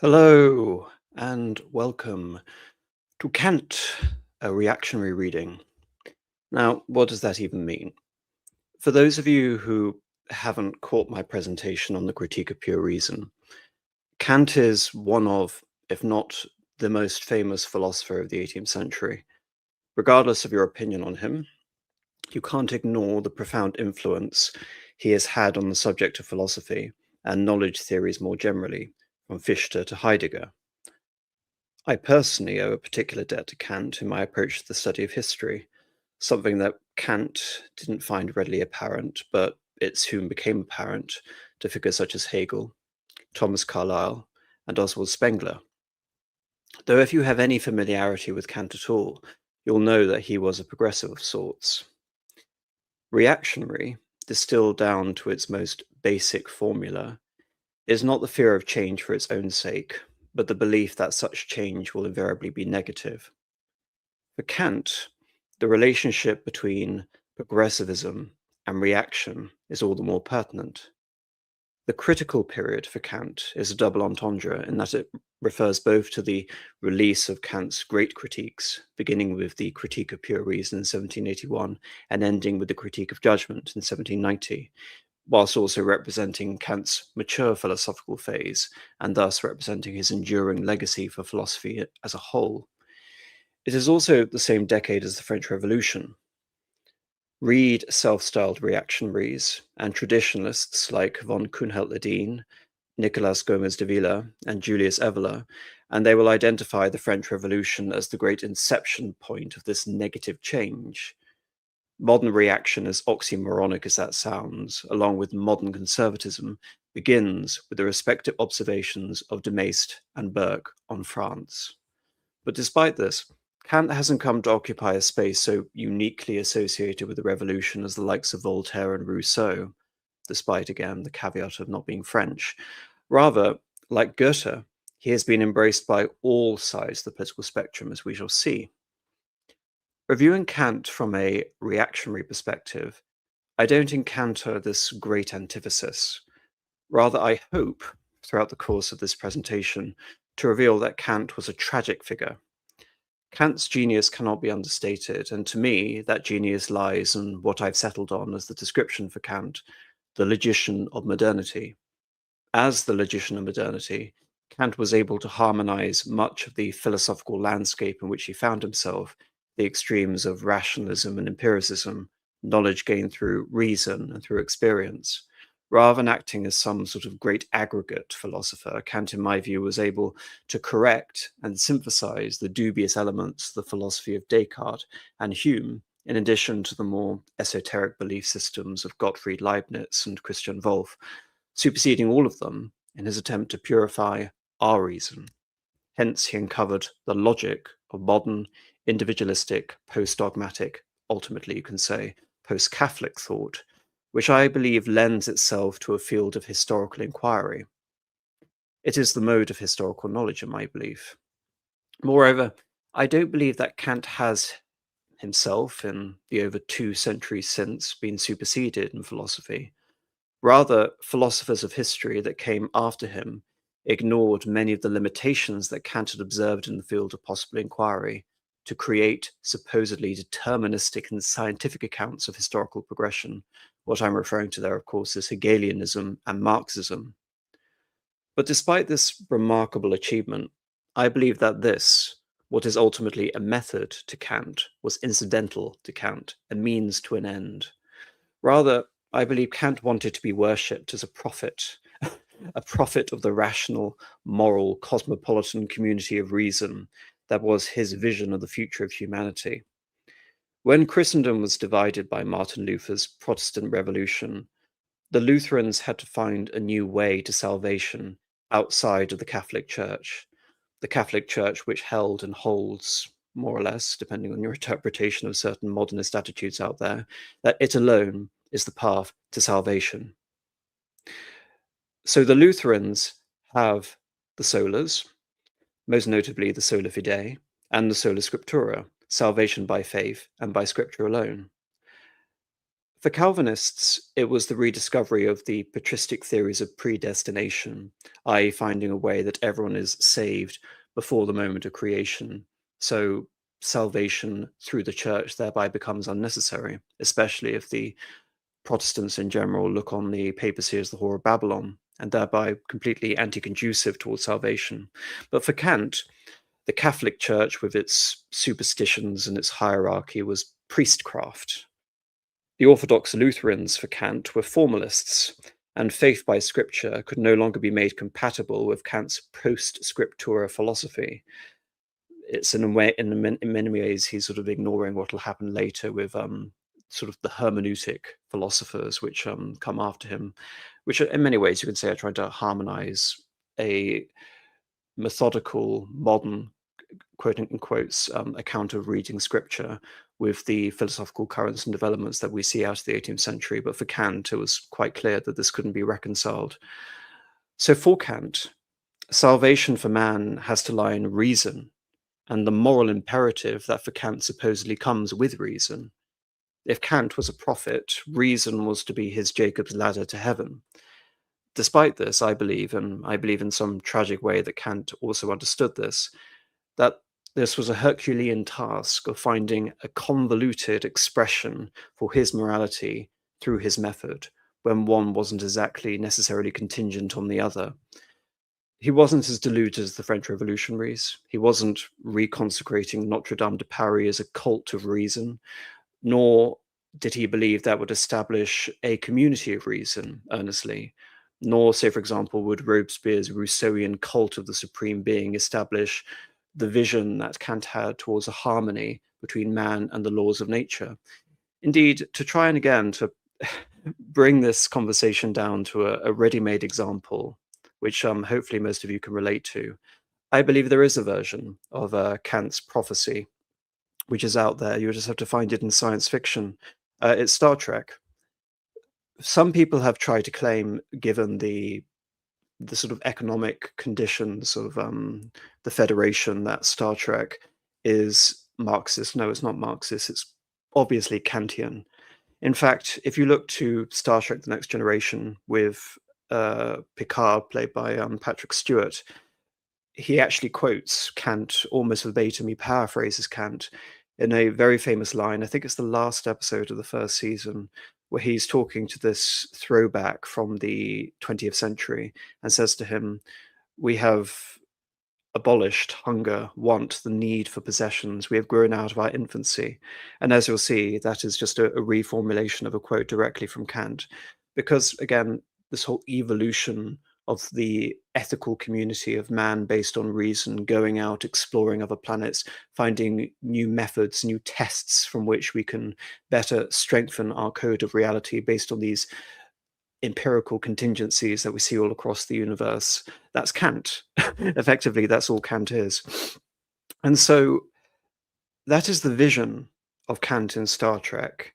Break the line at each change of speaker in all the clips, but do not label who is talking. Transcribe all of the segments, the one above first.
Hello and welcome to Kant, a reactionary reading. Now, what does that even mean? For those of you who haven't caught my presentation on the Critique of Pure Reason, Kant is one of, if not the most famous philosopher of the 18th century. Regardless of your opinion on him, you can't ignore the profound influence he has had on the subject of philosophy and knowledge theories more generally, from Fichte to Heidegger. I personally owe a particular debt to Kant in my approach to the study of history, something that Kant didn't find readily apparent, but it soon became apparent to figures such as Hegel, Thomas Carlyle, and Oswald Spengler. Though if you have any familiarity with Kant at all, you'll know that he was a progressive of sorts. Reactionary, distilled down to its most basic formula, is not the fear of change for its own sake, but the belief that such change will invariably be negative. For Kant, the relationship between progressivism and reaction is all the more pertinent. The critical period for Kant is a double entendre in that it refers both to the release of Kant's great critiques, beginning with the Critique of Pure Reason in 1781 and ending with the Critique of Judgment in 1790, whilst also representing Kant's mature philosophical phase and thus representing his enduring legacy for philosophy as a whole. It is also the same decade as the French Revolution. Read self-styled reactionaries and traditionalists like von Kuhnelt-Ledin, Nicolas Gomez de Villa, and Julius Evola, and they will identify the French Revolution as the great inception point of this negative change. Modern reaction, as oxymoronic as that sounds, along with modern conservatism, begins with the respective observations of de Maistre and Burke on France. But despite this, Kant hasn't come to occupy a space so uniquely associated with the revolution as the likes of Voltaire and Rousseau, despite, again, the caveat of not being French. Rather, like Goethe, he has been embraced by all sides of the political spectrum, as we shall see. Reviewing Kant from a reactionary perspective, I don't encounter this great antithesis. Rather, I hope, throughout the course of this presentation, to reveal that Kant was a tragic figure. Kant's genius cannot be understated, and to me, that genius lies in what I've settled on as the description for Kant, the logician of modernity. As the logician of modernity, Kant was able to harmonize much of the philosophical landscape in which he found himself, the extremes of rationalism and empiricism, knowledge gained through reason and through experience. Rather than acting as some sort of great aggregate philosopher, Kant, in my view, was able to correct and synthesize the dubious elements of the philosophy of Descartes and Hume, in addition to the more esoteric belief systems of Gottfried Leibniz and Christian Wolff, superseding all of them in his attempt to purify our reason. Hence, he uncovered the logic of modern, individualistic, post-dogmatic, ultimately you can say post-Catholic thought, which I believe lends itself to a field of historical inquiry. It is the mode of historical knowledge, in my belief. Moreover, I don't believe that Kant has himself, in the over 2 centuries since, been superseded in philosophy. Rather, philosophers of history that came after him ignored many of the limitations that Kant had observed in the field of possible inquiry to create supposedly deterministic and scientific accounts of historical progression. What I'm referring to there, of course, is Hegelianism and Marxism. But despite this remarkable achievement, I believe that this, what is ultimately a method to Kant, was incidental to Kant, a means to an end. Rather, I believe Kant wanted to be worshipped as a prophet, a prophet of the rational, moral, cosmopolitan community of reason that was his vision of the future of humanity. When Christendom was divided by Martin Luther's Protestant Revolution, the Lutherans had to find a new way to salvation outside of the Catholic Church which held and holds, more or less, depending on your interpretation of certain modernist attitudes out there, that it alone is the path to salvation. So the Lutherans have the solas, most notably the sola fide and the sola scriptura, salvation by faith and by scripture alone. For Calvinists, it was the rediscovery of the patristic theories of predestination, i.e., finding a way that everyone is saved before the moment of creation. So salvation through the church thereby becomes unnecessary, especially if the Protestants in general look on the papacy as the whore of Babylon, and thereby completely anti-conducive towards salvation. But for Kant, the Catholic Church, with its superstitions and its hierarchy, was priestcraft. The Orthodox Lutherans, for Kant, were formalists, and faith by scripture could no longer be made compatible with Kant's post-scriptura philosophy. It's in many ways he's sort of ignoring what will happen later with sort of the hermeneutic philosophers which come after him, which in many ways you could say are trying to harmonize a methodical, modern, quoting in quotes, account of reading scripture with the philosophical currents and developments that we see out of the 18th century. But for Kant, it was quite clear that this couldn't be reconciled. So for Kant, salvation for man has to lie in reason and the moral imperative that for Kant supposedly comes with reason. If Kant was a prophet, reason was to be his Jacob's ladder to heaven. Despite this, I believe, and I believe in some tragic way that Kant also understood this, that this was a Herculean task of finding a convoluted expression for his morality through his method, when one wasn't exactly necessarily contingent on the other. He wasn't as deluded as the French revolutionaries. He wasn't reconsecrating Notre Dame de Paris as a cult of reason, nor did he believe that would establish a community of reason earnestly, nor, say, for example, would Robespierre's Rousseauian cult of the supreme being establish the vision that Kant had towards a harmony between man and the laws of nature. Indeed, to try and again to bring this conversation down to a ready-made example, which hopefully most of you can relate to, I believe there is a version of Kant's prophecy, which is out there. You just have to find it in science fiction. It's Star Trek. Some people have tried to claim, given the sort of economic conditions of the Federation, that Star Trek is Marxist. No, it's not Marxist. It's obviously Kantian. In fact, if you look to Star Trek: The Next Generation with Picard, played by Patrick Stewart, he actually quotes Kant almost verbatim. He paraphrases Kant in a very famous line. I think it's the last episode of the first season, where he's talking to this throwback from the 20th century and says to him, "We have abolished hunger, want, the need for possessions. We have grown out of our infancy." And as you'll see, that is just a reformulation of a quote directly from Kant. Because again, this whole evolution of the ethical community of man based on reason, going out, exploring other planets, finding new methods, new tests from which we can better strengthen our code of reality based on these empirical contingencies that we see all across the universe. That's Kant. Effectively, that's all Kant is. And so that is the vision of Kant in Star Trek.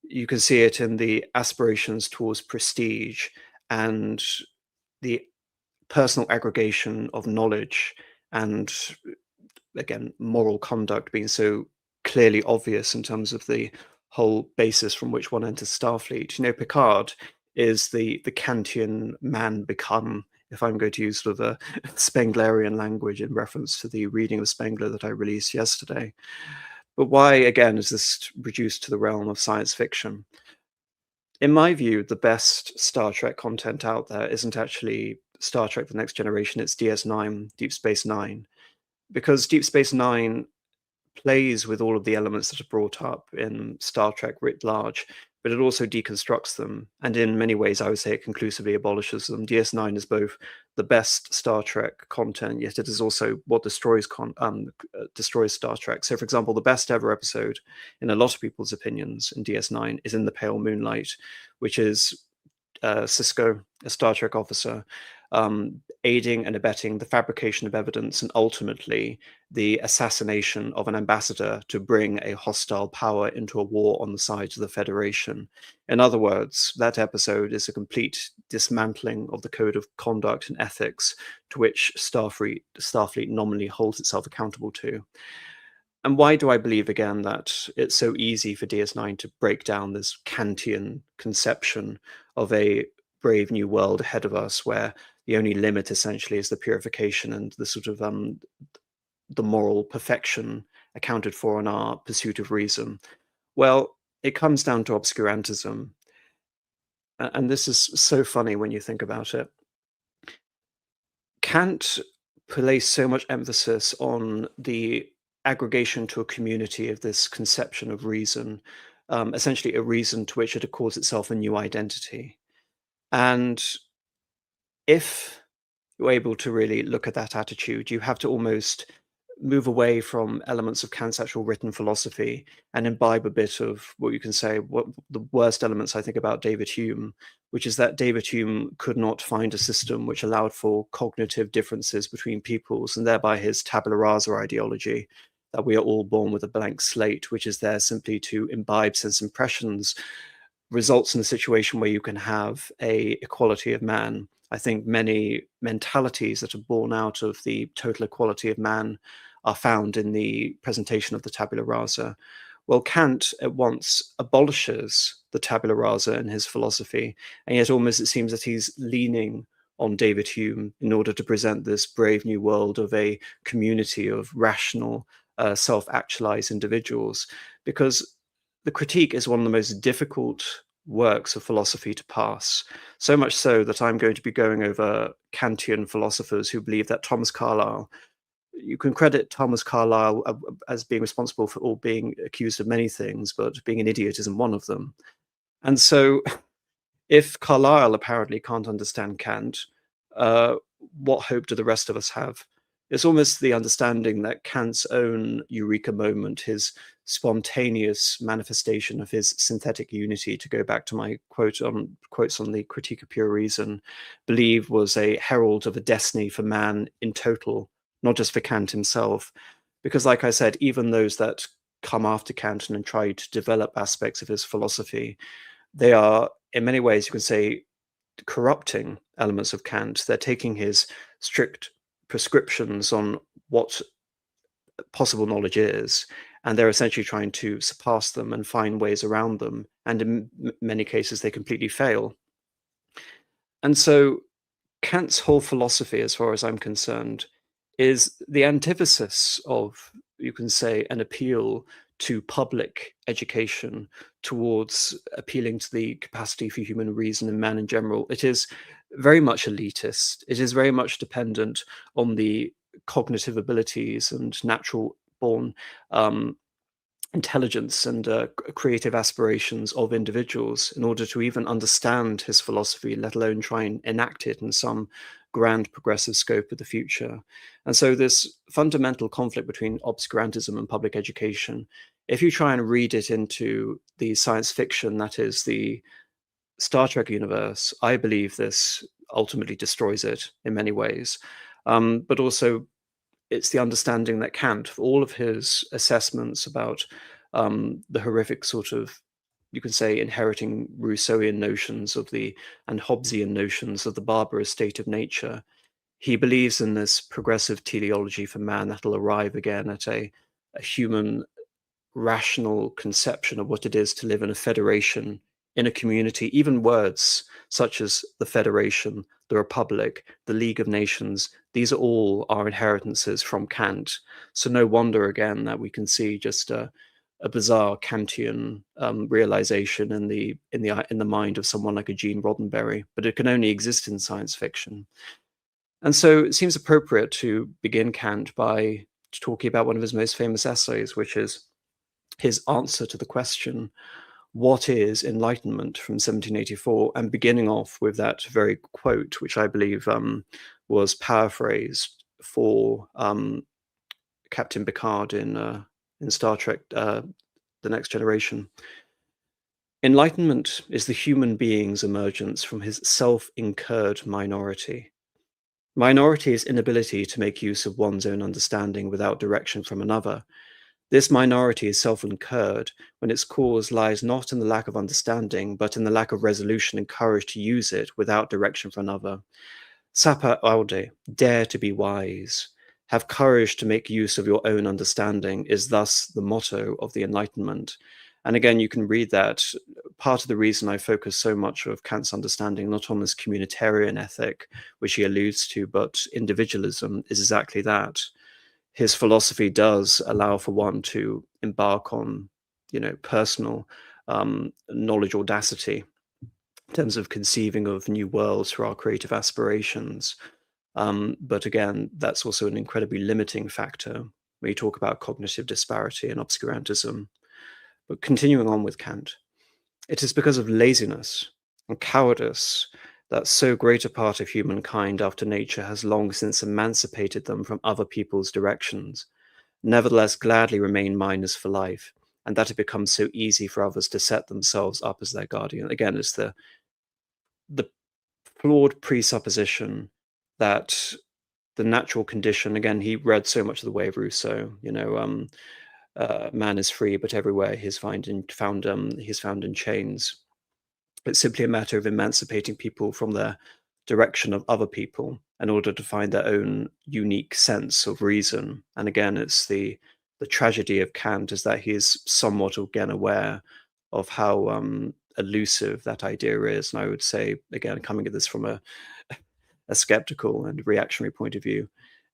You can see it in the aspirations towards prestige and the personal aggregation of knowledge, and again, moral conduct being so clearly obvious in terms of the whole basis from which one enters Starfleet. You know, Picard is the Kantian man become, if I'm going to use sort of a Spenglerian language in reference to the reading of Spengler that I released yesterday. But why, again, is this reduced to the realm of science fiction? In my view, the best Star Trek content out there isn't actually Star Trek: The Next Generation, it's DS9, Deep Space Nine. Because Deep Space Nine plays with all of the elements that are brought up in Star Trek writ large, but it also deconstructs them. And in many ways, I would say it conclusively abolishes them. DS9 is both the best Star Trek content, yet it is also what destroys Star Trek. So, for example, the best ever episode, in a lot of people's opinions, in DS9 is In the Pale Moonlight, which is Cisco, a Star Trek officer, aiding and abetting the fabrication of evidence and ultimately the assassination of an ambassador to bring a hostile power into a war on the side of the Federation. In other words, that episode is a complete dismantling of the code of conduct and ethics to which Starfleet nominally holds itself accountable to. And why do I believe again that it's so easy for DS9 to break down this Kantian conception of a brave new world ahead of us, where the only limit essentially is the purification and the sort of the moral perfection accounted for in our pursuit of reason? Well, it comes down to obscurantism. And this is so funny when you think about it. Kant placed so much emphasis on the aggregation to a community of this conception of reason, essentially a reason to which it accords itself a new identity. And if you're able to really look at that attitude, you have to almost move away from elements of Kant's actual written philosophy and imbibe a bit of what you can say, what the worst elements I think about David Hume, which is that David Hume could not find a system which allowed for cognitive differences between peoples, and thereby his tabula rasa ideology, that we are all born with a blank slate, which is there simply to imbibe sense impressions, results in a situation where you can have a equality of man. I think many mentalities that are born out of the total equality of man are found in the presentation of the tabula rasa. Well, Kant at once abolishes the tabula rasa in his philosophy, and yet almost it seems that he's leaning on David Hume in order to present this brave new world of a community of rational, self-actualized individuals, because the Critique is one of the most difficult works of philosophy to pass, so much so that I'm going to be going over Kantian philosophers who believe that Thomas Carlyle, you can credit Thomas Carlyle as being responsible for all being accused of many things, but being an idiot isn't one of them. And so if Carlyle apparently can't understand Kant, what hope do the rest of us have? It's almost the understanding that Kant's own eureka moment, his spontaneous manifestation of his synthetic unity, to go back to my quotes on the Critique of Pure Reason, believe was a herald of a destiny for man in total, not just for Kant himself. Because like I said, even those that come after Kant and try to develop aspects of his philosophy, they are, in many ways, you can say, corrupting elements of Kant. They're taking his strict prescriptions on what possible knowledge is, and they're essentially trying to surpass them and find ways around them. And in many cases, they completely fail. And so Kant's whole philosophy, as far as I'm concerned, is the antithesis of, you can say, an appeal to public education, towards appealing to the capacity for human reason and man in general. It is very much elitist. It is very much dependent on the cognitive abilities and natural born intelligence and creative aspirations of individuals in order to even understand his philosophy, let alone try and enact it in some grand progressive scope of the future. And so this fundamental conflict between obscurantism and public education, if you try and read it into the science fiction that is the Star Trek universe, I believe this ultimately destroys it in many ways. But also it's the understanding that Kant, for all of his assessments about the horrific sort of, you can say, inheriting Rousseauian notions of the, and Hobbesian notions of the barbarous state of nature, he believes in this progressive teleology for man that'll arrive again at a human rational conception of what it is to live in a federation, in a community. Even words such as the Federation, the Republic, the League of Nations, these are all our inheritances from Kant. So no wonder again that we can see just a bizarre Kantian realization in the mind of someone like a Gene Roddenberry, but it can only exist in science fiction. And so it seems appropriate to begin Kant by talking about one of his most famous essays, which is his answer to the question, what is Enlightenment, from 1784, and beginning off with that very quote, which I believe was paraphrased for Captain Picard in Star Trek, The Next Generation. Enlightenment is the human being's emergence from his self-incurred minority. Minority is inability to make use of one's own understanding without direction from another. This minority is self-incurred when its cause lies not in the lack of understanding, but in the lack of resolution and courage to use it without direction from another. Sapere aude, dare to be wise. Have courage to make use of your own understanding is thus the motto of the Enlightenment. And again, you can read that. Part of the reason I focus so much of Kant's understanding, not on this communitarian ethic, which he alludes to, but individualism, is exactly that. His philosophy does allow for one to embark on, personal knowledge audacity in terms of conceiving of new worlds for our creative aspirations. But again, that's also an incredibly limiting factor when you talk about cognitive disparity and obscurantism. But continuing on with Kant, it is because of laziness and cowardice that so great a part of humankind after nature has long since emancipated them from other people's directions, nevertheless gladly remain minors for life, and that it becomes so easy for others to set themselves up as their guardian. Again, it's the flawed presupposition that the natural condition, again, he read so much of the way of Rousseau, man is free, but everywhere he's found in chains. It's simply a matter of emancipating people from their direction of other people in order to find their own unique sense of reason. And again, it's the tragedy of Kant is that he is somewhat again aware of how elusive that idea is. And I would say, again, coming at this from a skeptical and reactionary point of view,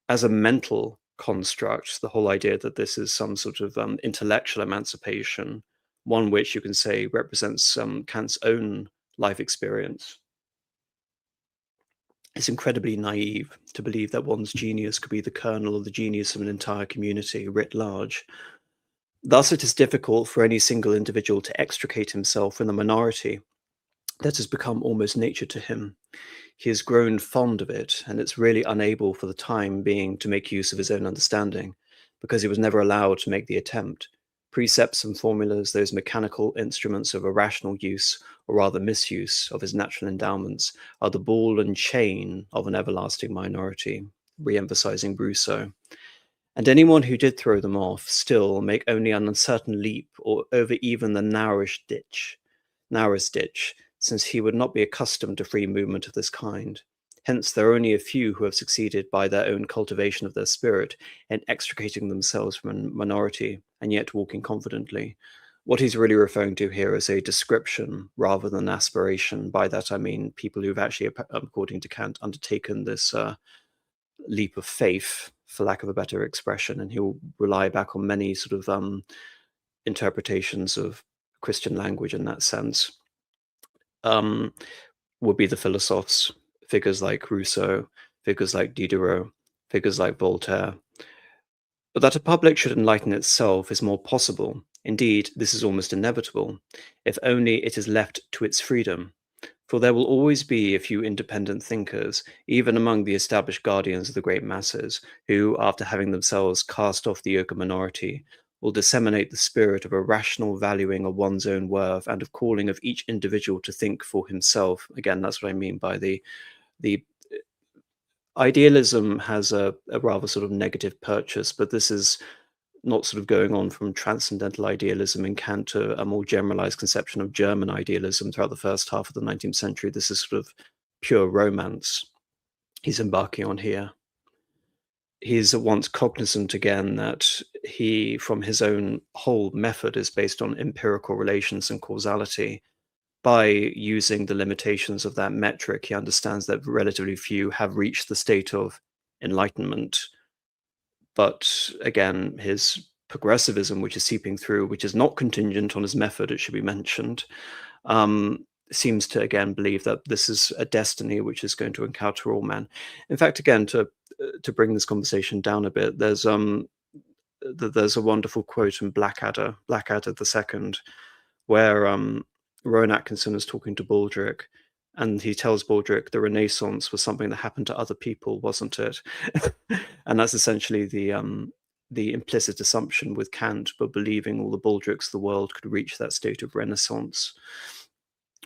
as a mental construct, the whole idea that this is some sort of intellectual emancipation, one which you can say represents Kant's own life experience, it's incredibly naive to believe that one's genius could be the kernel of the genius of an entire community writ large. Thus, it is difficult for any single individual to extricate himself from the minority that has become almost nature to him. He has grown fond of it, and it's really unable for the time being to make use of his own understanding, because he was never allowed to make the attempt. Precepts and formulas, those mechanical instruments of irrational use, or rather misuse, of his natural endowments, are the ball and chain of an everlasting minority, re-emphasizing Rousseau. And anyone who did throw them off still make only an uncertain leap or over even the narrowest ditch, since he would not be accustomed to free movement of this kind. Hence, there are only a few who have succeeded by their own cultivation of their spirit in extricating themselves from a minority and yet walking confidently. What he's really referring to here is a description rather than aspiration. By that, I mean people who've actually, according to Kant, undertaken this leap of faith, for lack of a better expression, and he'll rely back on many sort of interpretations of Christian language in that sense. Would be the philosophers, figures like Rousseau, figures like Diderot, figures like Voltaire. But that a public should enlighten itself is more possible. Indeed, this is almost inevitable, if only it is left to its freedom. For there will always be a few independent thinkers, even among the established guardians of the great masses, who, after having themselves cast off the yoke of minority, will disseminate the spirit of a rational valuing of one's own worth and of calling of each individual to think for himself. Again, that's what I mean by the idealism has a rather sort of negative purchase, but this is not sort of going on from transcendental idealism in Kant to a more generalized conception of German idealism throughout the first half of the 19th century. This is sort of pure romance he's embarking on here. He's at once cognizant again that he, from his own whole method, is based on empirical relations and causality. By using the limitations of that metric, he understands that relatively few have reached the state of enlightenment. But again, his progressivism, which is seeping through, which is not contingent on his method, it should be mentioned, seems to again believe that this is a destiny which is going to encounter all men. In fact, again, to bring this conversation down a bit, there's a wonderful quote in Blackadder II, where Rowan Atkinson is talking to Baldrick, and he tells Baldrick the Renaissance was something that happened to other people, wasn't it? And that's essentially the implicit assumption with Kant, but believing all the Baldricks of the world could reach that state of Renaissance.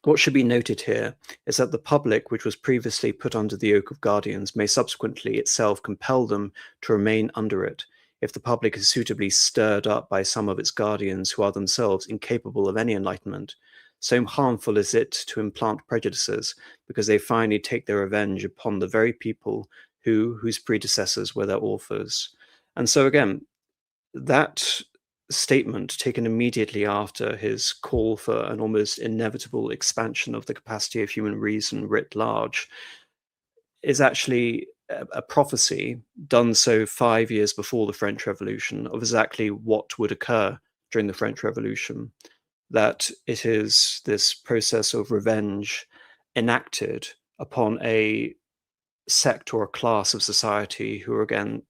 What should be noted here is that the public, which was previously put under the yoke of guardians, may subsequently itself compel them to remain under it, if the public is suitably stirred up by some of its guardians who are themselves incapable of any enlightenment. So harmful is it to implant prejudices, because they finally take their revenge upon the very people whose predecessors were their authors. And so again, that statement, taken immediately after his call for an almost inevitable expansion of the capacity of human reason writ large, is actually a prophecy done so 5 years before the French Revolution of exactly what would occur during the French Revolution. That it is this process of revenge enacted upon a sect or a class of society who are again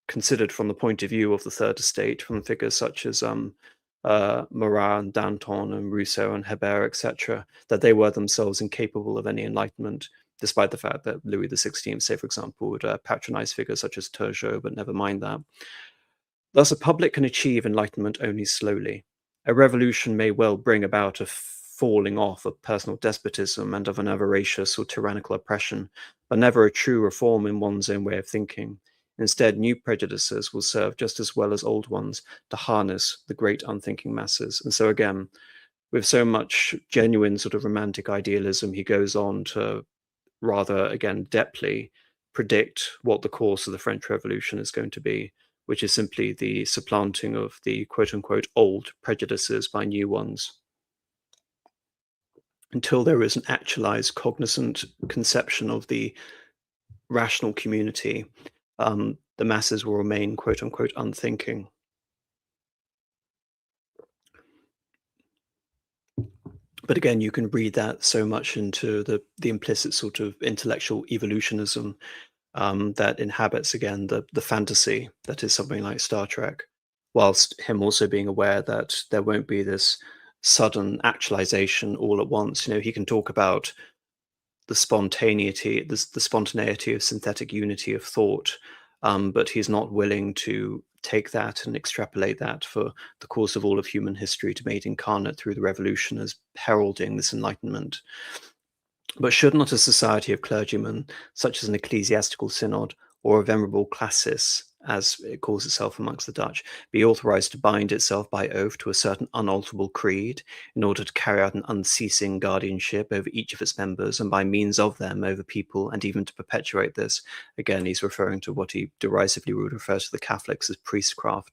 considered from the point of view of the third estate, from figures such as Marat and Danton and Rousseau and Hebert, etc., that they were themselves incapable of any enlightenment, despite the fact that Louis XVI, say, for example, would patronize figures such as Turgot, but never mind that. Thus, a public can achieve enlightenment only slowly. A revolution may well bring about a falling off of personal despotism and of an avaricious or tyrannical oppression, but never a true reform in one's own way of thinking. Instead, new prejudices will serve just as well as old ones to harness the great unthinking masses. And so again, with so much genuine sort of romantic idealism, he goes on to rather, again, depthly predict what the course of the French Revolution is going to be, which is simply the supplanting of the quote-unquote old prejudices by new ones. Until there is an actualized cognizant conception of the rational community, the masses will remain quote-unquote unthinking. But again, you can read that so much into the implicit sort of intellectual evolutionism that inhabits, again, the fantasy that is something like Star Trek, whilst him also being aware that there won't be this sudden actualization all at once. He can talk about the spontaneity, the spontaneity of synthetic unity of thought, but he's not willing to take that and extrapolate that for the course of all of human history to made incarnate through the revolution as heralding this enlightenment. But should not a society of clergymen, such as an ecclesiastical synod or a venerable classis, as it calls itself amongst the Dutch, be authorized to bind itself by oath to a certain unalterable creed in order to carry out an unceasing guardianship over each of its members and by means of them over people, and even to perpetuate this? Again, he's referring to what he derisively would refer to the Catholics as priestcraft.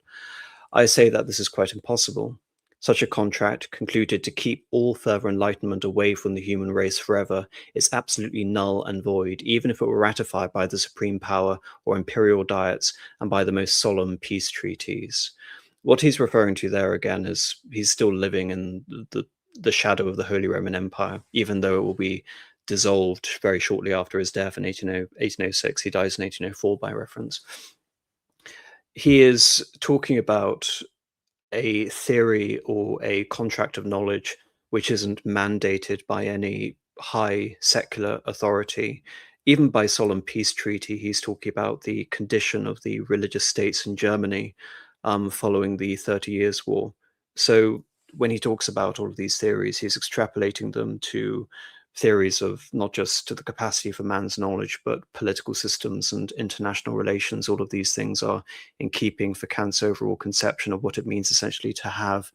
I say that this is quite impossible. Such a contract, concluded to keep all further enlightenment away from the human race forever, is absolutely null and void, even if it were ratified by the supreme power or imperial diets and by the most solemn peace treaties. What he's referring to there again is he's still living in the shadow of the Holy Roman Empire, even though it will be dissolved very shortly after his death in 1806. He dies in 1804 by reference. He is talking about a theory or a contract of knowledge which isn't mandated by any high secular authority. Even by solemn peace treaty, he's talking about the condition of the religious states in Germany following the 30 Years' War. So when he talks about all of these theories, he's extrapolating them to theories of not just to the capacity for man's knowledge, but political systems and international relations. All of these things are in keeping for Kant's overall conception of what it means essentially to have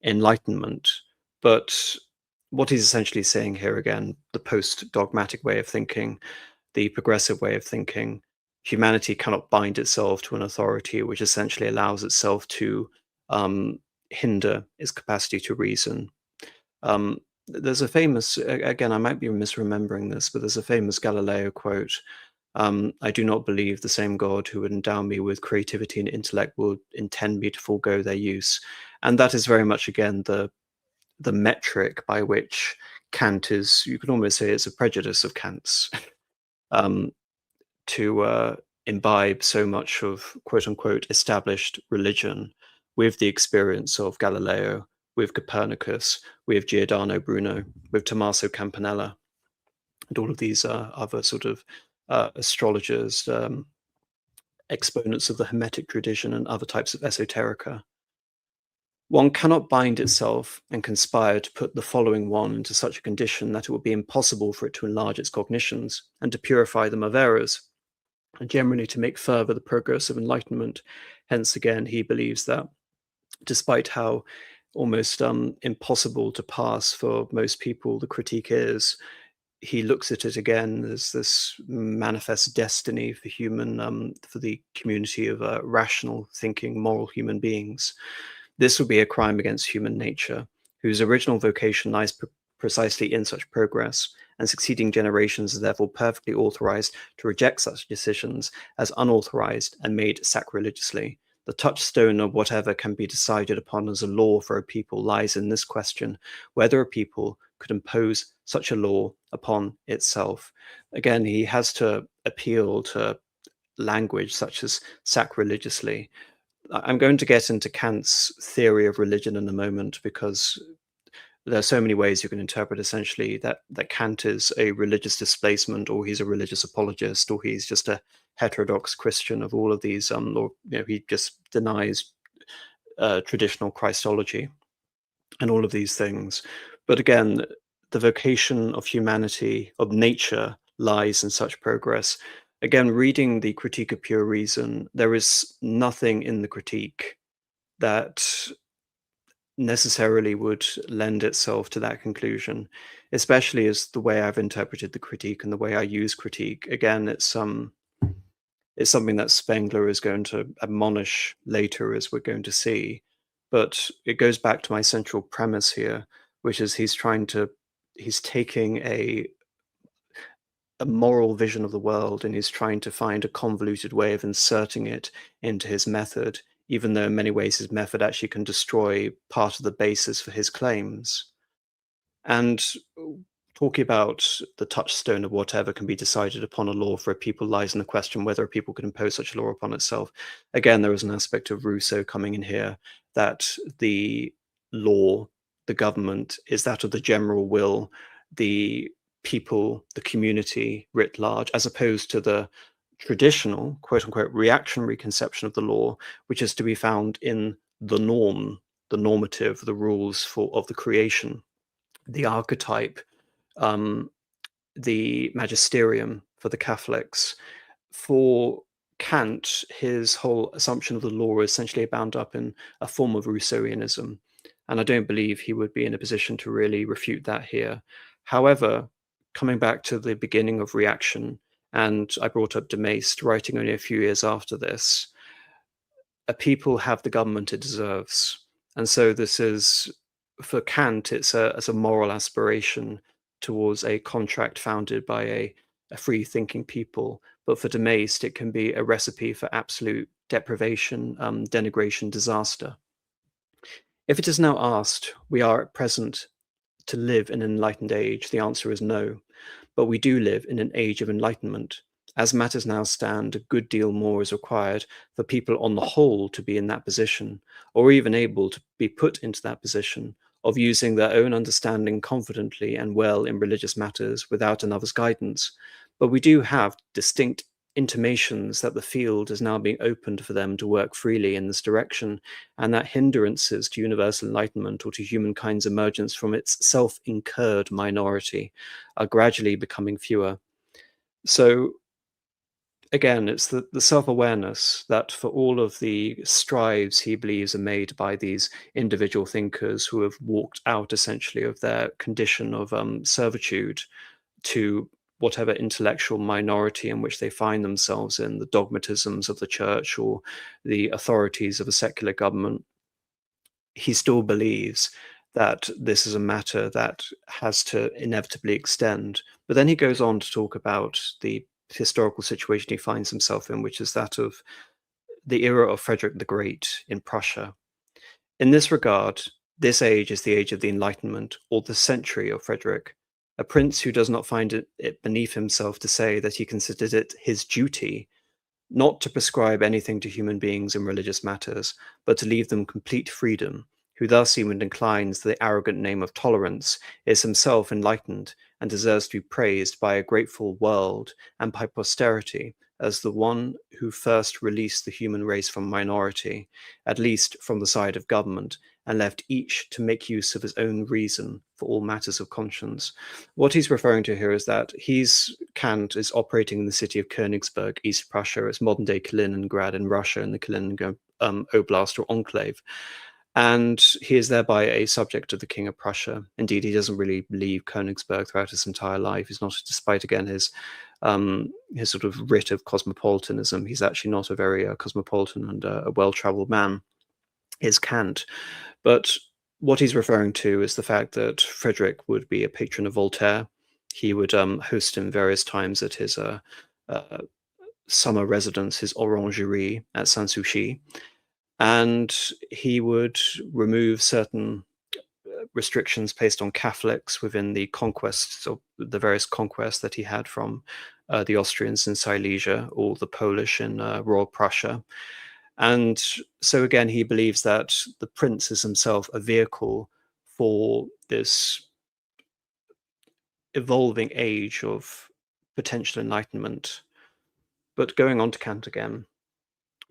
enlightenment. But what he's essentially saying here again, the post-dogmatic way of thinking, the progressive way of thinking, humanity cannot bind itself to an authority which essentially allows itself to hinder its capacity to reason. There's a famous, again, I might be misremembering this, but there's a famous Galileo quote. I do not believe the same God who would endow me with creativity and intellect would intend me to forego their use. And that is very much, again, the metric by which Kant is, you could almost say it's a prejudice of Kant's, to imbibe so much of quote unquote established religion with the experience of Galileo, with Copernicus, with Giordano Bruno, with Tommaso Campanella, and all of these other sort of astrologers, exponents of the Hermetic tradition and other types of esoterica. One cannot bind itself and conspire to put the following one into such a condition that it would be impossible for it to enlarge its cognitions and to purify them of errors, and generally to make further the progress of enlightenment. Hence, again, he believes that despite how almost impossible to pass for most people the critique is, he looks at it again as this manifest destiny for for the community of rational thinking, moral human beings. This would be a crime against human nature, whose original vocation lies precisely in such progress, and succeeding generations are therefore perfectly authorized to reject such decisions as unauthorized and made sacrilegiously. The touchstone of whatever can be decided upon as a law for a people lies in this question, whether a people could impose such a law upon itself. Again, he has to appeal to language such as sacrilegiously. I'm going to get into Kant's theory of religion in a moment, because there are so many ways you can interpret essentially that Kant is a religious displacement, or he's a religious apologist, or he's just a heterodox Christian of all of these, or he just denies traditional Christology and all of these things. But again, the vocation of humanity, of nature, lies in such progress. Again, reading the Critique of Pure Reason, there is nothing in the critique that necessarily would lend itself to that conclusion, especially as the way I've interpreted the critique and the way I use critique. Again, it's something that Spengler is going to admonish later, as we're going to see. But it goes back to my central premise here, which is he's taking a moral vision of the world, and he's trying to find a convoluted way of inserting it into his method, even though in many ways his method actually can destroy part of the basis for his claims. And talking about the touchstone of whatever can be decided upon a law for a people lies in the question whether a people can impose such a law upon itself. Again, there is an aspect of Rousseau coming in here, that the law, the government, is that of the general will, the people, the community writ large, as opposed to the traditional, quote unquote, reactionary conception of the law, which is to be found in the norm, the normative, the rules of the creation, the archetype, um, the magisterium for the Catholics. For Kant, his whole assumption of the law is essentially bound up in a form of Rousseauianism, and I don't believe he would be in a position to really refute that here. However, coming back to the beginning of reaction, and I brought up de Maistre, writing only a few years after this, a people have the government it deserves. And so this is, for Kant, it's a moral aspiration towards a contract founded by a free thinking people. But for de Maistre, it can be a recipe for absolute deprivation, denigration, disaster. If it is now asked, we are at present to live in an enlightened age, the answer is no. But we do live in an age of enlightenment. As matters now stand, a good deal more is required for people on the whole to be in that position, or even able to be put into that position, of using their own understanding confidently and well in religious matters without another's guidance. But we do have distinct intimations that the field is now being opened for them to work freely in this direction, and that hindrances to universal enlightenment or to humankind's emergence from its self-incurred minority are gradually becoming fewer. So again, it's the self-awareness that for all of the strives he believes are made by these individual thinkers who have walked out essentially of their condition of servitude to whatever intellectual minority in which they find themselves in, the dogmatisms of the church or the authorities of a secular government, he still believes that this is a matter that has to inevitably extend. But then he goes on to talk about the historical situation he finds himself in, which is that of the era of Frederick the Great in Prussia. In this regard, this age is the age of the Enlightenment, or the century of Frederick, a prince who does not find it beneath himself to say that he considers it his duty not to prescribe anything to human beings in religious matters, but to leave them complete freedom, who thus even declines the arrogant name of tolerance, is himself enlightened, and deserves to be praised by a grateful world and by posterity as the one who first released the human race from minority, at least from the side of government, and left each to make use of his own reason for all matters of conscience. What he's referring to here is that Kant is operating in the city of Königsberg, East Prussia. It's modern-day Kaliningrad in Russia, in the Kaliningrad Oblast or Enclave. and he is thereby a subject of the King of Prussia. Indeed, he doesn't really leave Königsberg throughout his entire life. He's not, despite again his sort of writ of cosmopolitanism, he's actually not a very cosmopolitan and a well-traveled man, is Kant. But what he's referring to is the fact that Frederick would be a patron of Voltaire. He would host him various times at his summer residence, his orangerie at Sanssouci, and he would remove certain restrictions placed on Catholics within the conquests, or the various conquests that he had from the Austrians in Silesia or the Polish in Royal Prussia. And so again, he believes that the prince is himself a vehicle for this evolving age of potential enlightenment. But going on to Kant again,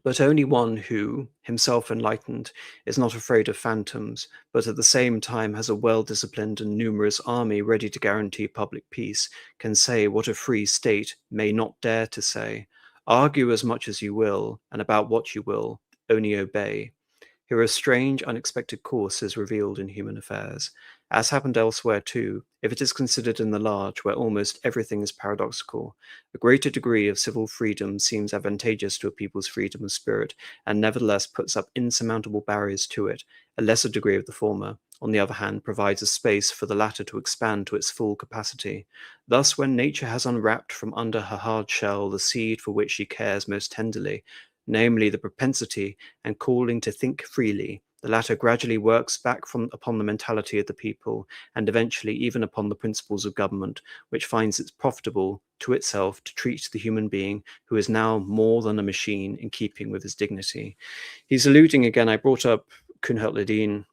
but only one who, himself enlightened, is not afraid of phantoms, but at the same time has a well-disciplined and numerous army ready to guarantee public peace, can say what a free state may not dare to say. Argue as much as you will, and about what you will, only obey. Here a strange, unexpected course is revealed in human affairs, as happened elsewhere too, if it is considered in the large, where almost everything is paradoxical. A greater degree of civil freedom seems advantageous to a people's freedom of spirit, and nevertheless puts up insurmountable barriers to it. A lesser degree of the former, on the other hand, provides a space for the latter to expand to its full capacity. Thus, when nature has unwrapped from under her hard shell the seed for which she cares most tenderly, namely the propensity and calling to think freely, the latter gradually works back upon the mentality of the people, and eventually even upon the principles of government, which finds it profitable to itself to treat the human being who is now more than a machine in keeping with his dignity. He's alluding again, I brought up Kuhnert-Ledin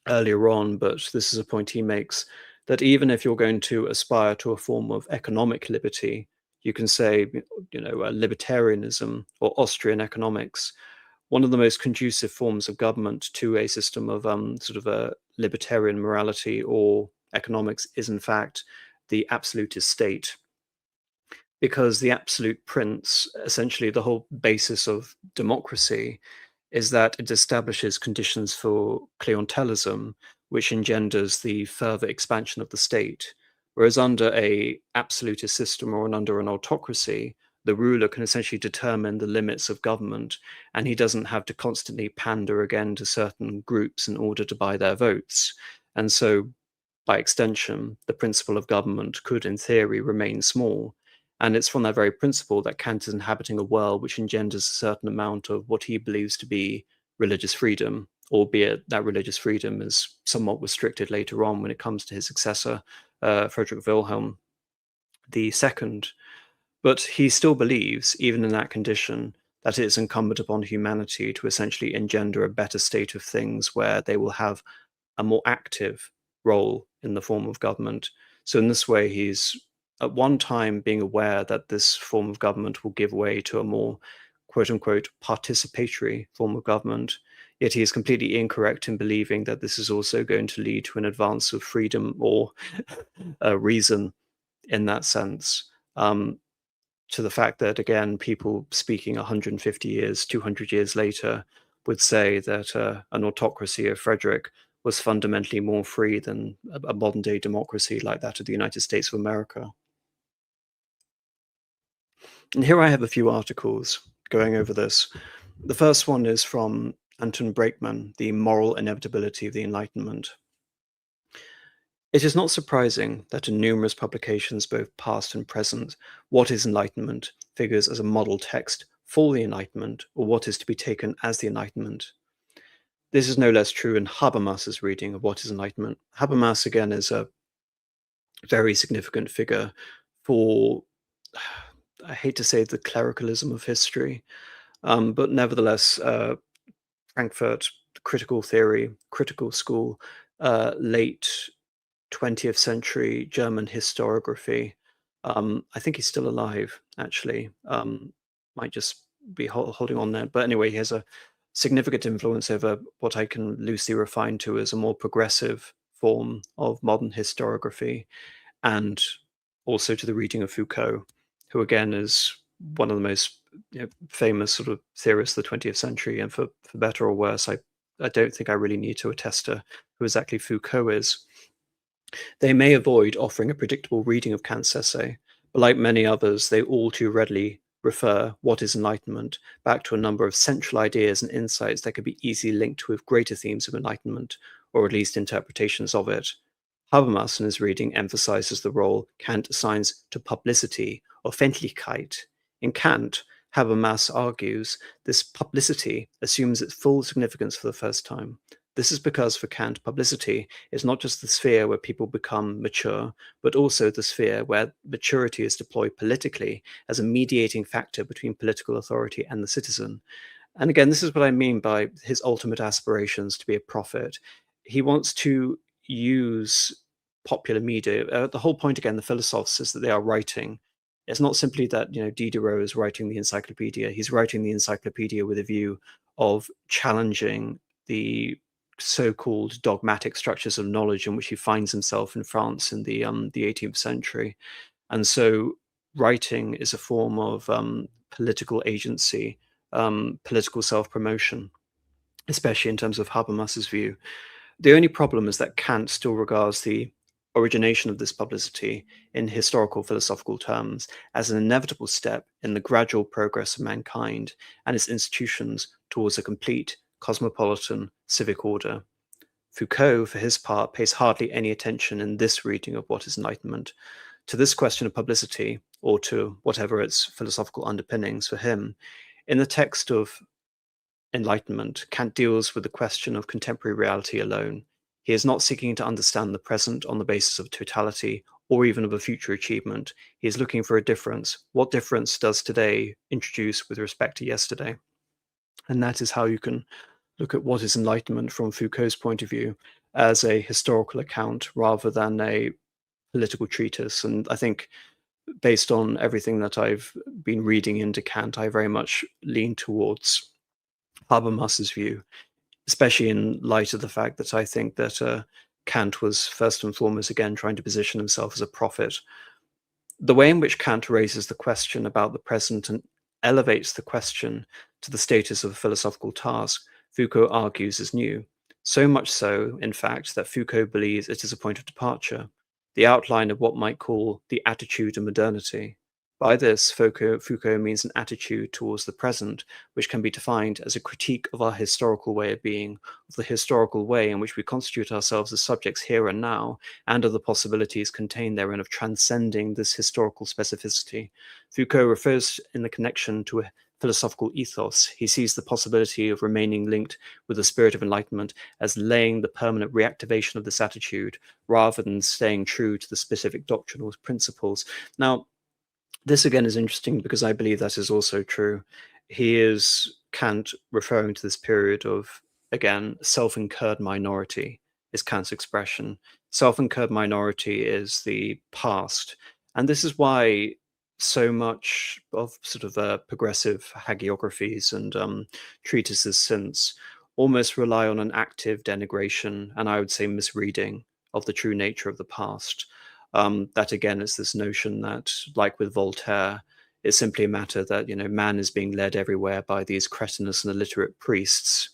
earlier on, but this is a point he makes, that even if you're going to aspire to a form of economic liberty, you can say, libertarianism or Austrian economics. One of the most conducive forms of government to a system of sort of a libertarian morality or economics is, in fact, the absolutist state. Because the absolute prince, essentially the whole basis of democracy, is that it establishes conditions for clientelism, which engenders the further expansion of the state. Whereas under a absolutist system or under an autocracy, the ruler can essentially determine the limits of government, and he doesn't have to constantly pander again to certain groups in order to buy their votes. And so, by extension, the principle of government could, in theory, remain small. And it's from that very principle that Kant is inhabiting a world which engenders a certain amount of what he believes to be religious freedom, albeit that religious freedom is somewhat restricted later on when it comes to his successor, Frederick Wilhelm II. But he still believes, even in that condition, that it is incumbent upon humanity to essentially engender a better state of things where they will have a more active role in the form of government. So in this way, he's at one time being aware that this form of government will give way to a more quote unquote participatory form of government, yet he is completely incorrect in believing that this is also going to lead to an advance of freedom or reason in that sense. To the fact that, again, people speaking 150 years, 200 years later would say that an autocracy of Frederick was fundamentally more free than a modern day democracy like that of the United States of America. And here I have a few articles going over this. The first one is from Antoon Braeckman, The Moral Inevitability of the Enlightenment. It is not surprising that in numerous publications, both past and present, What is Enlightenment figures as a model text for the Enlightenment, or what is to be taken as the Enlightenment. This is no less true in Habermas's reading of What is Enlightenment. Habermas, again, is a very significant figure for, I hate to say, the clericalism of history, but nevertheless, Frankfurt critical theory, critical school, late 20th century German historiography. I think he's still alive, actually. Might just be holding on there. But anyway, he has a significant influence over what I can loosely refine to as a more progressive form of modern historiography, and also to the reading of Foucault, who again is one of the most famous sort of theorists of the 20th century, and for better or worse, I I don't think I really need to attest to who exactly Foucault is. They may avoid offering a predictable reading of Kant's essay, but like many others, they all too readily refer what is Enlightenment back to a number of central ideas and insights that could be easily linked with greater themes of Enlightenment, or at least interpretations of it. Habermas in his reading emphasizes the role Kant assigns to publicity, Öffentlichkeit. In Kant, Habermas argues this publicity assumes its full significance for the first time. This is because for Kant, publicity is not just the sphere where people become mature, but also the sphere where maturity is deployed politically as a mediating factor between political authority and the citizen. And again, this is what I mean by his ultimate aspirations to be a prophet. He wants to use popular media. The whole point, again, the philosophes is that they are writing. It's not simply that Diderot is writing the encyclopedia. He's writing the encyclopedia with a view of challenging the so-called dogmatic structures of knowledge in which he finds himself in France in the 18th century. And so writing is a form of political agency, political self-promotion, especially in terms of Habermas's view. The only problem is that Kant still regards the origination of this publicity in historical philosophical terms as an inevitable step in the gradual progress of mankind and its institutions towards a complete cosmopolitan civic order. Foucault, for his part, pays hardly any attention in this reading of what is Enlightenment to this question of publicity, or to whatever its philosophical underpinnings for him. In the text of Enlightenment, Kant deals with the question of contemporary reality alone. He is not seeking to understand the present on the basis of totality or even of a future achievement. He is looking for a difference. What difference does today introduce with respect to yesterday? And that is how you can look at what is Enlightenment from Foucault's point of view as a historical account rather than a political treatise. And I think based on everything that I've been reading into Kant, I very much lean towards Habermas's view, especially in light of the fact that I think that Kant was first and foremost, again, trying to position himself as a prophet. The way in which Kant raises the question about the present and elevates the question to the status of a philosophical task, Foucault argues is new. So much so, in fact, that Foucault believes it is a point of departure, the outline of what might call the attitude of modernity. By this, Foucault means an attitude towards the present, which can be defined as a critique of our historical way of being, of the historical way in which we constitute ourselves as subjects here and now, and of the possibilities contained therein of transcending this historical specificity. Foucault refers in the connection to a philosophical ethos. He sees the possibility of remaining linked with the spirit of enlightenment as laying the permanent reactivation of this attitude, rather than staying true to the specific doctrinal principles. Now, this again is interesting because I believe that is also true. He is, Kant, referring to this period of, again, self-incurred minority is Kant's expression. Self-incurred minority is the past. And this is why so much of sort of progressive hagiographies and treatises since almost rely on an active denigration and I would say misreading of the true nature of the past. That again is this notion that, like with Voltaire, it's simply a matter that man is being led everywhere by these cretinous and illiterate priests,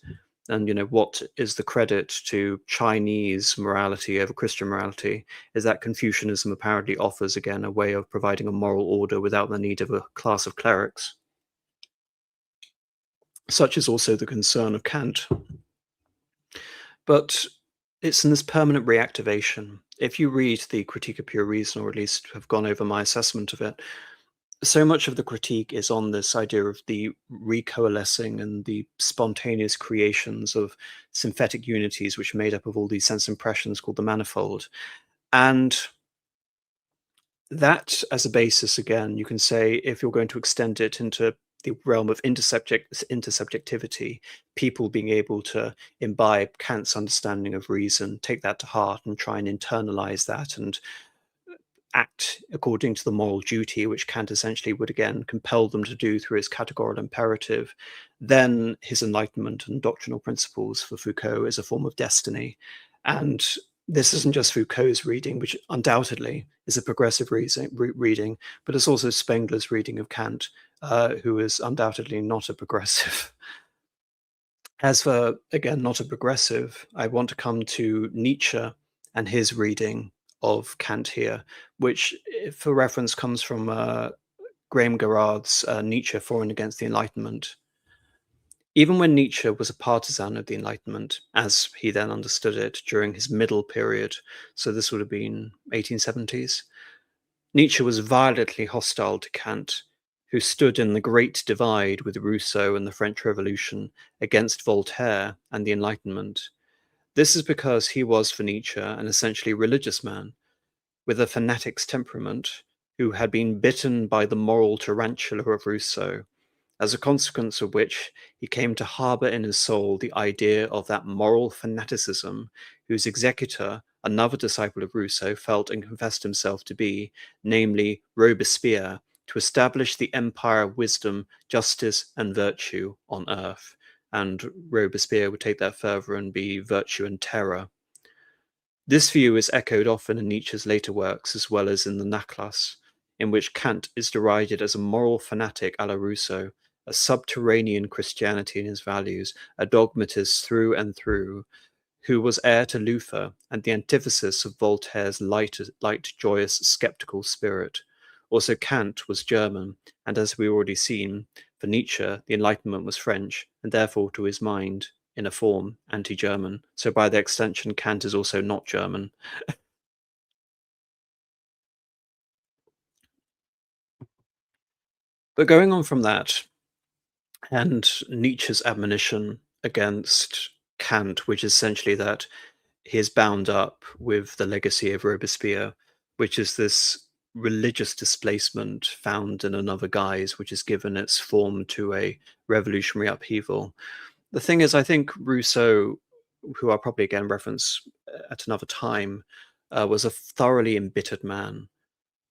and what is the credit to Chinese morality over Christian morality is that Confucianism apparently offers again a way of providing a moral order without the need of a class of clerics. Such is also the concern of Kant. But it's in this permanent reactivation. If you read the Critique of Pure Reason, or at least have gone over my assessment of it, so much of the critique is on this idea of the recoalescing and the spontaneous creations of synthetic unities, which are made up of all these sense impressions called the manifold. And that as a basis, again, you can say, if you're going to extend it into the realm of intersubjectivity, people being able to imbibe Kant's understanding of reason, take that to heart and try and internalize that and act according to the moral duty, which Kant essentially would again compel them to do through his categorical imperative, then his enlightenment and doctrinal principles for Foucault is a form of destiny. And this isn't just Foucault's reading, which undoubtedly is a progressive reading, but it's also Spengler's reading of Kant, who is undoubtedly not a progressive. As for, again, not a progressive, I want to come to Nietzsche and his reading of Kant here, which, for reference, comes from Graeme Garrard's Nietzsche for and against the Enlightenment. Even when Nietzsche was a partisan of the Enlightenment, as he then understood it during his middle period, so this would have been 1870s, Nietzsche was violently hostile to Kant, who stood in the great divide with Rousseau and the French Revolution against Voltaire and the Enlightenment. This is because he was, for Nietzsche, an essentially religious man with a fanatic's temperament who had been bitten by the moral tarantula of Rousseau, as a consequence of which he came to harbour in his soul the idea of that moral fanaticism whose executor, another disciple of Rousseau, felt and confessed himself to be, namely Robespierre, to establish the empire of wisdom, justice, and virtue on earth. And Robespierre would take that further and be virtue and terror. This view is echoed often in Nietzsche's later works, as well as in the Nachlass, in which Kant is derided as a moral fanatic a la Rousseau, a subterranean Christianity in his values, a dogmatist through and through, who was heir to Luther and the antithesis of Voltaire's light, joyous, skeptical spirit. Also, Kant was German, and as we've already seen, for Nietzsche, the Enlightenment was French, and therefore, to his mind, in a form, anti-German. So by the extension, Kant is also not German. But going on from that, and Nietzsche's admonition against Kant, which is essentially that he is bound up with the legacy of Robespierre, which is this religious displacement found in another guise, which has given its form to a revolutionary upheaval. The thing is, I think Rousseau, who I'll probably again reference at another time, was a thoroughly embittered man,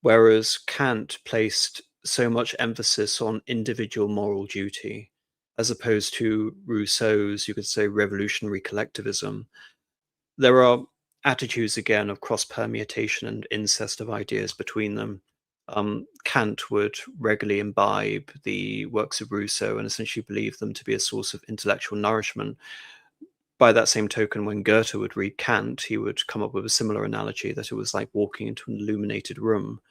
whereas Kant placed so much emphasis on individual moral duty, as opposed to Rousseau's, you could say, revolutionary collectivism. There are attitudes again of cross permutation and incest of ideas between them. Kant would regularly imbibe the works of Rousseau and essentially believe them to be a source of intellectual nourishment. By that same token, when Goethe would read Kant, he would come up with a similar analogy that it was like walking into an illuminated room.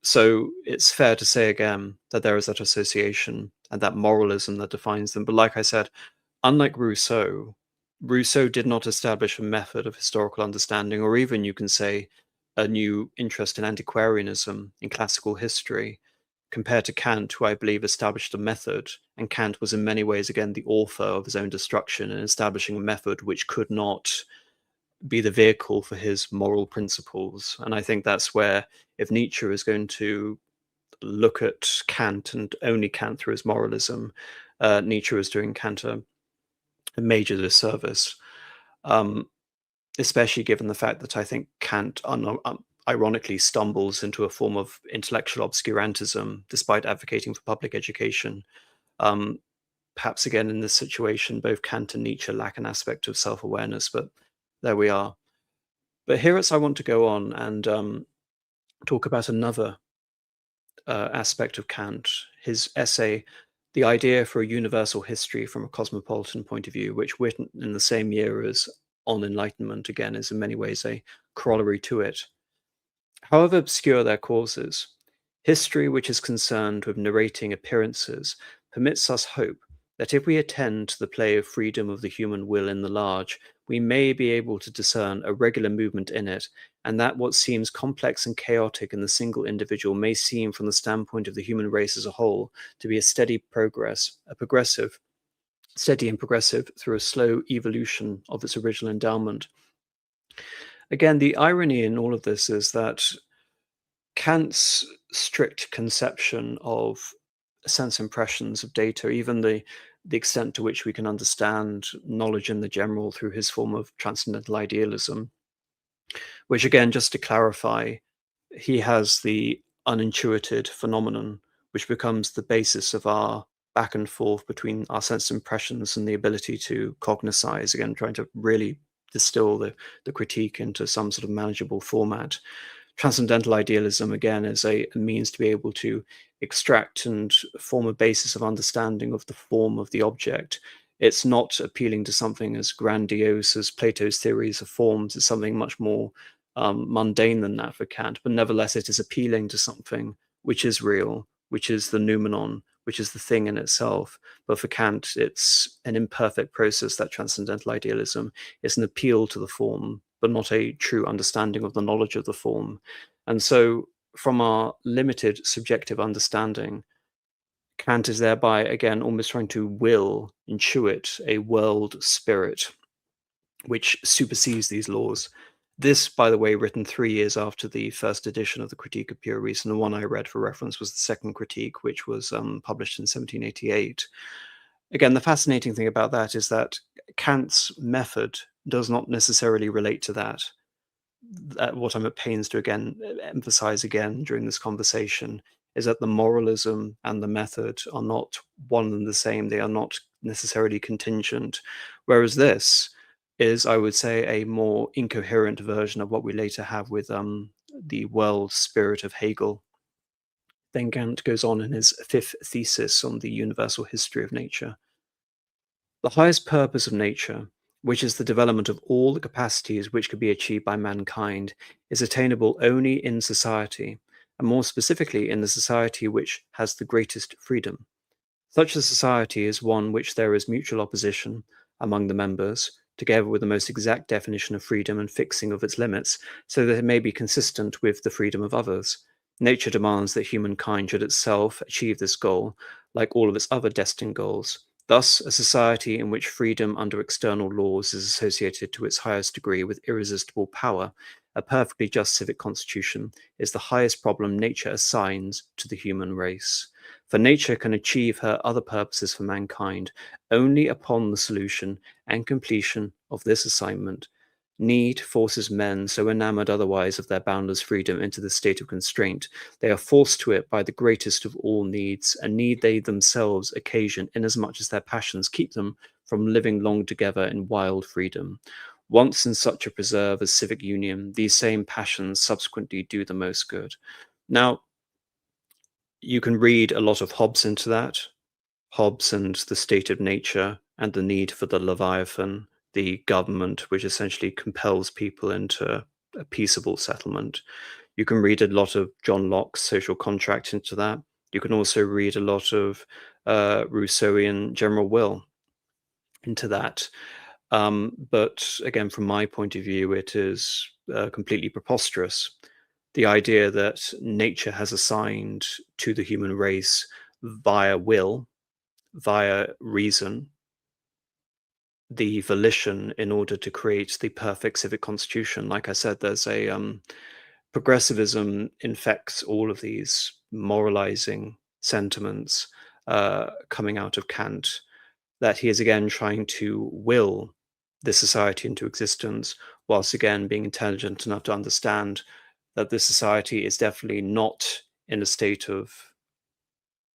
So it's fair to say again that there is that association and that moralism that defines them. But like I said, unlike Rousseau, Rousseau did not establish a method of historical understanding, or even, you can say, a new interest in antiquarianism in classical history, compared to Kant, who I believe established a method. And Kant was in many ways, again, the author of his own destruction in establishing a method which could not be the vehicle for his moral principles. And I think that's where, if Nietzsche is going to look at Kant and only Kant through his moralism, Nietzsche is doing Kant a major disservice, um, especially given the fact that I think Kant ironically stumbles into a form of intellectual obscurantism despite advocating for public education. Um, Perhaps again in this situation, both Kant and Nietzsche lack an aspect of self-awareness, but there we are. But here I want to go on and talk about another aspect of Kant, his essay, The Idea for a Universal History from a Cosmopolitan Point of View, which written in the same year as On Enlightenment, again, is in many ways a corollary to it. However obscure their causes, history which is concerned with narrating appearances permits us hope that if we attend to the play of freedom of the human will in the large, we may be able to discern a regular movement in it, and that what seems complex and chaotic in the single individual may seem, from the standpoint of the human race as a whole, to be a steady progress, steady and progressive through a slow evolution of its original endowment. Again, the irony in all of this is that Kant's strict conception of sense impressions of data, even the extent to which we can understand knowledge in the general through his form of transcendental idealism, which again, just to clarify, he has the unintuited phenomenon, which becomes the basis of our back and forth between our sense impressions and the ability to cognitize, again, trying to really distill the critique into some sort of manageable format. Transcendental idealism, again, is a means to be able to extract and form a basis of understanding of the form of the object, It's not appealing to something as grandiose as Plato's theories of forms. It's something much more mundane than that for Kant, but nevertheless it is appealing to something which is real, which is the noumenon, which is the thing in itself. But for Kant, it's an imperfect process, that transcendental idealism. It's an appeal to the form, but not a true understanding of the knowledge of the form. And so from our limited subjective understanding, Kant is thereby, again, almost trying to intuit a world spirit which supersedes these laws. This, by the way, written 3 years after the first edition of the Critique of Pure Reason. The one I read for reference was the second critique, which was published in 1788. Again, the fascinating thing about that is that Kant's method does not necessarily relate to that. What I'm at pains to emphasize again during this conversation is that the moralism and the method are not one and the same. They are not necessarily contingent. Whereas this is, I would say, a more incoherent version of what we later have with the world spirit of Hegel. Then Kant goes on in his fifth thesis on the universal history of nature. The highest purpose of nature, which is the development of all the capacities which could be achieved by mankind, is attainable only in society, and more specifically in the society which has the greatest freedom. Such a society is one which there is mutual opposition among the members, together with the most exact definition of freedom and fixing of its limits, so that it may be consistent with the freedom of others. Nature demands that humankind should itself achieve this goal, like all of its other destined goals. Thus, a society in which freedom under external laws is associated to its highest degree with irresistible power, a perfectly just civic constitution, is the highest problem nature assigns to the human race. For nature can achieve her other purposes for mankind only upon the solution and completion of this assignment. Need forces men, so enamored otherwise of their boundless freedom, into the state of constraint. They are forced to it by the greatest of all needs, a need they themselves occasion, inasmuch as their passions keep them from living long together in wild freedom. Once in such a preserve as civic union, these same passions subsequently do the most good. Now, you can read a lot of Hobbes into that. Hobbes and the state of nature and the need for the Leviathan, the government, which essentially compels people into a peaceable settlement. You can read a lot of John Locke's social contract into that. You can also read a lot of Rousseauian general will into that. But again, from my point of view, it is completely preposterous. The idea that nature has assigned to the human race via will, via reason, the volition in order to create the perfect civic constitution. Like I said, there's a progressivism infects all of these moralizing sentiments coming out of Kant, that he is again trying to will this society into existence, whilst again being intelligent enough to understand that this society is definitely not in a state of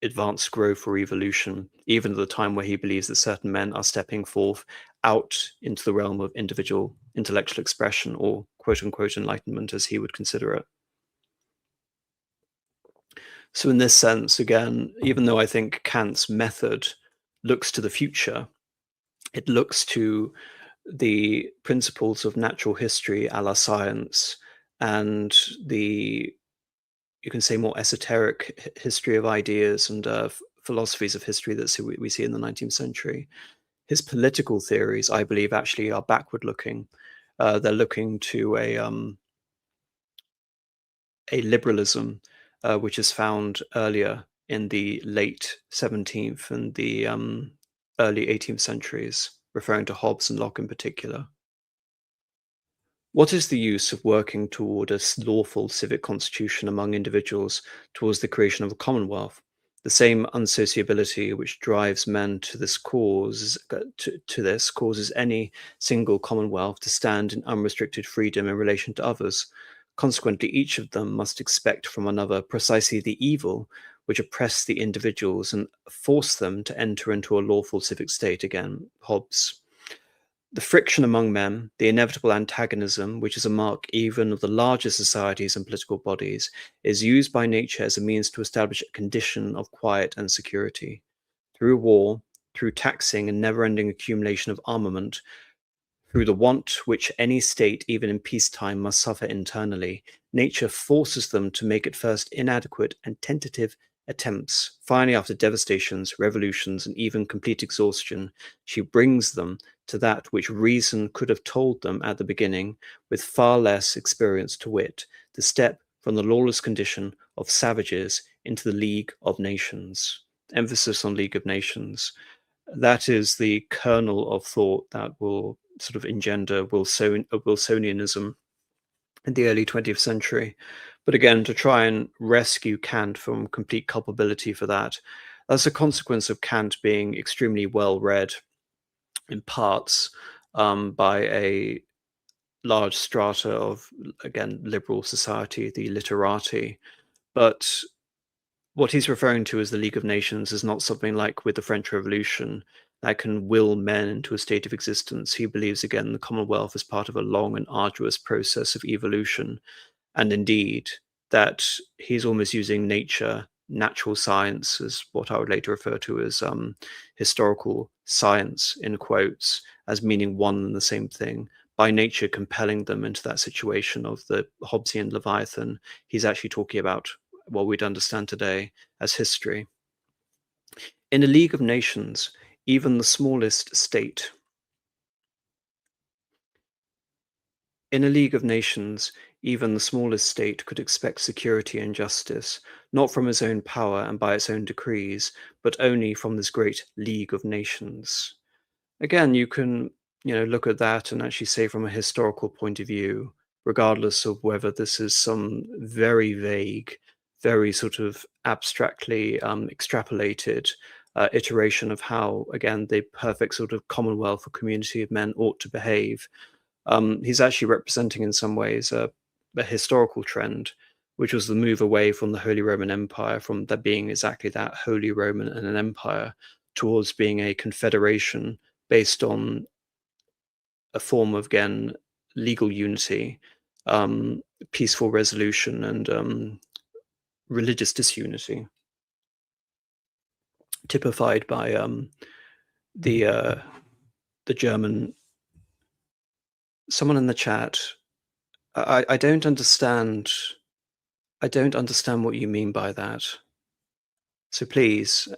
advanced growth or evolution, even at the time where he believes that certain men are stepping forth out into the realm of individual intellectual expression, or quote unquote enlightenment as he would consider it. So in this sense, again, even though I think Kant's method looks to the future, it looks to the principles of natural history a la science and the, you can say, more esoteric history of ideas and philosophies of history that we see in the 19th century. His political theories, I believe, actually are backward looking. They're looking to a liberalism which is found earlier in the late 17th and the early 18th centuries, referring to Hobbes and Locke in particular. What is the use of working toward a lawful civic constitution among individuals towards the creation of a commonwealth? The same unsociability which drives men to this causes any single commonwealth to stand in unrestricted freedom in relation to others. Consequently, each of them must expect from another precisely the evil which oppress the individuals and force them to enter into a lawful civic state. Again, Hobbes. The friction among men, the inevitable antagonism, which is a mark even of the larger societies and political bodies, is used by nature as a means to establish a condition of quiet and security. Through war, through taxing and never-ending accumulation of armament, through the want which any state, even in peacetime, must suffer internally, nature forces them to make at first inadequate and tentative attempts. Finally, after devastations, revolutions, and even complete exhaustion, she brings them to that which reason could have told them at the beginning, with far less experience, to wit, the step from the lawless condition of savages into the League of Nations. Emphasis on League of Nations. That is the kernel of thought that will sort of engender Wilsonianism in the early 20th century. But again, to try and rescue Kant from complete culpability for that, that's a consequence of Kant being extremely well read in parts by a large strata of, again, liberal society, the literati. But what he's referring to as the League of Nations is not something like with the French Revolution that can will men into a state of existence. He believes, again, the Commonwealth is part of a long and arduous process of evolution. And indeed, that he's almost using nature, natural science, as what I would later refer to as historical science, in quotes, as meaning one and the same thing. By nature compelling them into that situation of the Hobbesian Leviathan, he's actually talking about what we'd understand today as history. In a League of Nations, even the smallest state In a League of Nations, even the smallest state could expect security and justice, not from its own power and by its own decrees, but only from this great League of Nations. Again, you can, look at that and actually say from a historical point of view, regardless of whether this is some very vague, very sort of abstractly extrapolated iteration of how, again, the perfect sort of commonwealth or community of men ought to behave. He's actually representing in some ways a historical trend, which was the move away from the Holy Roman Empire, from there being exactly that, Holy Roman and an empire, towards being a confederation based on a form of, again, legal unity, peaceful resolution, and religious disunity, typified by the German. Someone in the chat. I don't understand. I don't understand what you mean by that. So please,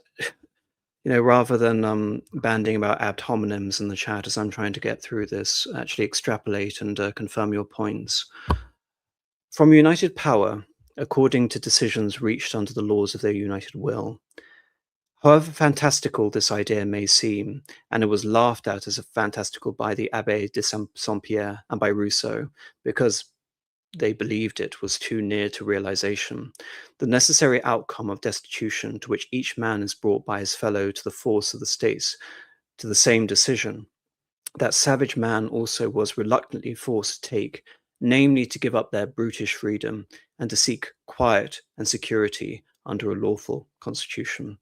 rather than banding about ad hominems in the chat as I'm trying to get through this, actually extrapolate and confirm your points. From united power, according to decisions reached under the laws of their united will. However fantastical this idea may seem, and it was laughed at as a fantastical by the Abbé de Saint-Pierre and by Rousseau, because they believed it was too near to realization, the necessary outcome of destitution to which each man is brought by his fellow to the force of the states, to the same decision, that savage man also was reluctantly forced to take, namely to give up their brutish freedom and to seek quiet and security under a lawful constitution.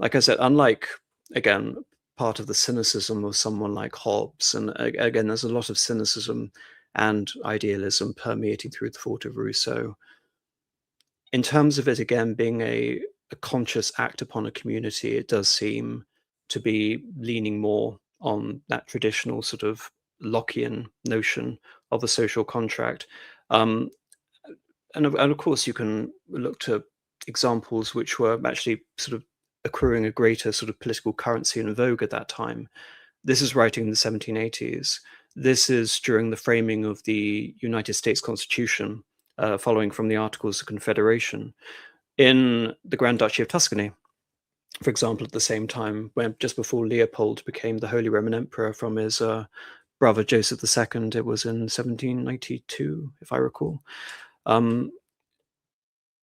Like I said, unlike, again, part of the cynicism of someone like Hobbes, and again, there's a lot of cynicism and idealism permeating through the thought of Rousseau. In terms of it, again, being a conscious act upon a community, it does seem to be leaning more on that traditional sort of Lockean notion of a social contract. And of course, you can look to examples which were actually sort of accruing a greater sort of political currency and vogue at that time. This is writing in the 1780s. This is during the framing of the United States Constitution, following from the Articles of Confederation. In the Grand Duchy of Tuscany, for example, at the same time, when just before Leopold became the Holy Roman Emperor from his brother Joseph II, it was in 1792, if I recall.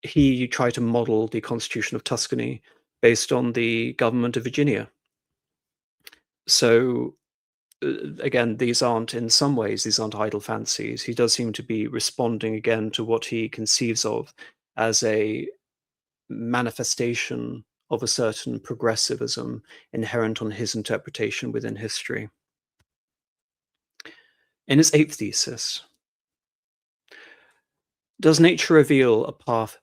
He tried to model the Constitution of Tuscany based on the government of Virginia. So again, these aren't, in some ways, these aren't idle fancies. He does seem to be responding again to what he conceives of as a manifestation of a certain progressivism inherent on his interpretation within history. In his 8th thesis, does nature reveal a path,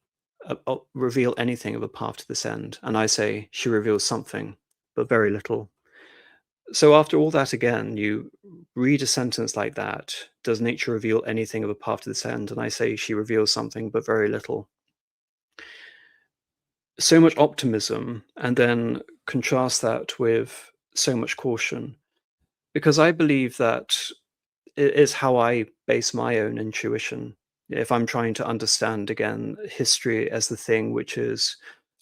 reveal anything of a path to this end? And I say she reveals something, but very little. So after all that again, you read a sentence like that, does nature reveal anything of a path to this end? And I say she reveals something, but very little. So much optimism, and then contrast that with so much caution. Because I believe that it is how I base my own intuition. If I'm trying to understand, again, history as the thing which is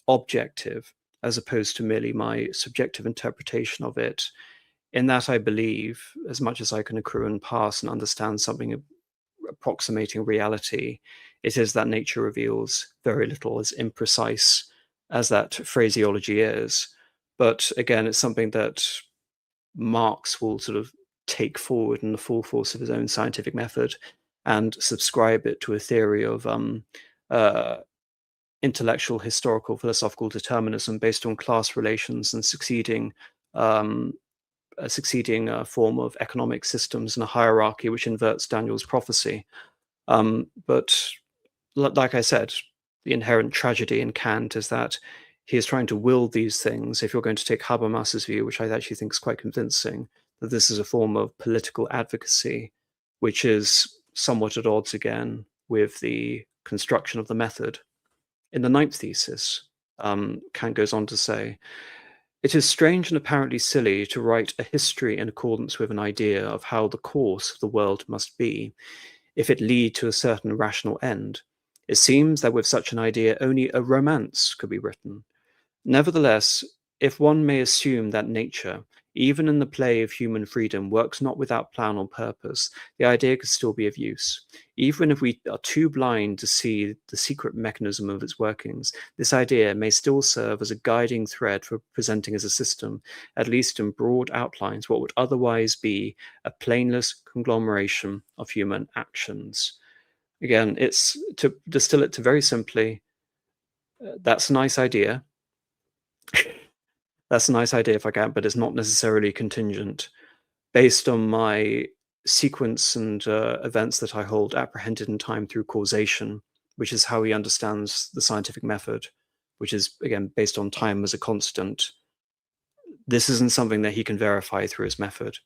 objective, as opposed to merely my subjective interpretation of it, in that I believe, as much as I can accrue and pass and understand something approximating reality, it is that nature reveals very little, as imprecise as that phraseology is. But again, it's something that Marx will sort of take forward in the full force of his own scientific method and subscribe it to a theory of uh, intellectual, historical, philosophical determinism based on class relations and um, a succeeding form of economic systems and a hierarchy which inverts Daniel's prophecy. But like I said, the inherent tragedy in Kant is that he is trying to will these things. If you're going to take Habermas's view, which I actually think is quite convincing, that this is a form of political advocacy, which is somewhat at odds again with the construction of the method. In the ninth thesis, Kant goes on to say, it is strange and apparently silly to write a history in accordance with an idea of how the course of the world must be, if it lead to a certain rational end. It seems that with such an idea only a romance could be written. Nevertheless, if one may assume that nature, even in the play of human freedom, works not without plan or purpose, the idea could still be of use. Even if we are too blind to see the secret mechanism of its workings, this idea may still serve as a guiding thread for presenting as a system, at least in broad outlines, what would otherwise be a plainless conglomeration of human actions. Again, it's to distill it to very simply, that's a nice idea. That's a nice idea if I can, but it's not necessarily contingent. Based on my sequence and events that I hold apprehended in time through causation, which is how he understands the scientific method, which is, again, based on time as a constant. This isn't something that he can verify through his method.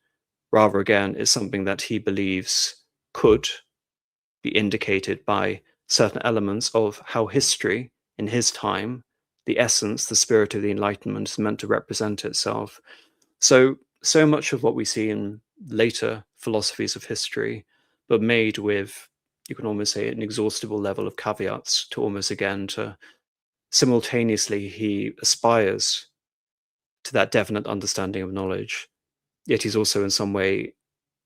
Rather, again, it's something that he believes could be indicated by certain elements of how history, in his time, the essence, the spirit of the Enlightenment, is meant to represent itself. So much of what we see in later philosophies of history, but made with, you can almost say, an exhaustible level of caveats to almost again to simultaneously he aspires to that definite understanding of knowledge, yet he's also in some way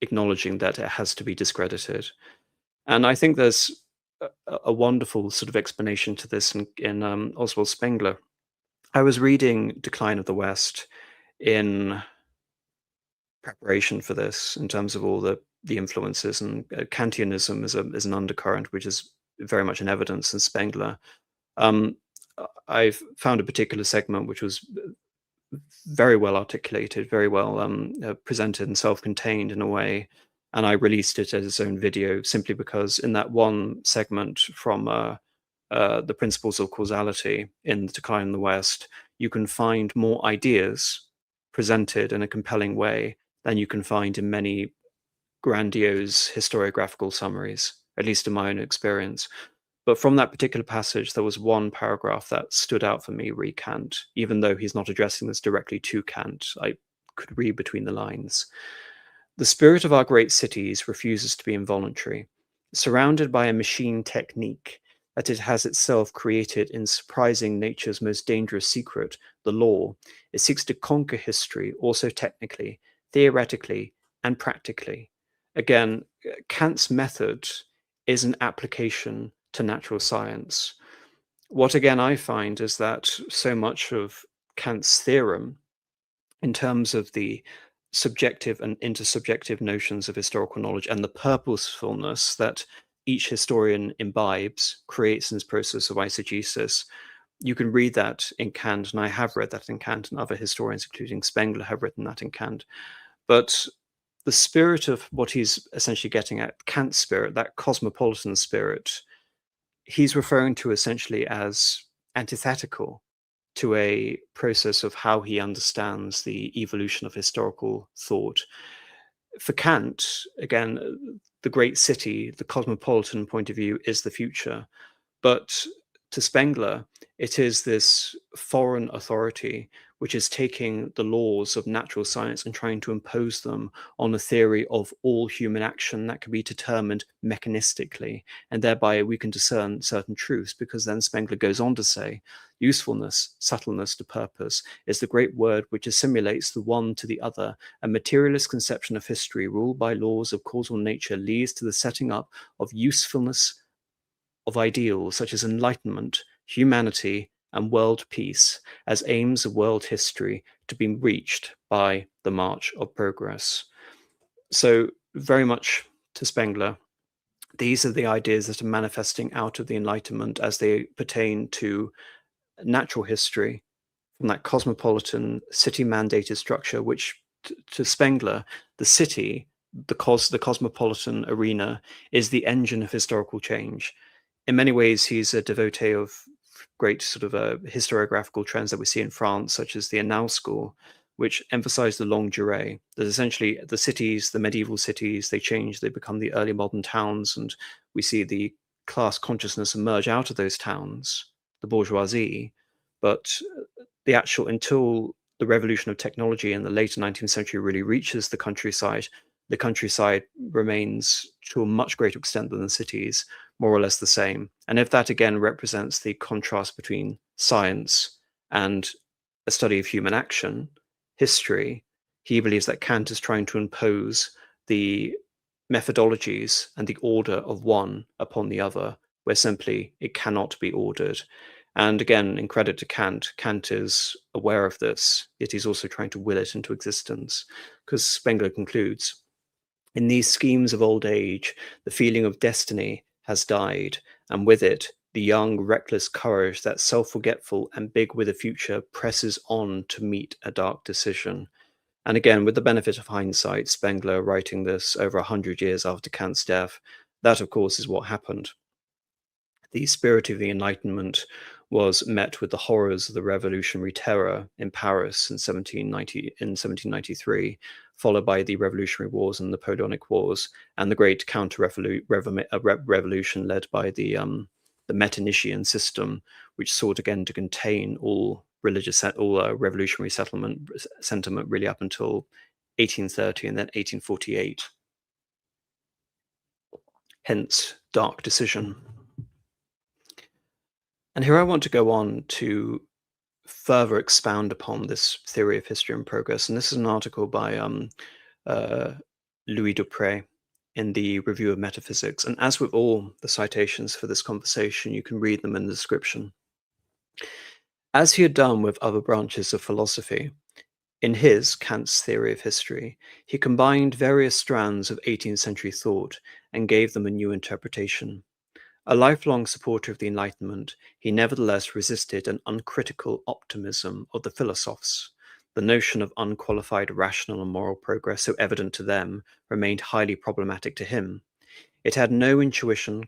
acknowledging that it has to be discredited. And I think there's a wonderful sort of explanation to this in Oswald Spengler. I was reading Decline of the West in preparation for this in terms of all the influences, and Kantianism is an undercurrent which is very much in evidence in Spengler. Um, I've found a particular segment which was very well articulated, very well presented and self-contained in a way, and I released it as its own video simply because in that one segment from the principles of causality in The Decline in the West, you can find more ideas presented in a compelling way than you can find in many grandiose historiographical summaries, at least in my own experience. But from that particular passage, there was one paragraph that stood out for me, re Kant, even though he's not addressing this directly to Kant. I could read between the lines. The spirit of our great cities refuses to be involuntary. Surrounded by a machine technique that it has itself created in surprising nature's most dangerous secret, the law, it seeks to conquer history also technically, theoretically, and practically. Again, Kant's method is an application to natural science. What again I find is that so much of Kant's theorem, in terms of the subjective and intersubjective notions of historical knowledge and the purposefulness that each historian imbibes, creates in his process of eisegesis, you can read that in Kant, and I have read that in Kant, and other historians, including Spengler, have written that in Kant. But the spirit of what he's essentially getting at, Kant's spirit, that cosmopolitan spirit, he's referring to essentially as antithetical to a process of how he understands the evolution of historical thought. For Kant, again, the great city, the cosmopolitan point of view is the future. But to Spengler, it is this foreign authority which is taking the laws of natural science and trying to impose them on a theory of all human action that can be determined mechanistically. And thereby we can discern certain truths, because then Spengler goes on to say, usefulness, subtleness to purpose is the great word which assimilates the one to the other. A materialist conception of history ruled by laws of causal nature leads to the setting up of usefulness of ideals such as enlightenment, humanity, and world peace as aims of world history to be reached by the march of progress. So, very much to Spengler, these are the ideas that are manifesting out of the Enlightenment as they pertain to natural history from that cosmopolitan city mandated structure, which to Spengler, the city, the cosmopolitan arena is the engine of historical change. In many ways, he's a devotee of great sort of historiographical trends that we see in France, such as the Annales school, which emphasize the longue durée. That essentially the cities, the medieval cities, they change, they become the early modern towns, and we see the class consciousness emerge out of those towns, the bourgeoisie. But the actual, until the revolution of technology in the later 19th century really reaches the countryside remains to a much greater extent than the cities more or less the same. And if that again represents the contrast between science and a study of human action, history, he believes that Kant is trying to impose the methodologies and the order of one upon the other, where simply it cannot be ordered. And again, in credit to Kant, Kant is aware of this, yet he's also trying to will it into existence. Because Spengler concludes, in these schemes of old age, the feeling of destiny has died, and with it, the young, reckless courage that, self-forgetful and big with a future, presses on to meet a dark decision. And again, with the benefit of hindsight, Spengler writing this over 100 years after Kant's death, that, of course, is what happened. The spirit of the Enlightenment was met with the horrors of the Revolutionary Terror in Paris in 1793, followed by the Revolutionary Wars and Napoleonic Wars, and the great counter-revolution led by the Metternician system, which sought again to contain all revolutionary sentiment really up until 1830 and then 1848. Hence, dark decision. And here I want to go on to further expound upon this theory of history and progress. And this is an article by Louis Dupré in the Review of Metaphysics. And as with all the citations for this conversation, you can read them in the description. As he had done with other branches of philosophy, in his, Kant's theory of history, he combined various strands of 18th century thought and gave them a new interpretation. A lifelong supporter of the Enlightenment, he nevertheless resisted an uncritical optimism of the philosophers. The notion of unqualified rational and moral progress, so evident to them, remained highly problematic to him. It had no intuitional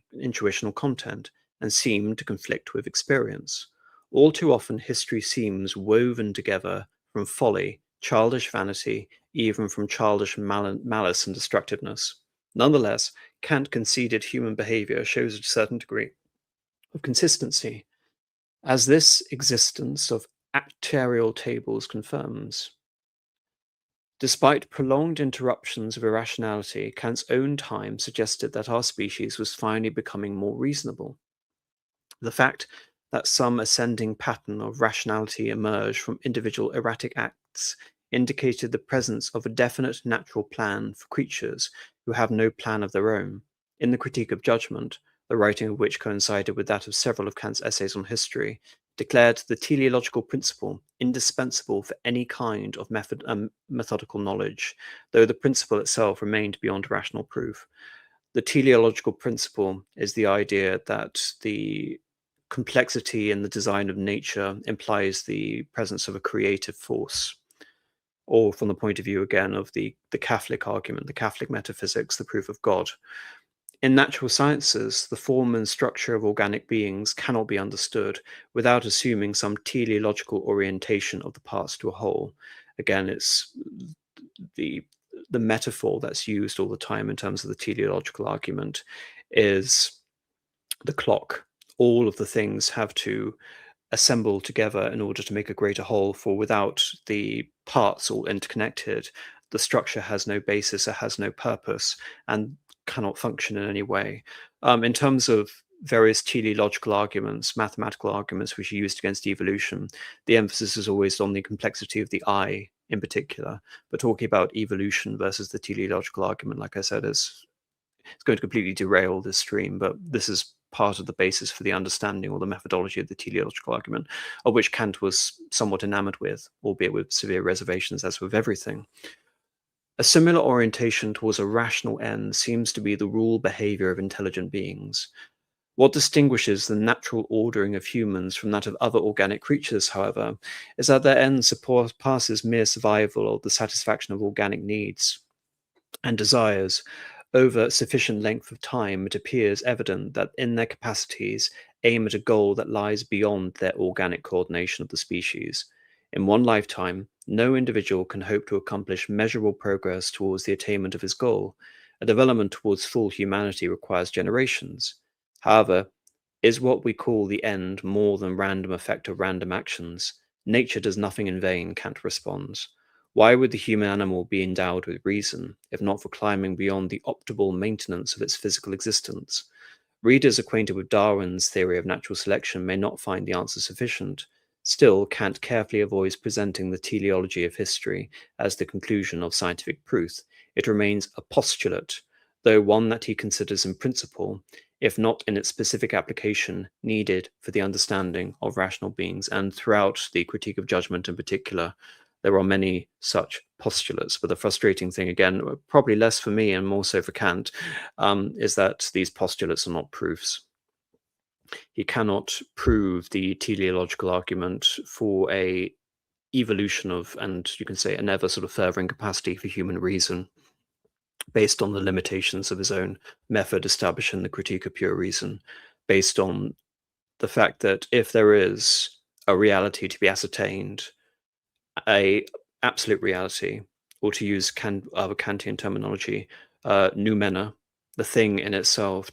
content and seemed to conflict with experience. All too often, history seems woven together from folly, childish vanity, even from childish malice and destructiveness. Nonetheless, Kant conceded human behavior shows a certain degree of consistency, as this existence of actuarial tables confirms. Despite prolonged interruptions of irrationality, Kant's own time suggested that our species was finally becoming more reasonable. The fact that some ascending pattern of rationality emerged from individual erratic acts indicated the presence of a definite natural plan for creatures who have no plan of their own. In the Critique of Judgment, the writing of which coincided with that of several of Kant's essays on history, declared the teleological principle indispensable for any kind of methodical knowledge, though the principle itself remained beyond rational proof. The teleological principle is the idea that the complexity in the design of nature implies the presence of a creative force, or from the point of view again of the Catholic argument, the Catholic metaphysics, the proof of God. In natural sciences, the form and structure of organic beings cannot be understood without assuming some teleological orientation of the parts to a whole. Again, it's the the metaphor that's used all the time in terms of the teleological argument is the clock. All of the things have to assemble together in order to make a greater whole, for without the parts all interconnected, the structure has no basis, it has no purpose, and cannot function in any way. In terms of various teleological arguments, mathematical arguments which are used against evolution, the emphasis is always on the complexity of the I in particular. But talking about evolution versus the teleological argument, like I said, is it's going to completely derail this stream, but this is part of the basis for the understanding or the methodology of the teleological argument, of which Kant was somewhat enamored with, albeit with severe reservations, as with everything. A similar orientation towards a rational end seems to be the rule behavior of intelligent beings. What distinguishes the natural ordering of humans from that of other organic creatures, however, is that their end surpasses mere survival or the satisfaction of organic needs and desires. Over sufficient length of time, it appears evident that in their capacities aim at a goal that lies beyond their organic coordination of the species. In one lifetime, no individual can hope to accomplish measurable progress towards the attainment of his goal. A development towards full humanity requires generations. However, is what we call the end more than random effect of random actions? Nature does nothing in vain, Kant responds. Why would the human animal be endowed with reason, if not for climbing beyond the optimal maintenance of its physical existence? Readers acquainted with Darwin's theory of natural selection may not find the answer sufficient. Still, Kant carefully avoids presenting the teleology of history as the conclusion of scientific proof. It remains a postulate, though one that he considers in principle, if not in its specific application, needed for the understanding of rational beings. And throughout the Critique of Judgment in particular, there are many such postulates. But the frustrating thing, again, probably less for me and more so for Kant, is that these postulates are not proofs. He cannot prove the teleological argument for a evolution of, and you can say an ever sort of furthering capacity for human reason, based on the limitations of his own method establishing the Critique of Pure Reason, based on the fact that if there is a reality to be ascertained, a absolute reality, or to use Kantian terminology, noumena, the thing in itself,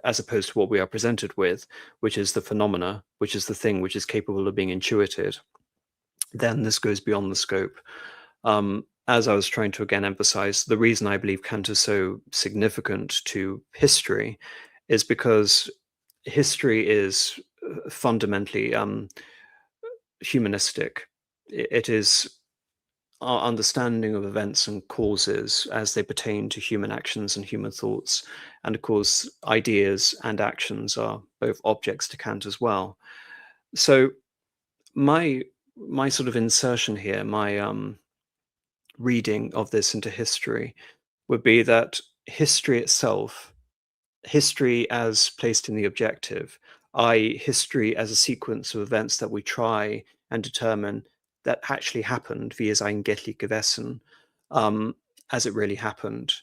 as opposed to what we are presented with, which is the phenomena, which is the thing which is capable of being intuited, then this goes beyond the scope. As I was trying to again emphasize, the reason I believe Kant is so significant to history is because history is fundamentally humanistic. It is our understanding of events and causes as they pertain to human actions and human thoughts. And of course, ideas and actions are both objects to Kant as well. So my sort of insertion here, my reading of this into history, would be that history itself, history as placed in the objective, i.e., history as a sequence of events that we try and determine that actually happened, wie es eigentlich gewesen, as it really happened.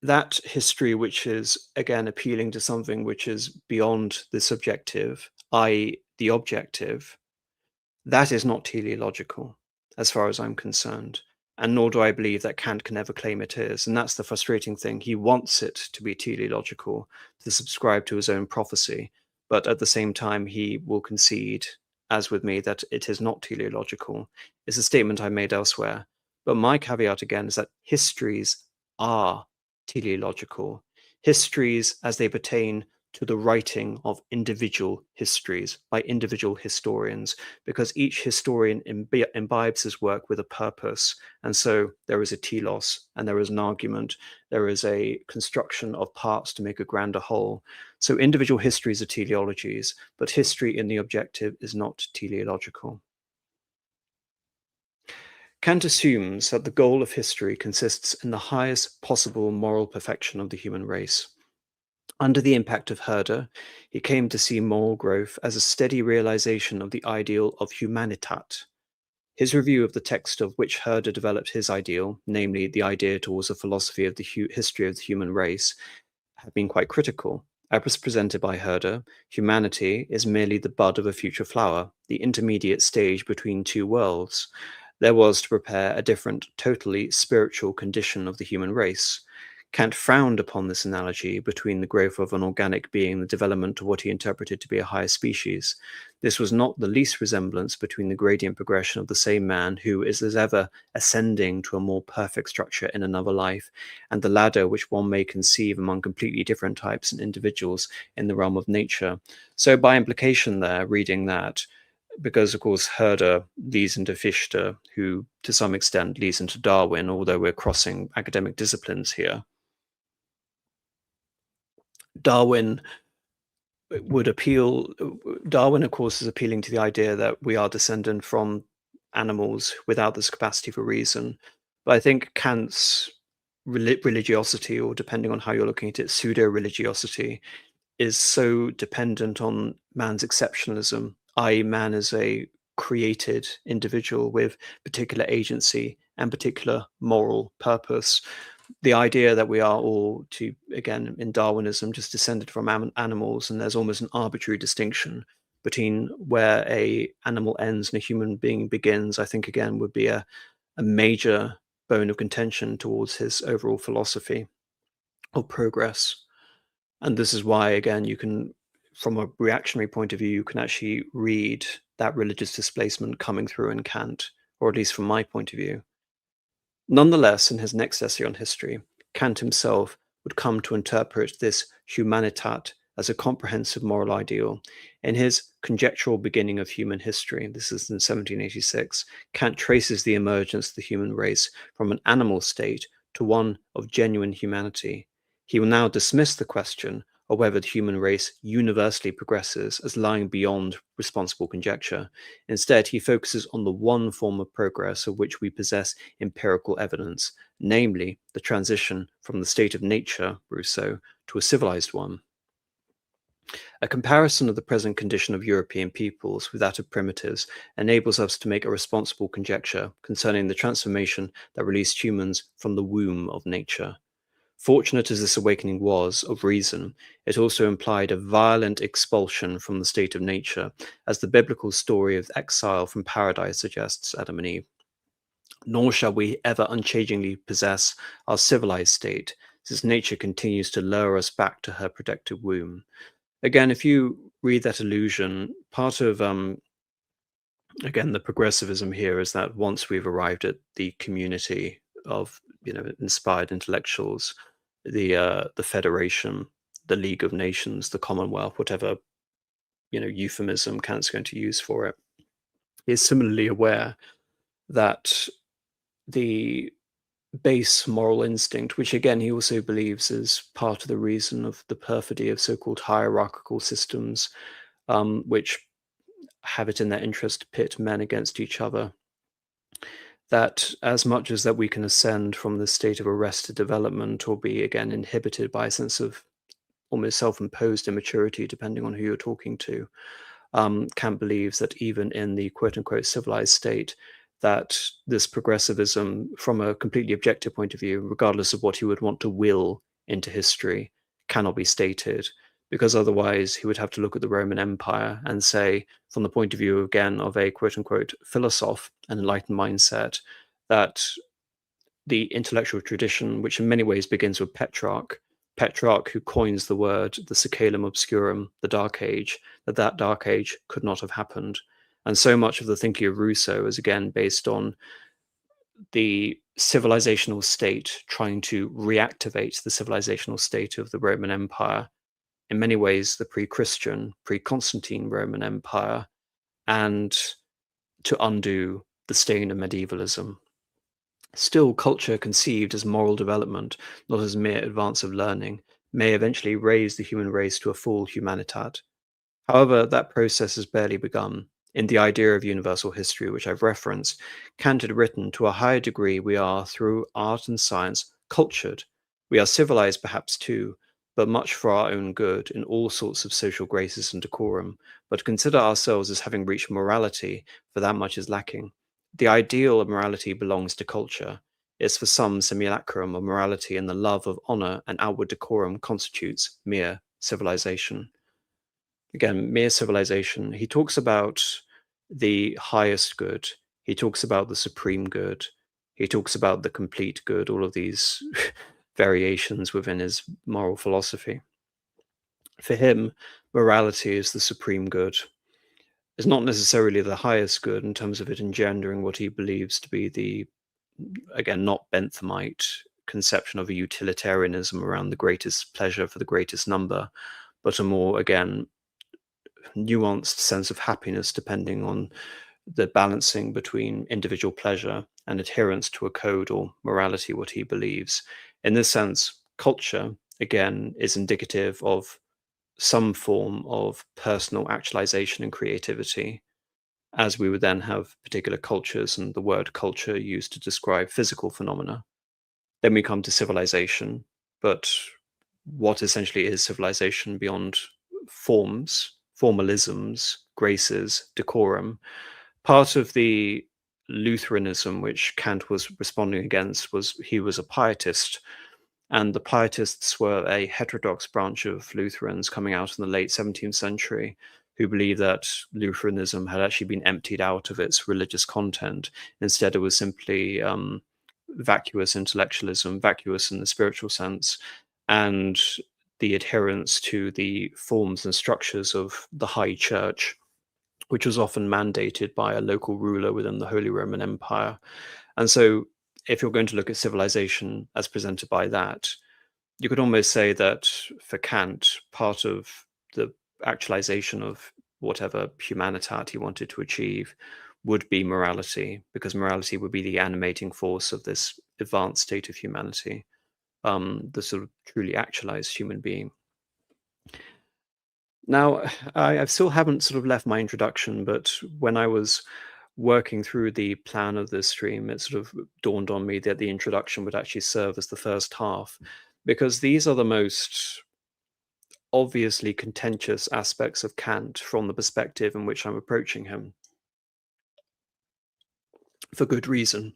That history, which is again appealing to something which is beyond the subjective, i.e., the objective, that is not teleological, as far as I'm concerned. And nor do I believe that Kant can ever claim it is. And that's the frustrating thing. He wants it to be teleological, to subscribe to his own prophecy. But at the same time, he will concede, as with me, that it is not teleological. It's a statement I made elsewhere. But my caveat again is that histories are teleological. Histories as they pertain to the writing of individual histories by individual historians, because each historian imbibes his work with a purpose. And so there is a telos, and there is an argument, there is a construction of parts to make a grander whole. So individual histories are teleologies, but history in the objective is not teleological. Kant assumes that the goal of history consists in the highest possible moral perfection of the human race. Under the impact of Herder, he came to see moral growth as a steady realization of the ideal of humanitat. His review of the text of which Herder developed his ideal, namely the idea towards a philosophy of the history of the human race, have been quite critical. As presented by Herder, humanity is merely the bud of a future flower, the intermediate stage between two worlds. There was to prepare a different, totally spiritual condition of the human race. Kant frowned upon this analogy between the growth of an organic being and the development of what he interpreted to be a higher species. This was not the least resemblance between the gradient progression of the same man who is as ever ascending to a more perfect structure in another life, and the ladder which one may conceive among completely different types and individuals in the realm of nature. So by implication there, reading that, because of course Herder leads into Fichte, who to some extent leads into Darwin, although we're crossing academic disciplines here. Darwin Darwin, of course, is appealing to the idea that we are descended from animals without this capacity for reason. But I think Kant's religiosity, or depending on how you're looking at it, pseudo-religiosity, is so dependent on man's exceptionalism, i.e., man is a created individual with particular agency and particular moral purpose. The idea that we are all, to again in Darwinism, just descended from animals, and there's almost an arbitrary distinction between where a animal ends and a human being begins, I think again would be a major bone of contention towards his overall philosophy of progress. And this is why, again, you can, from a reactionary point of view, you can actually read that religious displacement coming through in Kant, or at least from my point of view. Nonetheless, in his next essay on history, Kant himself would come to interpret this humanitat as a comprehensive moral ideal. In his Conjectural Beginning of Human History, this is in 1786, Kant traces the emergence of the human race from an animal state to one of genuine humanity. He will now dismiss the question of whether the human race universally progresses as lying beyond responsible conjecture. Instead, he focuses on the one form of progress of which we possess empirical evidence, namely the transition from the state of nature, Rousseau, to a civilized one. A comparison of the present condition of European peoples with that of primitives enables us to make a responsible conjecture concerning the transformation that released humans from the womb of nature. Fortunate as this awakening was of reason, it also implied a violent expulsion from the state of nature, as the biblical story of exile from paradise suggests Adam and Eve. Nor shall we ever unchangingly possess our civilized state, since nature continues to lure us back to her protected womb. Again, if you read that allusion, part of again the progressivism here is that once we've arrived at the community of inspired intellectuals, the Federation, the League of Nations, the Commonwealth, whatever euphemism Kant's going to use for it, is similarly aware that the base moral instinct, which again he also believes is part of the reason of the perfidy of so-called hierarchical systems, which have it in their interest to pit men against each other, that as much as that we can ascend from the state of arrested development or be again inhibited by a sense of almost self-imposed immaturity, depending on who you're talking to, Kant believes that even in the quote-unquote civilized state, that this progressivism, from a completely objective point of view, regardless of what he would want to will into history, cannot be stated, because otherwise he would have to look at the Roman Empire and say, from the point of view, again, of a quote-unquote philosophe, an enlightened mindset, that the intellectual tradition, which in many ways begins with Petrarch, who coins the word, the Secalum Obscurum, the Dark Age, that Dark Age could not have happened. And so much of the thinking of Rousseau is again based on the civilizational state trying to reactivate the civilizational state of the Roman Empire, in many ways the pre-Christian, pre-Constantine Roman Empire, and to undo the stain of medievalism. Still, culture conceived as moral development, not as mere advance of learning, may eventually raise the human race to a full humanitat. However, that process has barely begun. In the idea of universal history, which I've referenced, Kant had written, to a higher degree we are, through art and science, cultured. We are civilized perhaps too, but much for our own good, in all sorts of social graces and decorum. But to consider ourselves as having reached morality, for that much is lacking. The ideal of morality belongs to culture. is for some simulacrum of morality, and the love of honor and outward decorum constitutes mere civilization. Again, mere civilization. He talks about the highest good. He talks about the supreme good. He talks about the complete good, all of these variations within his moral philosophy. For him, morality is the supreme good. It's not necessarily the highest good in terms of it engendering what he believes to be the, again, not Benthamite conception of a utilitarianism around the greatest pleasure for the greatest number, but a more, again, nuanced sense of happiness depending on the balancing between individual pleasure and adherence to a code or morality, what he believes. In this sense, culture, again, is indicative of some form of personal actualization and creativity, as we would then have particular cultures and the word culture used to describe physical phenomena. Then we come to civilization, but what essentially is civilization beyond forms, formalisms, graces, decorum? Part of the Lutheranism which Kant was responding against was he was a pietist, and the pietists were a heterodox branch of Lutherans coming out in the late 17th century who believed that Lutheranism had actually been emptied out of its religious content. Instead, it was simply vacuous intellectualism, vacuous in the spiritual sense, and the adherence to the forms and structures of the high church, which was often mandated by a local ruler within the Holy Roman Empire. And so, if you're going to look at civilization as presented by that, you could almost say that for Kant, part of the actualization of whatever humanitat he wanted to achieve would be morality, because morality would be the animating force of this advanced state of humanity, the sort of truly actualized human being. Now, I still haven't sort of left my introduction, but when I was working through the plan of this stream, it sort of dawned on me that the introduction would actually serve as the first half, because these are the most obviously contentious aspects of Kant from the perspective in which I'm approaching him, for good reason.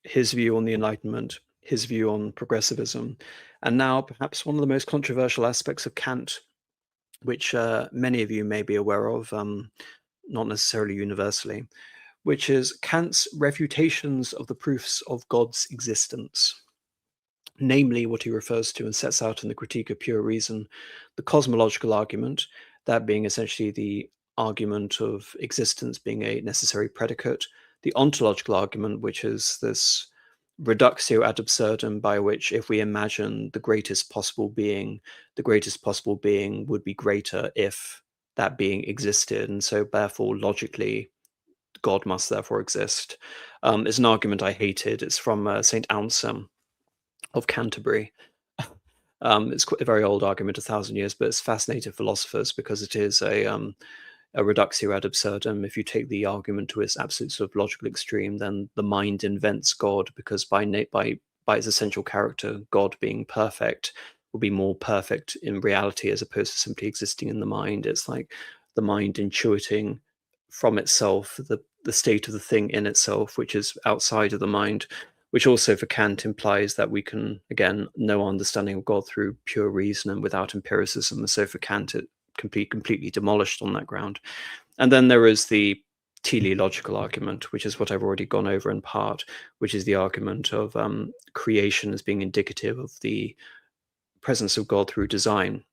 His view on the Enlightenment, his view on progressivism, and now perhaps one of the most controversial aspects of Kant, which many of you may be aware of, not necessarily universally, which is Kant's refutations of the proofs of God's existence, namely what he refers to and sets out in the Critique of Pure Reason, the cosmological argument, that being essentially the argument of existence being a necessary predicate, the ontological argument, which is this reductio ad absurdum by which if we imagine the greatest possible being would be greater if that being existed, and so therefore logically God must therefore exist. It's an argument I hated. It's from St. Anselm of Canterbury. It's quite a very old argument, 1,000 years, but it's fascinating philosophers because it is a reductio ad absurdum. If you take the argument to its absolute sort of logical extreme, then the mind invents God, because by its essential character, God being perfect will be more perfect in reality as opposed to simply existing in the mind. It's like the mind intuiting from itself the state of the thing in itself, which is outside of the mind, which also for Kant implies that we can, again, know our understanding of God through pure reason and without empiricism. And so for Kant, it completely demolished on that ground. And then there is the teleological argument, which is what I've already gone over in part, which is the argument of creation as being indicative of the presence of God through design.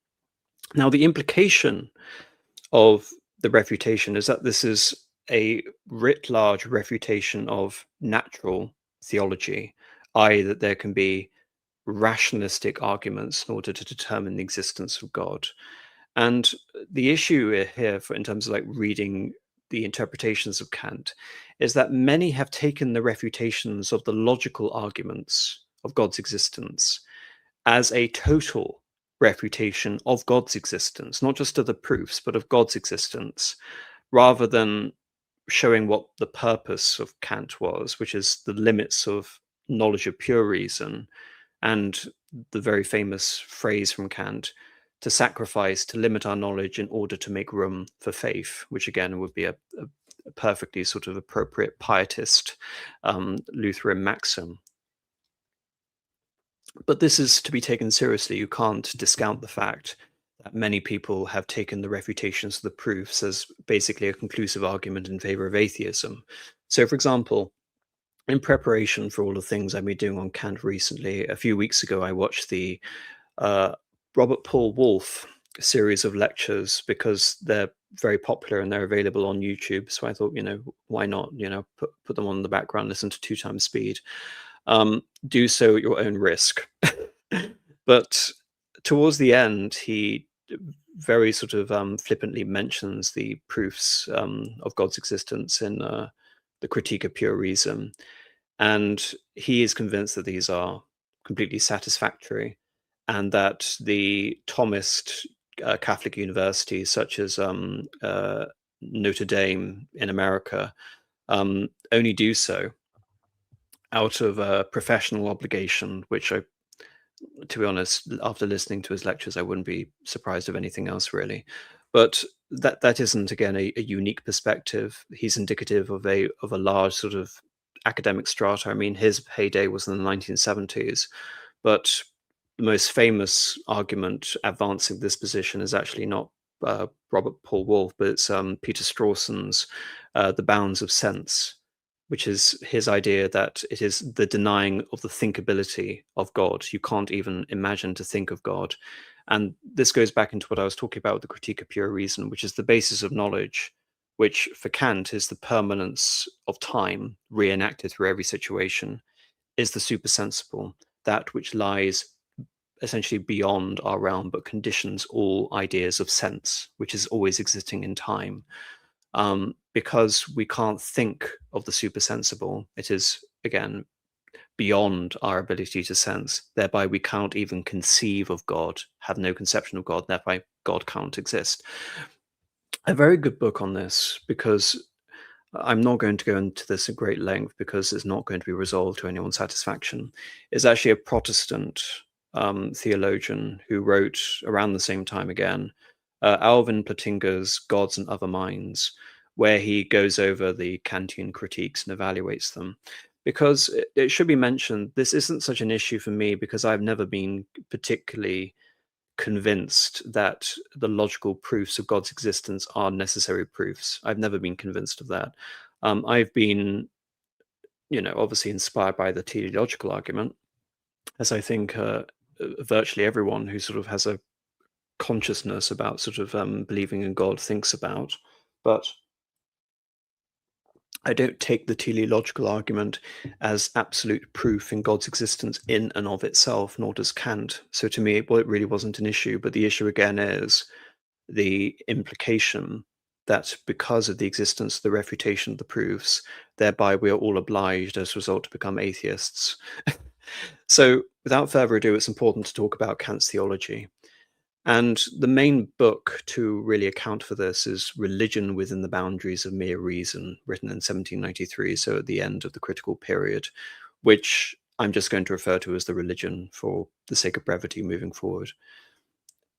Now, the implication of the refutation is that this is a writ large refutation of natural theology, i.e., that there can be rationalistic arguments in order to determine the existence of God. And the issue here, in terms of like reading the interpretations of Kant, is that many have taken the refutations of the logical arguments of God's existence as a total refutation of God's existence, not just of the proofs, but of God's existence, rather than showing what the purpose of Kant was, which is the limits of knowledge of pure reason, and the very famous phrase from Kant, to sacrifice, to limit our knowledge in order to make room for faith, which again would be a perfectly sort of appropriate pietist Lutheran maxim. But this is to be taken seriously. You can't discount the fact that many people have taken the refutations of the proofs as basically a conclusive argument in favor of atheism. So, for example, in preparation for all the things I've been doing on Kant recently, a few weeks ago, I watched the uh, Robert Paul Wolff series of lectures because they're very popular and they're available on YouTube. So I thought, why not, put them on the background, listen to 2 times speed. Do so at your own risk. But towards the end, he very sort of flippantly mentions the proofs of God's existence in the Critique of Pure Reason. And he is convinced that these are completely satisfactory and that the Thomist Catholic universities, such as Notre Dame in America, only do so out of a professional obligation, which to be honest, after listening to his lectures, I wouldn't be surprised of anything else really. But that isn't again a unique perspective. He's indicative of a large sort of academic strata. I mean, his heyday was in the 1970s, but the most famous argument advancing this position is actually not Robert Paul Wolff, but it's Peter Strawson's The Bounds of Sense, which is his idea that it is the denying of the thinkability of God. You can't even imagine to think of God. And this goes back into what I was talking about with the Critique of Pure Reason, which is the basis of knowledge, which for Kant is the permanence of time reenacted through every situation, is the supersensible, that which lies essentially beyond our realm but conditions all ideas of sense, which is always existing in time. Because we can't think of the supersensible, it is, again, beyond our ability to sense. Thereby, we can't even conceive of God, have no conception of God, thereby God can't exist. A very good book on this, because I'm not going to go into this at great length because it's not going to be resolved to anyone's satisfaction, is actually a Protestant theologian who wrote around the same time again, Alvin Plantinga's Gods and Other Minds, where he goes over the Kantian critiques and evaluates them. Because it should be mentioned, this isn't such an issue for me because I've never been particularly convinced that the logical proofs of God's existence are necessary proofs. I've never been convinced of that. I've been, obviously inspired by the teleological argument, as I think virtually everyone who sort of has a consciousness about sort of believing in God thinks about. But I don't take the teleological argument as absolute proof in God's existence in and of itself, nor does Kant. So to me, well, it really wasn't an issue. But the issue again is the implication that because of the existence of the refutation of the proofs, thereby we are all obliged as a result to become atheists. So without further ado, it's important to talk about Kant's theology. And the main book to really account for this is Religion Within the Boundaries of Mere Reason, written in 1793, so at the end of the critical period, which I'm just going to refer to as the religion for the sake of brevity moving forward.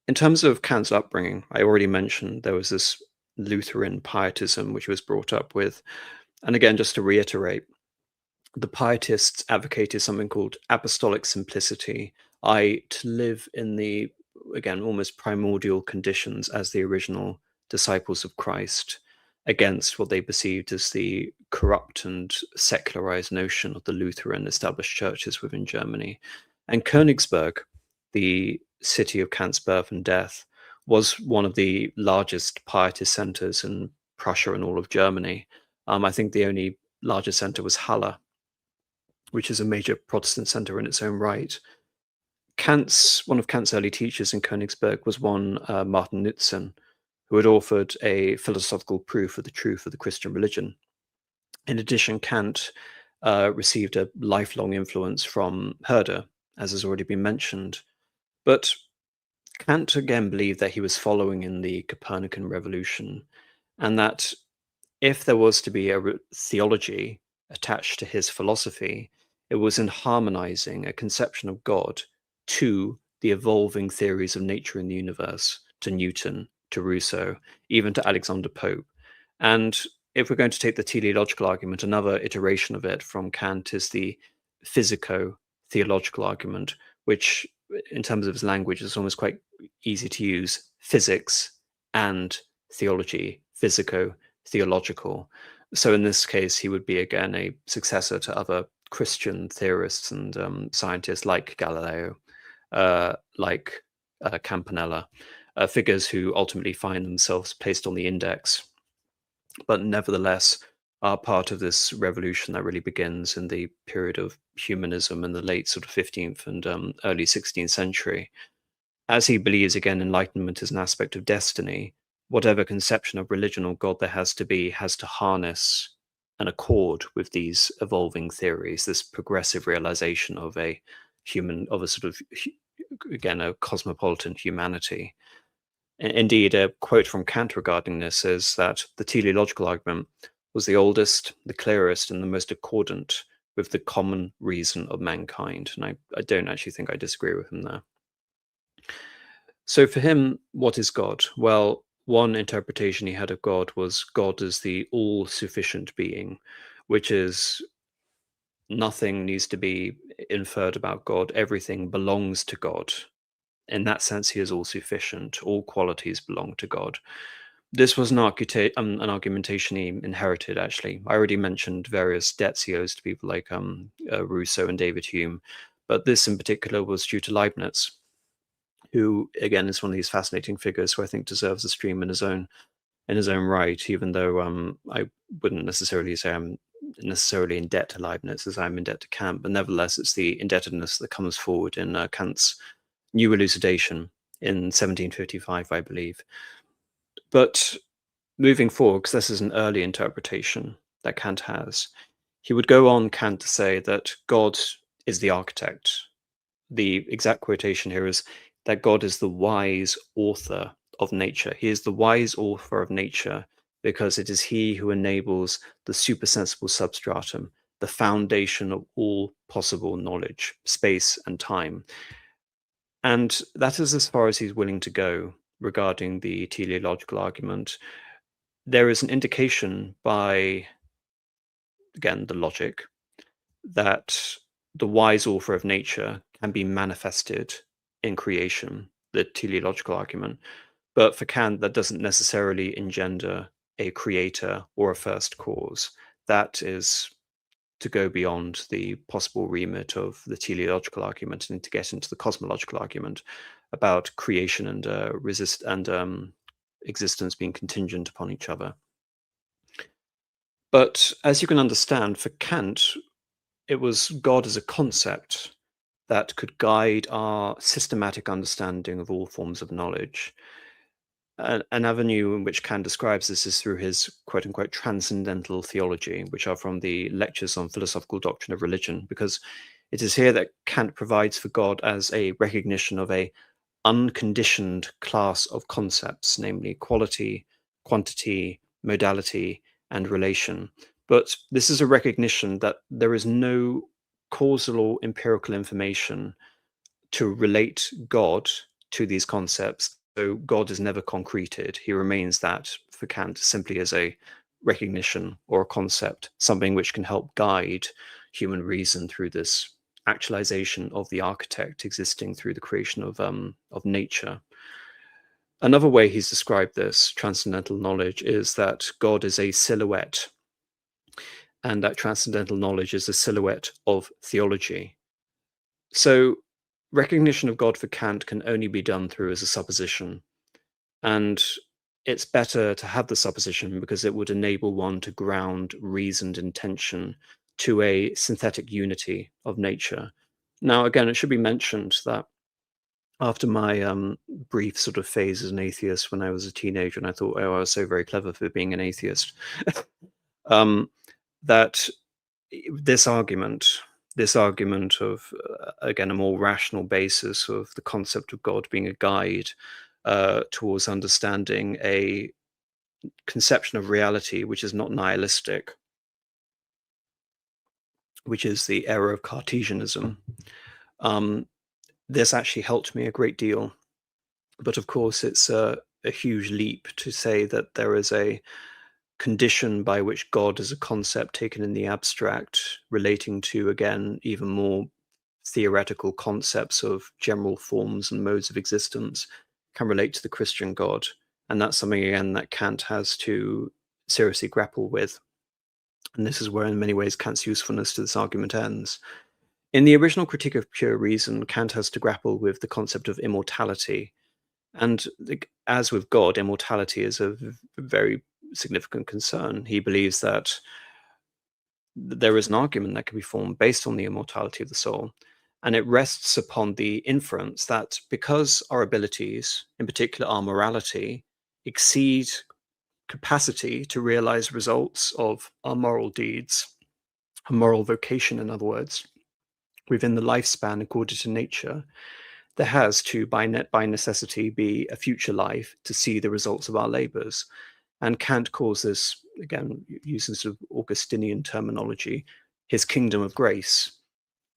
In terms of Kant's upbringing, I already mentioned there was this Lutheran pietism which he was brought up with. And again, just to reiterate, the pietists advocated something called apostolic simplicity, i.e., to live in the, again, almost primordial conditions as the original disciples of Christ, against what they perceived as the corrupt and secularized notion of the Lutheran established churches within Germany. And Königsberg, the city of Kant's birth and death, was one of the largest pietist centers in Prussia and all of Germany. I think the only larger center was Halle, which is a major Protestant center in its own right. One of Kant's early teachers in Königsberg was one Martin Nutzen, who had authored a philosophical proof of the truth of the Christian religion. In addition, Kant received a lifelong influence from Herder, as has already been mentioned. But Kant again believed that he was following in the Copernican revolution, and that if there was to be a theology attached to his philosophy, it was in harmonizing a conception of God to the evolving theories of nature and the universe, to Newton, to Rousseau, even to Alexander Pope. And if we're going to take the teleological argument, another iteration of it from Kant is the physico-theological argument, which in terms of his language is almost quite easy to use, physics and theology, physico-theological. So in this case, he would be again a successor to other Christian theorists and scientists like Galileo, like Campanella, figures who ultimately find themselves placed on the index, but nevertheless are part of this revolution that really begins in the period of humanism in the late sort of 15th and early 16th century. As he believes, again, enlightenment is an aspect of destiny, whatever conception of religion or God there has to be has to harness and accord with these evolving theories, this progressive realization of a sort of, again, a cosmopolitan humanity. Indeed, a quote from Kant regarding this is that the teleological argument was the oldest, the clearest, and the most accordant with the common reason of mankind. And I don't actually think I disagree with him there. So for him, what is God? Well, one interpretation he had of God was God as the all-sufficient being, which is nothing needs to be inferred about God. Everything belongs to God. In that sense, he is all-sufficient. All qualities belong to God. This was an argumentation he inherited, actually. I already mentioned various debts he owes to people like Rousseau and David Hume, but this in particular was due to Leibniz, who, again, is one of these fascinating figures who I think deserves a stream in his own right, even though I wouldn't necessarily say I'm necessarily in debt to Leibniz as I'm in debt to Kant, but nevertheless, it's the indebtedness that comes forward in Kant's New Elucidation in 1755, I believe. But moving forward, because this is an early interpretation that Kant has, he would go on, Kant, to say that God is the architect. The exact quotation here is that God is the wise author of nature. He is the wise author of nature because it is he who enables the supersensible substratum, the foundation of all possible knowledge, space and time. And that is as far as he's willing to go regarding the teleological argument. There is an indication by, again, the logic, that the wise author of nature can be manifested in creation, the teleological argument. But for Kant, that doesn't necessarily engender a creator or a first cause. That is to go beyond the possible remit of the teleological argument and to get into the cosmological argument about creation and existence being contingent upon each other. But as you can understand, for Kant, it was God as a concept that could guide our systematic understanding of all forms of knowledge. An avenue in which Kant describes this is through his quote-unquote transcendental theology, which are from the Lectures on Philosophical Doctrine of Religion, because it is here that Kant provides for God as a recognition of a unconditioned class of concepts, namely quality, quantity, modality, and relation. But this is a recognition that there is no causal or empirical information to relate God to these concepts. So God is never concreted. He remains that for Kant simply as a recognition or a concept, something which can help guide human reason through this actualization of the architect existing through the creation of nature. Another way he's described this transcendental knowledge is that God is a silhouette, and that transcendental knowledge is a silhouette of theology. So recognition of God for Kant can only be done through as a supposition. And it's better to have the supposition because it would enable one to ground reasoned intention to a synthetic unity of nature. Now, again, it should be mentioned that after my brief sort of phase as an atheist when I was a teenager, and I thought, oh, I was so very clever for being an atheist, that this argument of, again, a more rational basis of the concept of God being a guide towards understanding a conception of reality which is not nihilistic, which is the error of Cartesianism. This actually helped me a great deal. But of course, it's a huge leap to say that there is a condition by which God is a concept taken in the abstract, relating to, again, even more theoretical concepts of general forms and modes of existence can relate to the Christian God. And that's something, again, that Kant has to seriously grapple with. And this is where, in many ways, Kant's usefulness to this argument ends. In the original Critique of Pure Reason, Kant has to grapple with the concept of immortality. And as with God, immortality is a very significant concern. He believes that there is an argument that can be formed based on the immortality of the soul. And it rests upon the inference that because our abilities, in particular our morality, exceed capacity to realize results of our moral deeds, a moral vocation, in other words, within the lifespan according to nature, there has to, by necessity, be a future life to see the results of our labors. And Kant calls this, again, using sort of Augustinian terminology, his kingdom of grace.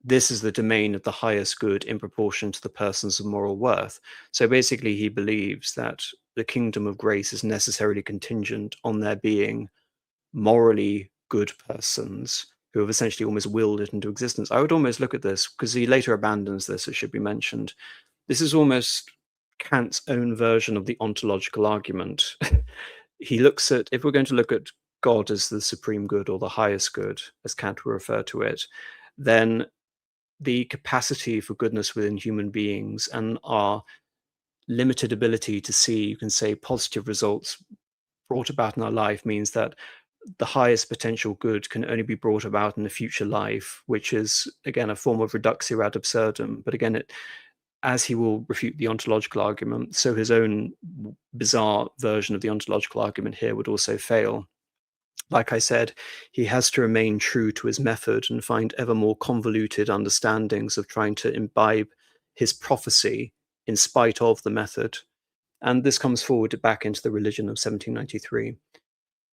This is the domain of the highest good in proportion to the persons of moral worth. So basically, he believes that the kingdom of grace is necessarily contingent on there being morally good persons who have essentially almost willed it into existence. I would almost look at this, because he later abandons this, it should be mentioned. This is almost Kant's own version of the ontological argument. He looks at, if we're going to look at God as the supreme good or the highest good, as Kant will refer to it, then the capacity for goodness within human beings and our limited ability to see, you can say, positive results brought about in our life means that the highest potential good can only be brought about in a future life, which is, again, a form of reductio ad absurdum. But again, as he will refute the ontological argument, so his own bizarre version of the ontological argument here would also fail. Like I said, he has to remain true to his method and find ever more convoluted understandings of trying to imbibe his prophecy in spite of the method. And this comes forward back into the Religion of 1793.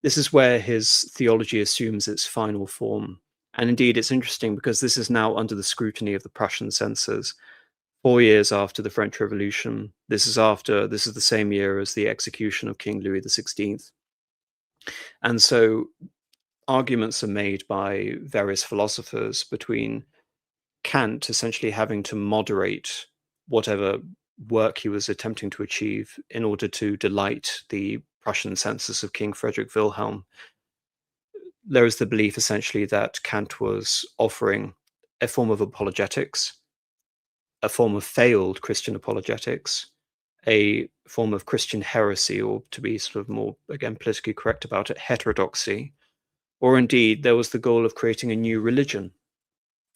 This is where his theology assumes its final form. And indeed, it's interesting because this is now under the scrutiny of the Prussian censors. 4 years after the French Revolution, this is the same year as the execution of King Louis XVI. And so arguments are made by various philosophers between Kant essentially having to moderate whatever work he was attempting to achieve in order to delight the Prussian censors of King Frederick Wilhelm. There is the belief essentially that Kant was offering a form of apologetics, a form of failed Christian apologetics, a form of Christian heresy, or to be sort of more, again, politically correct about it, heterodoxy, or indeed there was the goal of creating a new religion,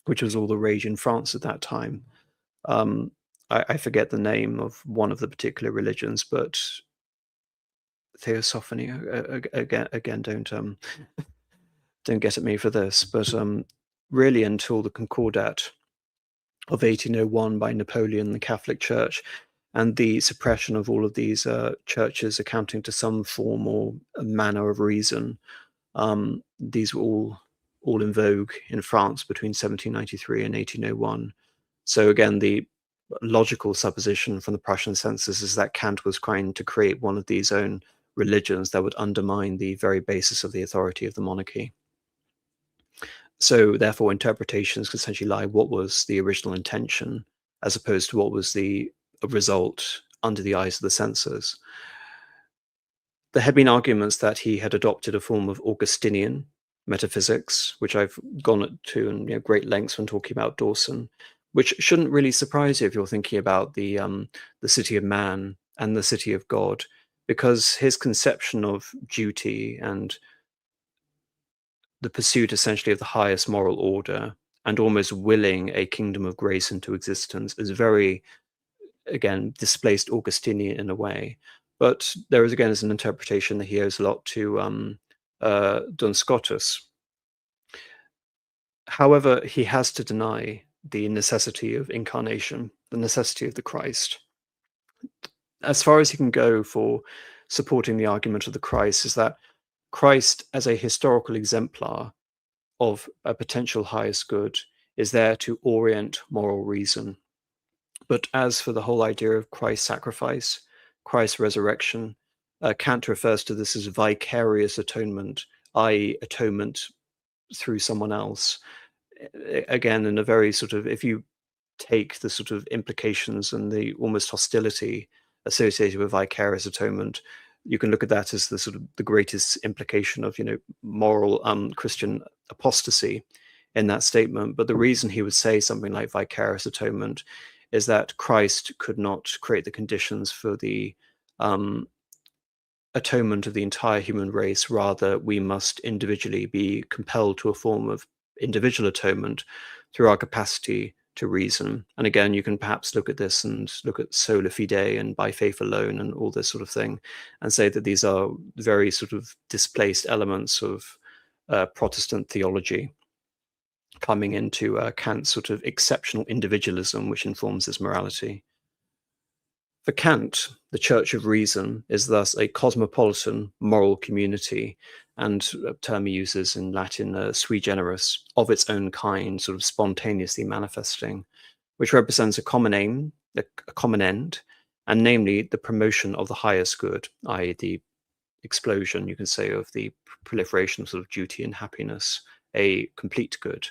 which was all the rage in France at that time. I forget the name of one of the particular religions, but Theosophany, again, don't get at me for this, but really until the Concordat of 1801 by Napoleon, the Catholic Church, and the suppression of all of these churches accounting to some form or manner of reason. These were all in vogue in France between 1793 and 1801. So again, the logical supposition from the Prussian censors is that Kant was trying to create one of these own religions that would undermine the very basis of the authority of the monarchy. So therefore, interpretations could essentially lie what was the original intention as opposed to what was the result under the eyes of the censors. There had been arguments that he had adopted a form of Augustinian metaphysics, which I've gone to in great lengths when talking about Dawson, which shouldn't really surprise you if you're thinking about the city of man and the city of God, because his conception of duty and the pursuit essentially of the highest moral order and almost willing a kingdom of grace into existence is very, again, displaced Augustinian in a way. But there is, again, as an interpretation that he owes a lot to Duns Scotus. However, he has to deny the necessity of incarnation, the necessity of the Christ. As far as he can go for supporting the argument of the Christ is that Christ, as a historical exemplar of a potential highest good, is there to orient moral reason. But as for the whole idea of Christ's sacrifice, Christ's resurrection, Kant refers to this as vicarious atonement, i.e. atonement through someone else. Again, in a very sort of, if you take the sort of implications and the almost hostility associated with vicarious atonement, you can look at that as the sort of the greatest implication of, moral Christian apostasy in that statement. But the reason he would say something like vicarious atonement is that Christ could not create the conditions for the atonement of the entire human race. Rather, we must individually be compelled to a form of individual atonement through our capacity to reason. And again, you can perhaps look at this and look at sola fide and by faith alone and all this sort of thing, and say that these are very sort of displaced elements of Protestant theology coming into Kant's sort of exceptional individualism, which informs his morality. For Kant, the Church of Reason is thus a cosmopolitan moral community, and a term he uses in Latin, sui generis, of its own kind, sort of spontaneously manifesting, which represents a common aim, a common end, and namely the promotion of the highest good, i.e. the explosion, you can say, of the proliferation of sort of duty and happiness, a complete good.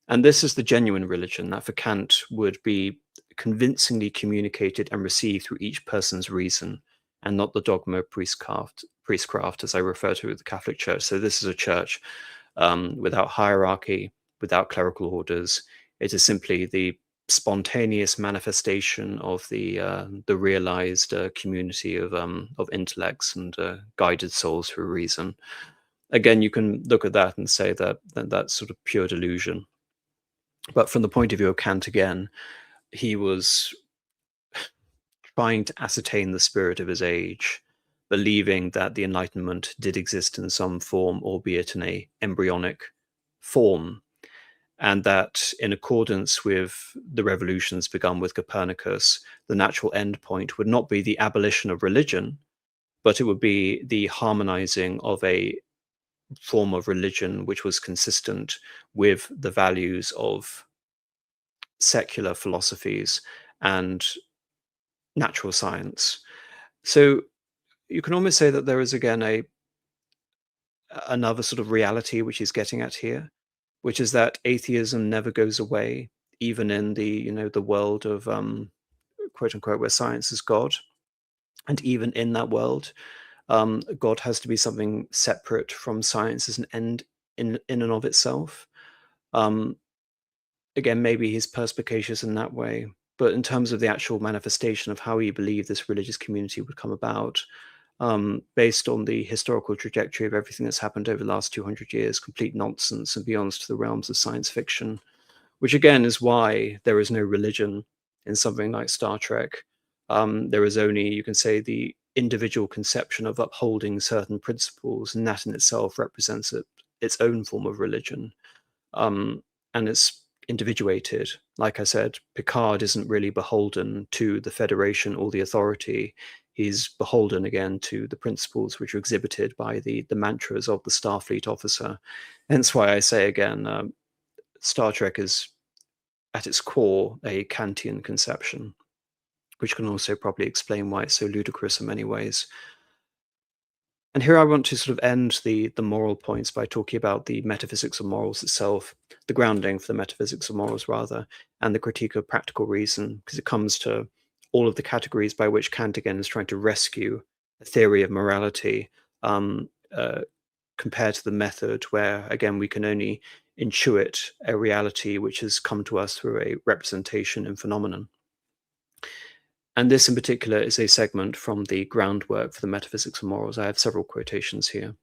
And this is the genuine religion that for Kant would be convincingly communicated and received through each person's reason, and not the dogma of priestcraft, as I refer to the Catholic Church. So this is a church without hierarchy, without clerical orders. It is simply the spontaneous manifestation of the realized community of intellects and guided souls through reason. Again, you can look at that and say that that's sort of pure delusion. But from the point of view of Kant, again, he was trying to ascertain the spirit of his age, believing that the Enlightenment did exist in some form, albeit in an embryonic form, and that in accordance with the revolutions begun with Copernicus, the natural endpoint would not be the abolition of religion, but it would be the harmonizing of a form of religion which was consistent with the values of secular philosophies and natural science. So you can almost say that there is again another sort of reality which he's getting at here, which is that atheism never goes away, even in the world of quote unquote where science is God, and even in that world, God has to be something separate from science as an end in and of itself. Again, maybe he's perspicacious in that way, but in terms of the actual manifestation of how he believed this religious community would come about, based on the historical trajectory of everything that's happened over the last 200 years, complete nonsense and beyond to the realms of science fiction, which again is why there is no religion in something like Star Trek. There is only, you can say, the individual conception of upholding certain principles, and that in itself represents its own form of religion. And it's individuated. Like I said, Picard isn't really beholden to the Federation or the authority. He's beholden again to the principles which are exhibited by the mantras of the Starfleet officer. Hence why I say again, Star Trek is at its core a Kantian conception, which can also probably explain why it's so ludicrous in many ways. And here I want to sort of end the moral points by talking about the metaphysics of morals itself, the grounding for the metaphysics of morals rather, and the critique of practical reason, because it comes to all of the categories by which Kant again is trying to rescue a theory of morality, compared to the method where again we can only intuit a reality which has come to us through a representation and phenomenon. And this in particular is a segment from the Groundwork for the Metaphysics of Morals. I have several quotations here.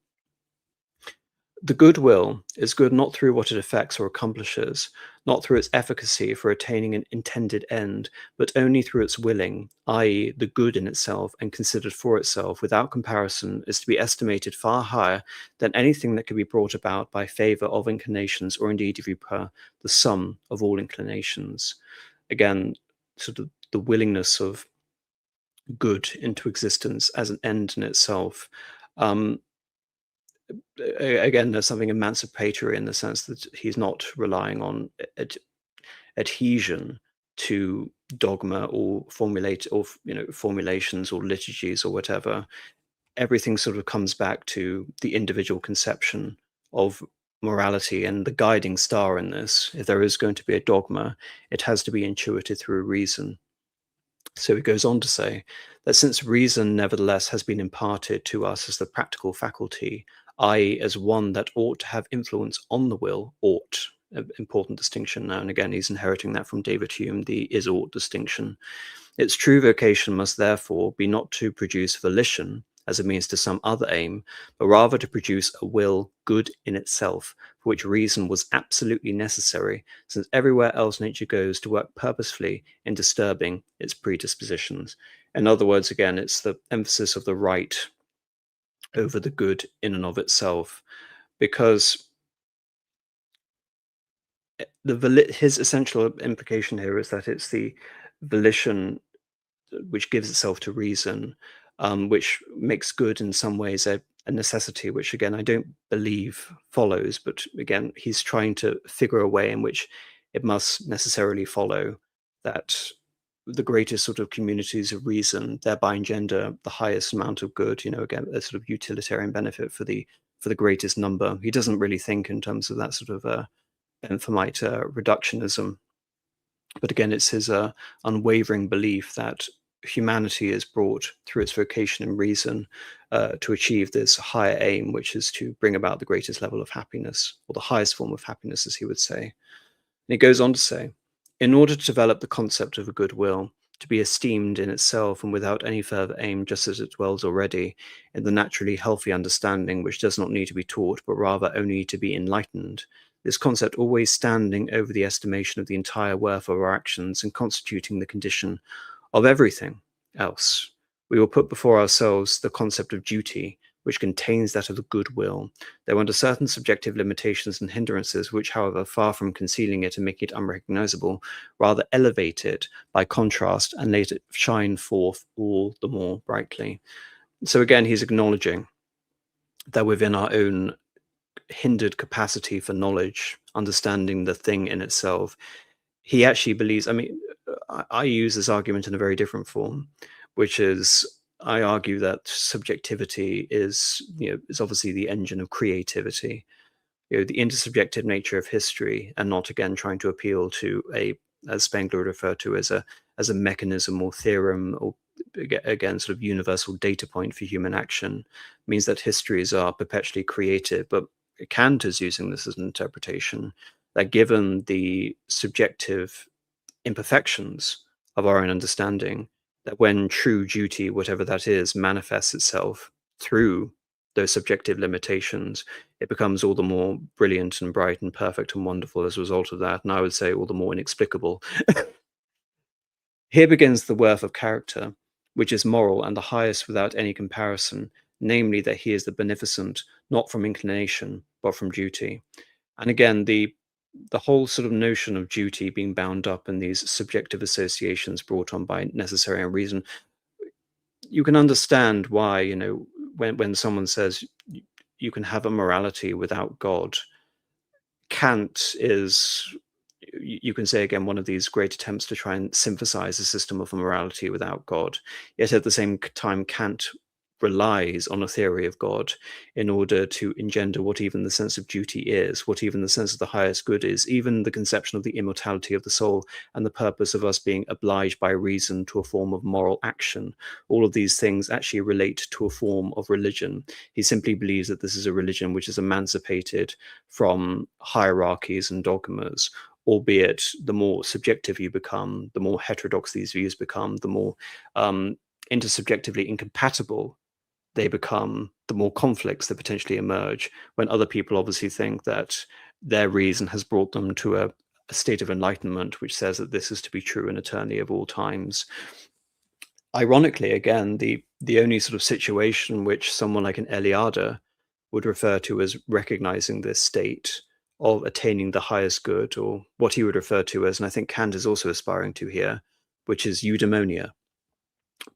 The good will is good not through what it effects or accomplishes, not through its efficacy for attaining an intended end, but only through its willing, i.e. the good in itself and considered for itself without comparison is to be estimated far higher than anything that can be brought about by favour of inclinations, or indeed, if you prefer, the sum of all inclinations. Again, sort of the willingness of good into existence as an end in itself. Again, there's something emancipatory in the sense that he's not relying on adhesion to dogma or formulations or liturgies or whatever. Everything sort of comes back to the individual conception of morality and the guiding star in this, if there is going to be a dogma, it has to be intuited through reason. So he goes on to say that since reason nevertheless has been imparted to us as the practical faculty, i.e., as one that ought to have influence on the will, ought, an important distinction now and again, he's inheriting that from David Hume, the is-ought distinction. Its true vocation must therefore be not to produce volition as a means to some other aim, but rather to produce a will good in itself, for which reason was absolutely necessary, since everywhere else nature goes to work purposefully in disturbing its predispositions. In other words, again, it's the emphasis of the right over the good in and of itself, because his essential implication here is that it's the volition which gives itself to reason, which makes good in some ways a necessity, which again I don't believe follows, but again he's trying to figure a way in which it must necessarily follow that the greatest sort of communities of reason thereby engender the highest amount of good, again a sort of utilitarian benefit for the greatest number. He doesn't really think in terms of that sort of Benthamite reductionism. But again, it's his unwavering belief that humanity is brought through its vocation and reason to achieve this higher aim, which is to bring about the greatest level of happiness, or the highest form of happiness, as he would say. And he goes on to say, in order to develop the concept of a good will, to be esteemed in itself and without any further aim, just as it dwells already in the naturally healthy understanding which does not need to be taught, but rather only to be enlightened, this concept always standing over the estimation of the entire worth of our actions and constituting the condition of everything else. We will put before ourselves the concept of duty, which contains that of the good will, though under certain subjective limitations and hindrances, which, however, far from concealing it and making it unrecognizable, rather elevate it by contrast and let it shine forth all the more brightly. So again, he's acknowledging that within our own hindered capacity for knowledge, understanding the thing in itself, he actually believes, I use this argument in a very different form, which is I argue that subjectivity is obviously the engine of creativity. The intersubjective nature of history, and not again trying to appeal to as Spengler referred to as a mechanism or theorem, or again sort of universal data point for human action, means that histories are perpetually creative. But Kant is using this as an interpretation that given the subjective imperfections of our own understanding, that when true duty, whatever that is, manifests itself through those subjective limitations, it becomes all the more brilliant and bright and perfect and wonderful as a result of that. And I would say all the more inexplicable. Here begins the worth of character, which is moral and the highest without any comparison, namely that he is the beneficent, not from inclination, but from duty. And again, the whole sort of notion of duty being bound up in these subjective associations brought on by necessary and reason, you can understand why, when someone says you can have a morality without God, Kant is, you can say again, one of these great attempts to try and synthesize a system of morality without God. Yet at the same time, Kant relies on a theory of God in order to engender what even the sense of duty is, what even the sense of the highest good is, even the conception of the immortality of the soul and the purpose of us being obliged by reason to a form of moral action. All of these things actually relate to a form of religion. He simply believes that this is a religion which is emancipated from hierarchies and dogmas, albeit the more subjective you become, the more heterodox these views become, the more intersubjectively incompatible they become, the more conflicts that potentially emerge, when other people obviously think that their reason has brought them to a state of enlightenment which says that this is to be true in eternity of all times. Ironically, again, the only sort of situation which someone like an Eliade would refer to as recognizing this state of attaining the highest good, or what he would refer to as, and I think Kant is also aspiring to here, which is eudaimonia,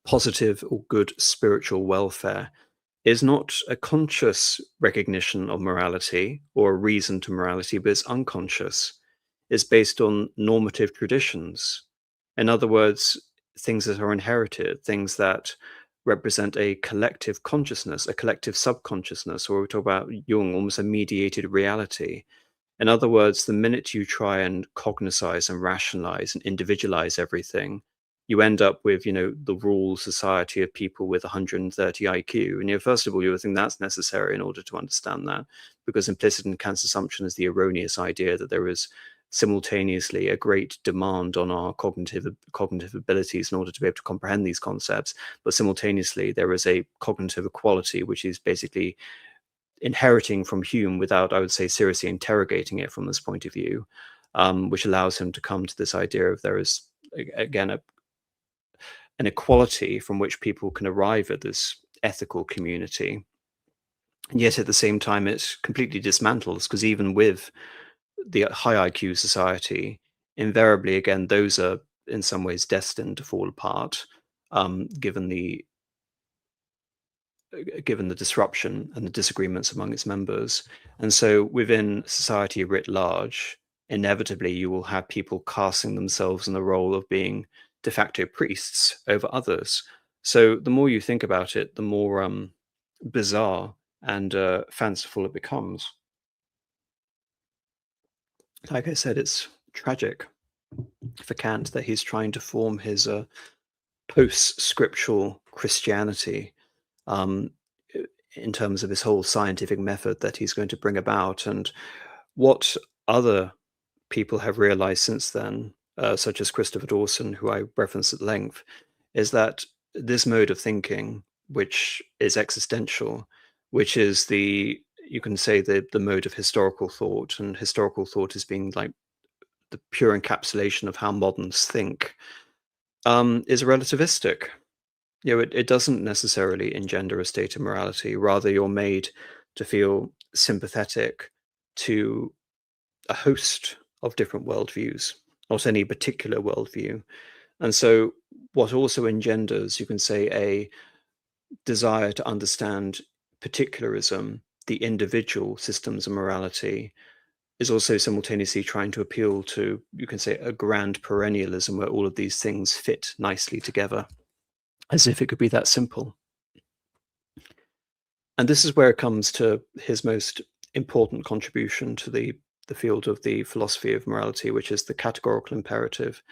positive or good spiritual welfare, is not a conscious recognition of morality or a reason to morality, but it's unconscious. It's based on normative traditions. In other words, things that are inherited, things that represent a collective consciousness, a collective subconsciousness, or we talk about Jung, almost a mediated reality. In other words, the minute you try and cognitize and rationalize and individualize everything, you end up with, the rule society of people with 130 IQ. And, first of all, you would think that's necessary in order to understand that, because implicit in Kant's assumption is the erroneous idea that there is simultaneously a great demand on our cognitive abilities in order to be able to comprehend these concepts, but simultaneously there is a cognitive equality, which is basically inheriting from Hume without, I would say, seriously interrogating it from this point of view, which allows him to come to this idea of there is, again, an equality from which people can arrive at this ethical community. And yet at the same time, it completely dismantles, because even with the high IQ society, invariably, again, those are in some ways destined to fall apart, given the disruption and the disagreements among its members. And so within society writ large, inevitably you will have people casting themselves in the role of being de facto priests over others. So the more you think about it, the more bizarre and fanciful it becomes. Like I said, it's tragic for Kant that he's trying to form his post-scriptural Christianity, um, in terms of his whole scientific method that he's going to bring about. And what other people have realized since then, such as Christopher Dawson, who I referenced at length, is that this mode of thinking, which is existential, which is you can say the mode of historical thought, and historical thought is being like the pure encapsulation of how moderns think, is relativistic. It doesn't necessarily engender a state of morality. Rather, you're made to feel sympathetic to a host of different worldviews, not any particular worldview. And so, what also engenders, you can say, a desire to understand particularism, the individual systems of morality, is also simultaneously trying to appeal to, you can say, a grand perennialism where all of these things fit nicely together, as if it could be that simple. And this is where it comes to his most important contribution to the field of the philosophy of morality, which is the categorical imperative,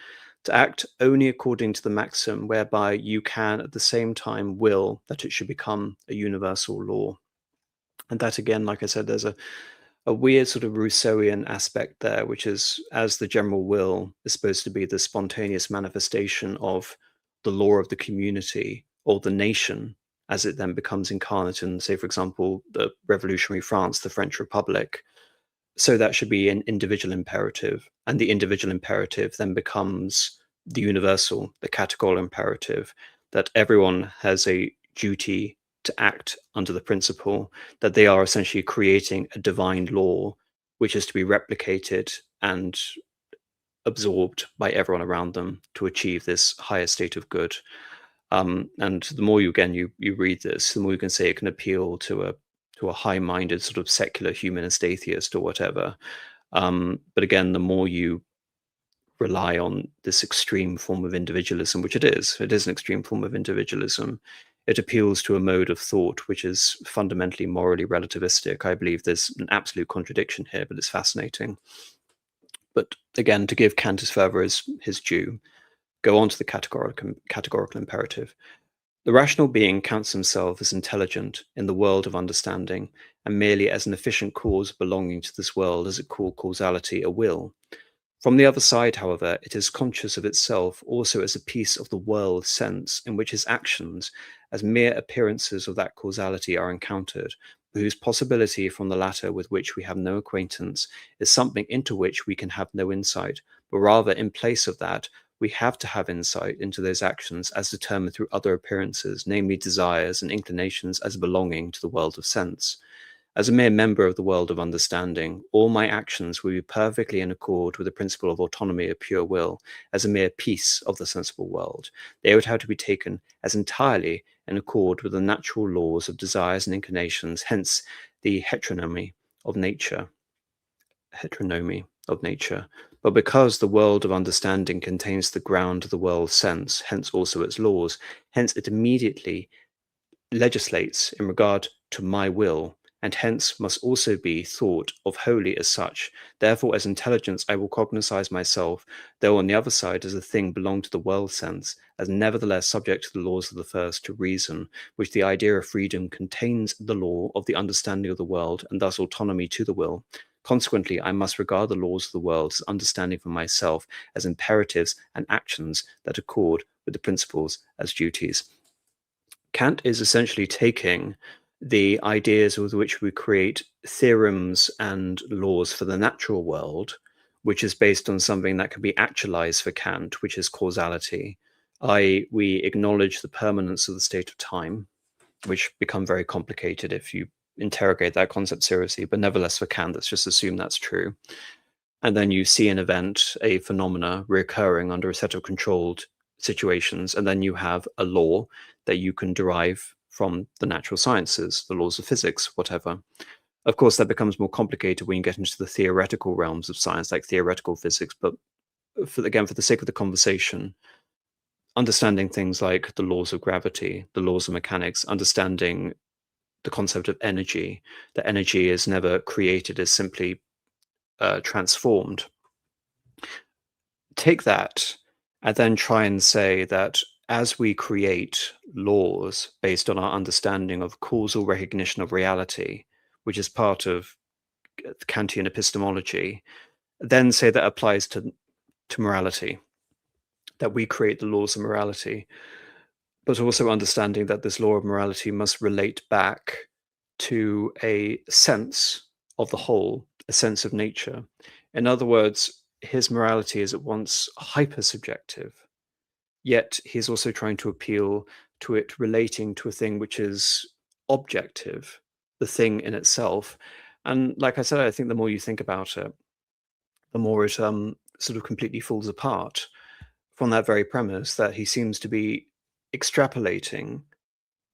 to act only according to the maxim whereby you can at the same time will that it should become a universal law. And that, again, like I said, there's a weird sort of Rousseauian aspect there, which is, as the general will is supposed to be the spontaneous manifestation of the law of the community or the nation, as it then becomes incarnate in, say, for example, the revolutionary France, the French Republic. So that should be an individual imperative. And the individual imperative then becomes the universal, the categorical imperative, that everyone has a duty to act under the principle that they are essentially creating a divine law, which is to be replicated and absorbed by everyone around them to achieve this higher state of good. And the more you read this, the more you can say it can appeal to a high-minded sort of secular humanist atheist or whatever. But again, the more you rely on this extreme form of individualism, which it is an extreme form of individualism, it appeals to a mode of thought which is fundamentally morally relativistic. I believe there's an absolute contradiction here, but it's fascinating. But again, to give Kant his due, go on to the categorical imperative. The rational being counts himself as intelligent in the world of understanding, and merely as an efficient cause belonging to this world, as it called causality, a will. From the other side, however, it is conscious of itself also as a piece of the world sense, in which its actions, as mere appearances of that causality, are encountered, but whose possibility from the latter with which we have no acquaintance is something into which we can have no insight, but rather in place of that, we have to have insight into those actions as determined through other appearances, namely desires and inclinations as belonging to the world of sense. As a mere member of the world of understanding, all my actions will be perfectly in accord with the principle of autonomy of pure will, as a mere piece of the sensible world. They would have to be taken as entirely in accord with the natural laws of desires and inclinations, hence the heteronomy of nature. But because the world of understanding contains the ground of the world sense, hence also its laws, hence it immediately legislates in regard to my will, and hence must also be thought of wholly as such. Therefore, as intelligence, I will cognise myself, though on the other side as a thing belong to the world sense, as nevertheless subject to the laws of the first, to reason, which the idea of freedom contains the law of the understanding of the world, and thus autonomy to the will. Consequently, I must regard the laws of the world as understanding for myself, as imperatives and actions that accord with the principles as duties. Kant is essentially taking the ideas with which we create theorems and laws for the natural world, which is based on something that can be actualized for Kant, which is causality, i.e., we acknowledge the permanence of the state of time, which become very complicated if you interrogate that concept seriously, but nevertheless for Kant, let's just assume that's true. And then you see an event, a phenomena recurring under a set of controlled situations, and then you have a law that you can derive from the natural sciences, the laws of physics, whatever. Of course, that becomes more complicated when you get into the theoretical realms of science, like theoretical physics, but for the sake of the conversation, understanding things like the laws of gravity, the laws of mechanics, understanding the concept of energy, that energy is never created, is simply transformed. Take that and then try and say that as we create laws based on our understanding of causal recognition of reality, which is part of Kantian epistemology, then say that applies to morality, that we create the laws of morality, but also understanding that this law of morality must relate back to a sense of the whole, a sense of nature. In other words, his morality is at once hyper-subjective, yet he's also trying to appeal to it relating to a thing which is objective, the thing in itself. And like I said, I think the more you think about it, the more it sort of completely falls apart from that very premise that he seems to be extrapolating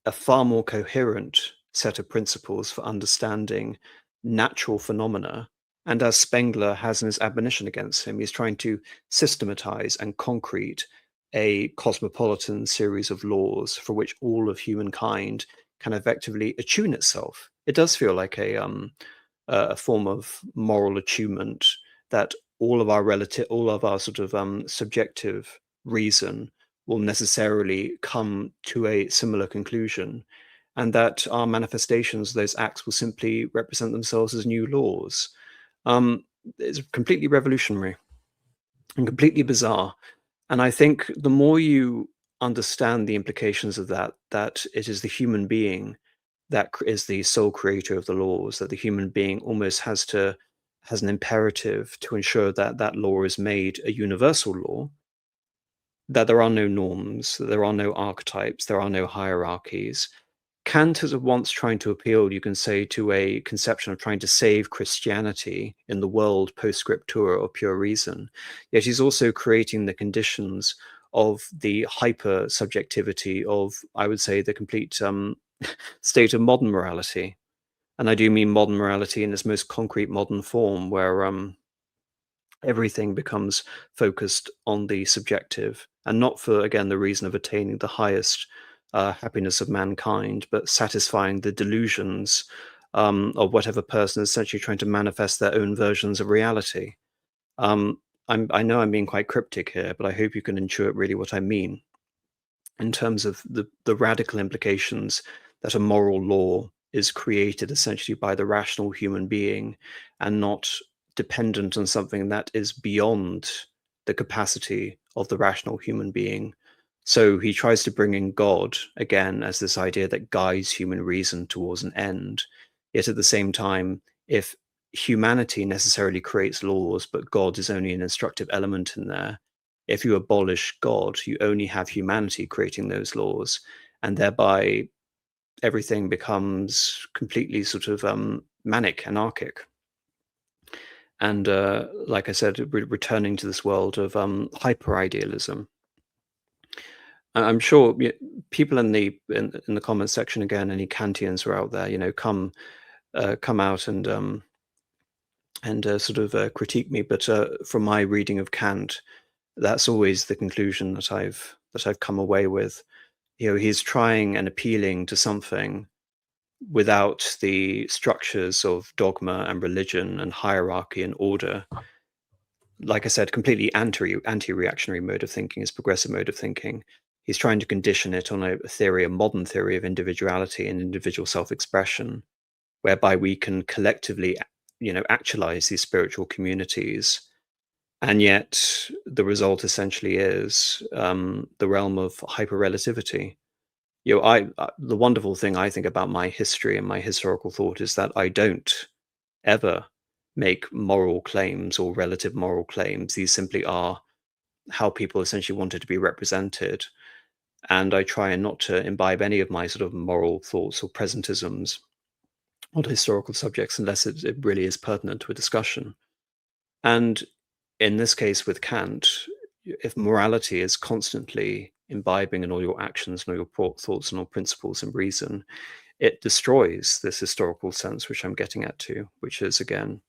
a far more coherent set of principles for understanding natural phenomena. And as Spengler has in his admonition against him, he's trying to systematize and concrete a cosmopolitan series of laws for which all of humankind can effectively attune itself. It does feel like a form of moral attunement that all of our sort of subjective reason will necessarily come to a similar conclusion, and that our manifestations, those acts, will simply represent themselves as new laws. It's completely revolutionary and completely bizarre. And I think the more you understand the implications of that, that it is the human being that is the sole creator of the laws, that the human being almost has an imperative to ensure that that law is made a universal law, that there are no norms, that there are no archetypes, there are no hierarchies. Kant is once trying to appeal, you can say, to a conception of trying to save Christianity in the world post scriptura or pure reason. Yet he's also creating the conditions of the hyper subjectivity of, I would say, the complete state of modern morality. And I do mean modern morality in its most concrete modern form, where everything becomes focused on the subjective, and not for, again, the reason of attaining the highest happiness of mankind, but satisfying the delusions of whatever person is essentially trying to manifest their own versions of reality. I know I'm being quite cryptic here, but I hope you can intuit really what I mean in terms of the radical implications that a moral law is created essentially by the rational human being and not dependent on something that is beyond the capacity of the rational human being. So he tries to bring in God again as this idea that guides human reason towards an end. Yet at the same time, if humanity necessarily creates laws, but God is only an instructive element in there, if you abolish God, you only have humanity creating those laws, and thereby everything becomes completely sort of manic, anarchic. And like I said, returning to this world of hyper-idealism. I'm sure people in the comments section, again, any Kantians are out there, come out and sort of critique me. But from my reading of Kant, that's always the conclusion that I've come away with. he's trying and appealing to something without the structures of dogma and religion and hierarchy and order. Like I said, completely anti-reactionary mode of thinking is progressive mode of thinking. He's trying to condition it on a theory, a modern theory of individuality and individual self-expression, whereby we can collectively, actualize these spiritual communities. And yet the result essentially is the realm of hyper-relativity. The wonderful thing I think about my history and my historical thought is that I don't ever make moral claims or relative moral claims. These simply are how people essentially wanted to be represented. And I try and not to imbibe any of my sort of moral thoughts or presentisms on historical subjects unless it really is pertinent to a discussion. And in this case with Kant, if morality is constantly imbibing in all your actions and all your thoughts and all principles and reason, it destroys this historical sense, which I'm getting at too, which is, again,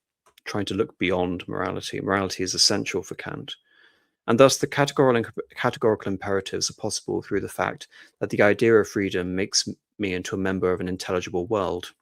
trying to look beyond morality. Morality is essential for Kant. And thus the categorical imperatives are possible through the fact that the idea of freedom makes me into a member of an intelligible world,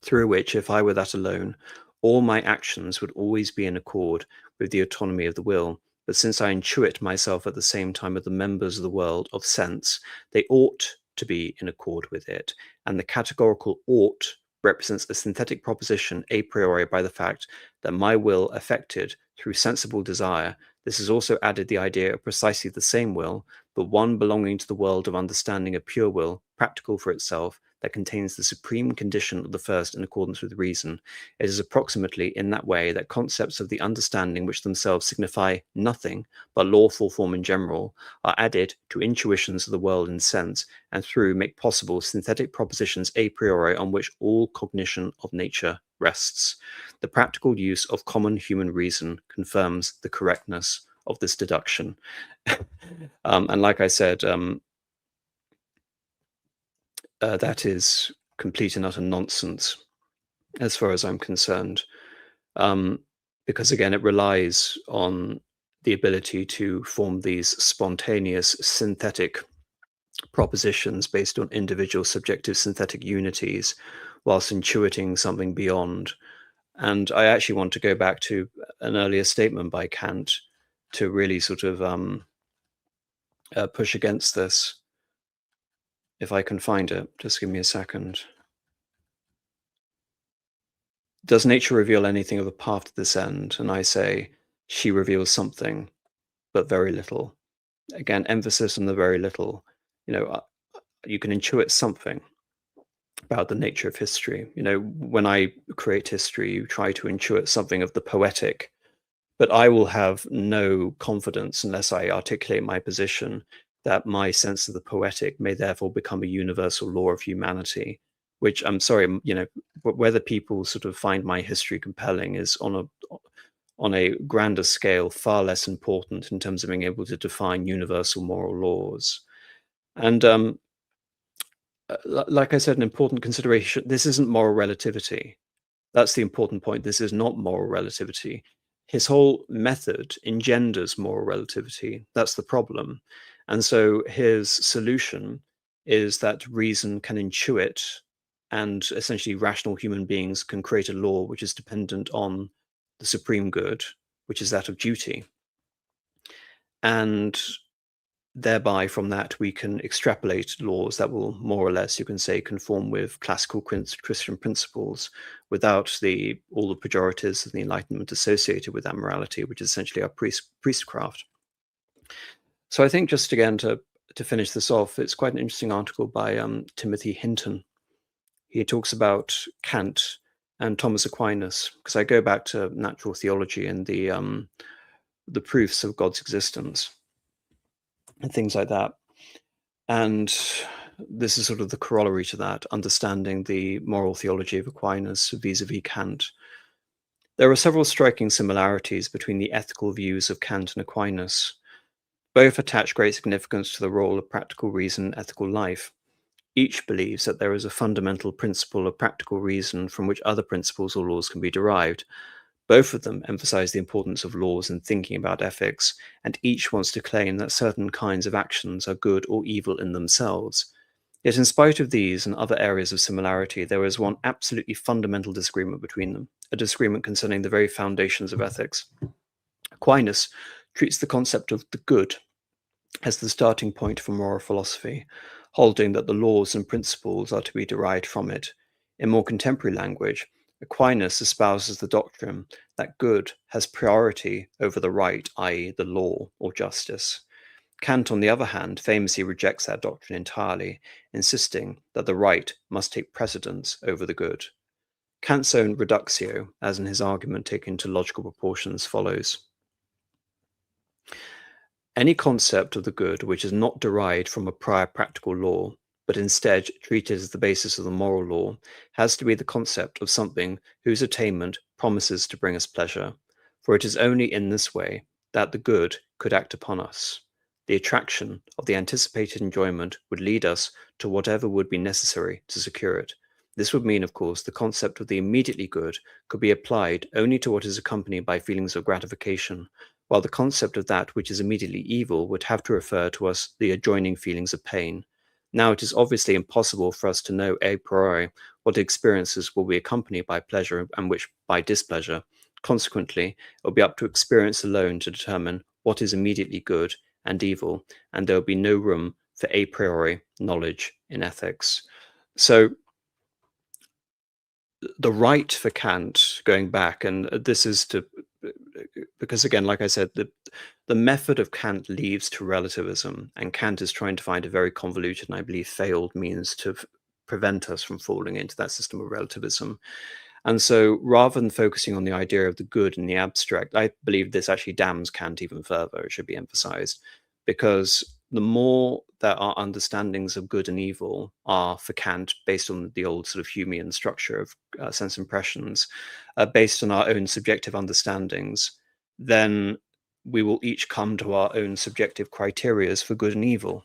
through which, if I were that alone, all my actions would always be in accord with the autonomy of the will. But since I intuit myself at the same time with the members of the world of sense, they ought to be in accord with it. And the categorical ought represents a synthetic proposition a priori by the fact that my will affected through sensible desire. This has also added the idea of precisely the same will, but one belonging to the world of understanding, a pure will, practical for itself, that contains the supreme condition of the first in accordance with reason. It is approximately in that way that concepts of the understanding which themselves signify nothing but lawful form in general are added to intuitions of the world in sense, and through make possible synthetic propositions a priori on which all cognition of nature rests. The practical use of common human reason confirms the correctness of this deduction. And like I said, that is complete and utter nonsense as far as I'm concerned, because again, it relies on the ability to form these spontaneous synthetic propositions based on individual subjective synthetic unities whilst intuiting something beyond. And I actually want to go back to an earlier statement by Kant to really sort of push against this. If I can find it, just give me a second. Does nature reveal anything of a path to this end? And I say, she reveals something, but very little. Again, emphasis on the very little. You can intuit something about the nature of history. When I create history, you try to intuit something of the poetic, but I will have no confidence unless I articulate my position that my sense of the poetic may therefore become a universal law of humanity, which I'm sorry, whether people sort of find my history compelling is on a grander scale far less important in terms of being able to define universal moral laws. And like I said, an important consideration, this isn't moral relativity. That's the important point. This is not moral relativity. His whole method engenders moral relativity. That's the problem. And so his solution is that reason can intuit, and essentially rational human beings can create a law which is dependent on the supreme good, which is that of duty. And thereby from that we can extrapolate laws that will more or less, you can say, conform with classical Christian principles without all the pejoratives of the Enlightenment associated with that morality, which is essentially our priestcraft. So I think, just again to finish this off, it's quite an interesting article by Timothy Hinton. He talks about Kant and Thomas Aquinas, because I go back to natural theology and the proofs of God's existence and things like that. And this is sort of the corollary to that, understanding the moral theology of Aquinas vis-a-vis Kant. There are several striking similarities between the ethical views of Kant and Aquinas. Both attach great significance to the role of practical reason in ethical life. Each believes that there is a fundamental principle of practical reason from which other principles or laws can be derived, Both of them emphasize the importance of laws in thinking about ethics, and each wants to claim that certain kinds of actions are good or evil in themselves. Yet in spite of these and other areas of similarity, there is one absolutely fundamental disagreement between them, a disagreement concerning the very foundations of ethics. Aquinas treats the concept of the good as the starting point for moral philosophy, holding that the laws and principles are to be derived from it. In more contemporary language, Aquinas espouses the doctrine that good has priority over the right, i.e., the law or justice. Kant, on the other hand, famously rejects that doctrine entirely, insisting that the right must take precedence over the good. Kant's own reductio, as in his argument taken to logical proportions, follows. Any concept of the good which is not derived from a prior practical law, but instead treated as the basis of the moral law, has to be the concept of something whose attainment promises to bring us pleasure, for it is only in this way that the good could act upon us. The attraction of the anticipated enjoyment would lead us to whatever would be necessary to secure it. This would mean, of course, the concept of the immediately good could be applied only to what is accompanied by feelings of gratification, while the concept of that which is immediately evil would have to refer to us the adjoining feelings of pain. Now, it is obviously impossible for us to know a priori what experiences will be accompanied by pleasure and which by displeasure. Consequently, it will be up to experience alone to determine what is immediately good and evil, and there will be no room for a priori knowledge in ethics. So, the right for Kant, going back, and this is to, because again, like I said, the method of Kant leads to relativism, and Kant is trying to find a very convoluted and I believe failed means to prevent us from falling into that system of relativism. And so rather than focusing on the idea of the good in the abstract, I believe this actually damns Kant even further, it should be emphasized, because the more that our understandings of good and evil are for Kant based on the old sort of Humean structure of sense impressions, based on our own subjective understandings, then we will each come to our own subjective criterias for good and evil,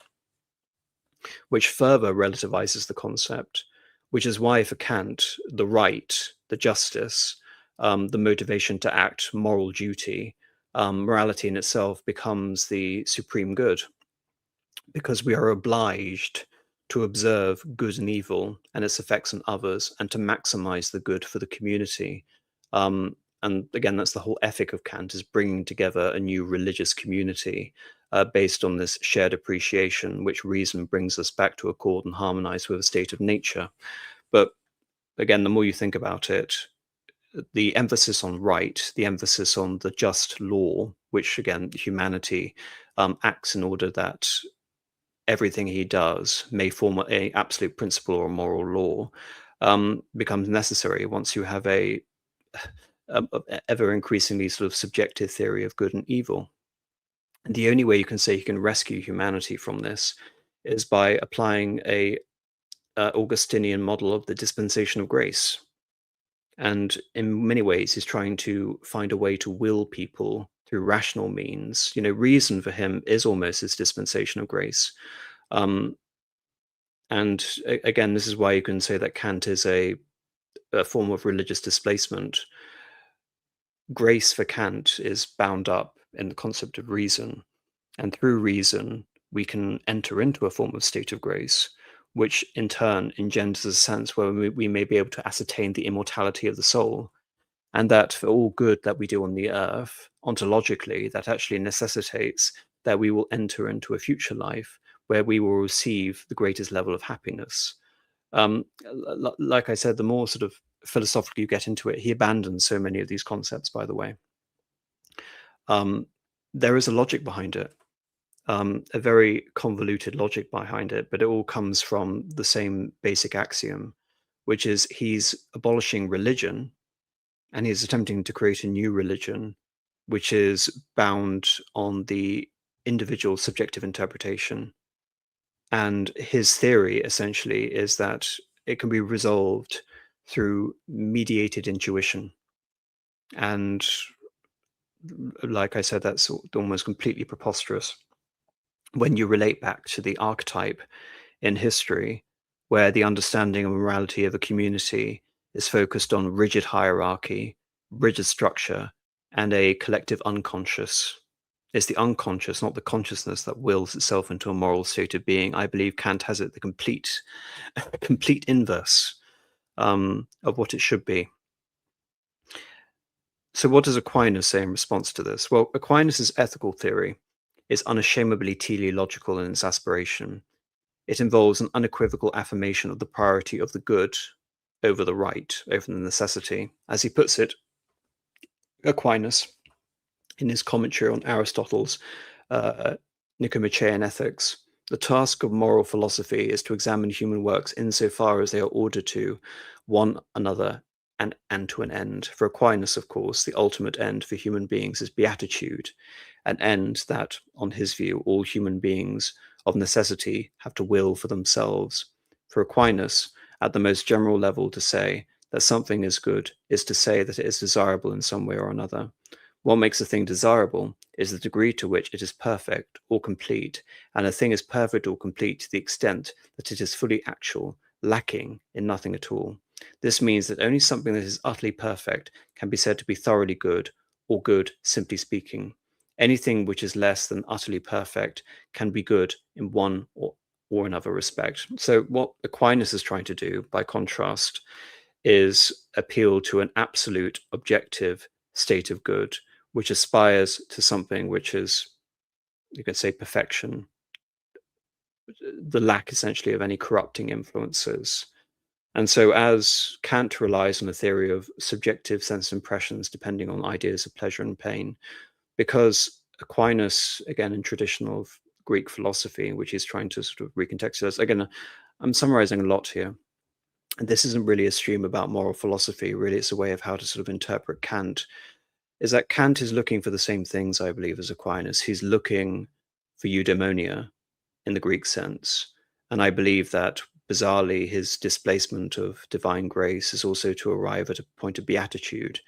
which further relativizes the concept, which is why for Kant, the right, the justice, the motivation to act, moral duty, morality in itself becomes the supreme good, because we are obliged to observe good and evil and its effects on others and to maximize the good for the community. And again, that's the whole ethic of Kant, is bringing together a new religious community based on this shared appreciation, which reason brings us back to accord and harmonize with a state of nature. But again, the more you think about it, the emphasis on right, the emphasis on the just law, which again, humanity acts in order that everything he does may form a absolute principle or a moral law, becomes necessary once you have a ever increasingly sort of subjective theory of good and evil. And the only way you can say you can rescue humanity from this is by applying a Augustinian model of the dispensation of grace. And in many ways, he's trying to find a way to will people through rational means. You know, reason for him is almost this dispensation of grace. And again, this is why you can say that Kant is a form of religious displacement. Grace for Kant is bound up in the concept of reason. And through reason, we can enter into a form of state of grace, which in turn engenders a sense where we may be able to ascertain the immortality of the soul. And that for all good that we do on the earth, ontologically, that actually necessitates that we will enter into a future life where we will receive the greatest level of happiness. Like I said, the more sort of philosophically you get into it, he abandons so many of these concepts, by the way. There is a logic behind it, a very convoluted logic behind it, but it all comes from the same basic axiom, which is he's abolishing religion and he's attempting to create a new religion, which is bound on the individual subjective interpretation. And his theory essentially is that it can be resolved through mediated intuition. And like I said, that's almost completely preposterous when you relate back to the archetype in history, where the understanding of morality of a community is focused on rigid hierarchy, rigid structure, and a collective unconscious. It's the unconscious, not the consciousness, that wills itself into a moral state of being. I believe Kant has it the complete inverse of what it should be. So what does Aquinas say in response to this? Well, Aquinas' ethical theory is unashamedly teleological in its aspiration. It involves an unequivocal affirmation of the priority of the good over the right, over the necessity. As he puts it, Aquinas, in his commentary on Aristotle's Nicomachean Ethics, the task of moral philosophy is to examine human works insofar as they are ordered to one another and to an end. For Aquinas, of course, the ultimate end for human beings is beatitude, an end that, on his view, all human beings of necessity have to will for themselves. For Aquinas, at the most general level, to say that something is good is to say that it is desirable in some way or another. What makes a thing desirable is the degree to which it is perfect or complete, and a thing is perfect or complete to the extent that it is fully actual, lacking in nothing at all. This means that only something that is utterly perfect can be said to be thoroughly good, or good, simply speaking. Anything which is less than utterly perfect can be good in one or another respect. So what Aquinas is trying to do, by contrast, is appeal to an absolute objective state of good, which aspires to something which is, you could say, perfection, the lack essentially of any corrupting influences. And so as Kant relies on a theory of subjective sense impressions depending on ideas of pleasure and pain, because Aquinas, again, in traditional Greek philosophy, which he's trying to sort of recontextualize, again, I'm summarizing a lot here. And this isn't really a stream about moral philosophy, really it's a way of how to sort of interpret Kant, is that Kant is looking for the same things, I believe, as Aquinas. He's looking for eudaimonia in the Greek sense. And I believe that, bizarrely, his displacement of divine grace is also to arrive at a point of beatitude.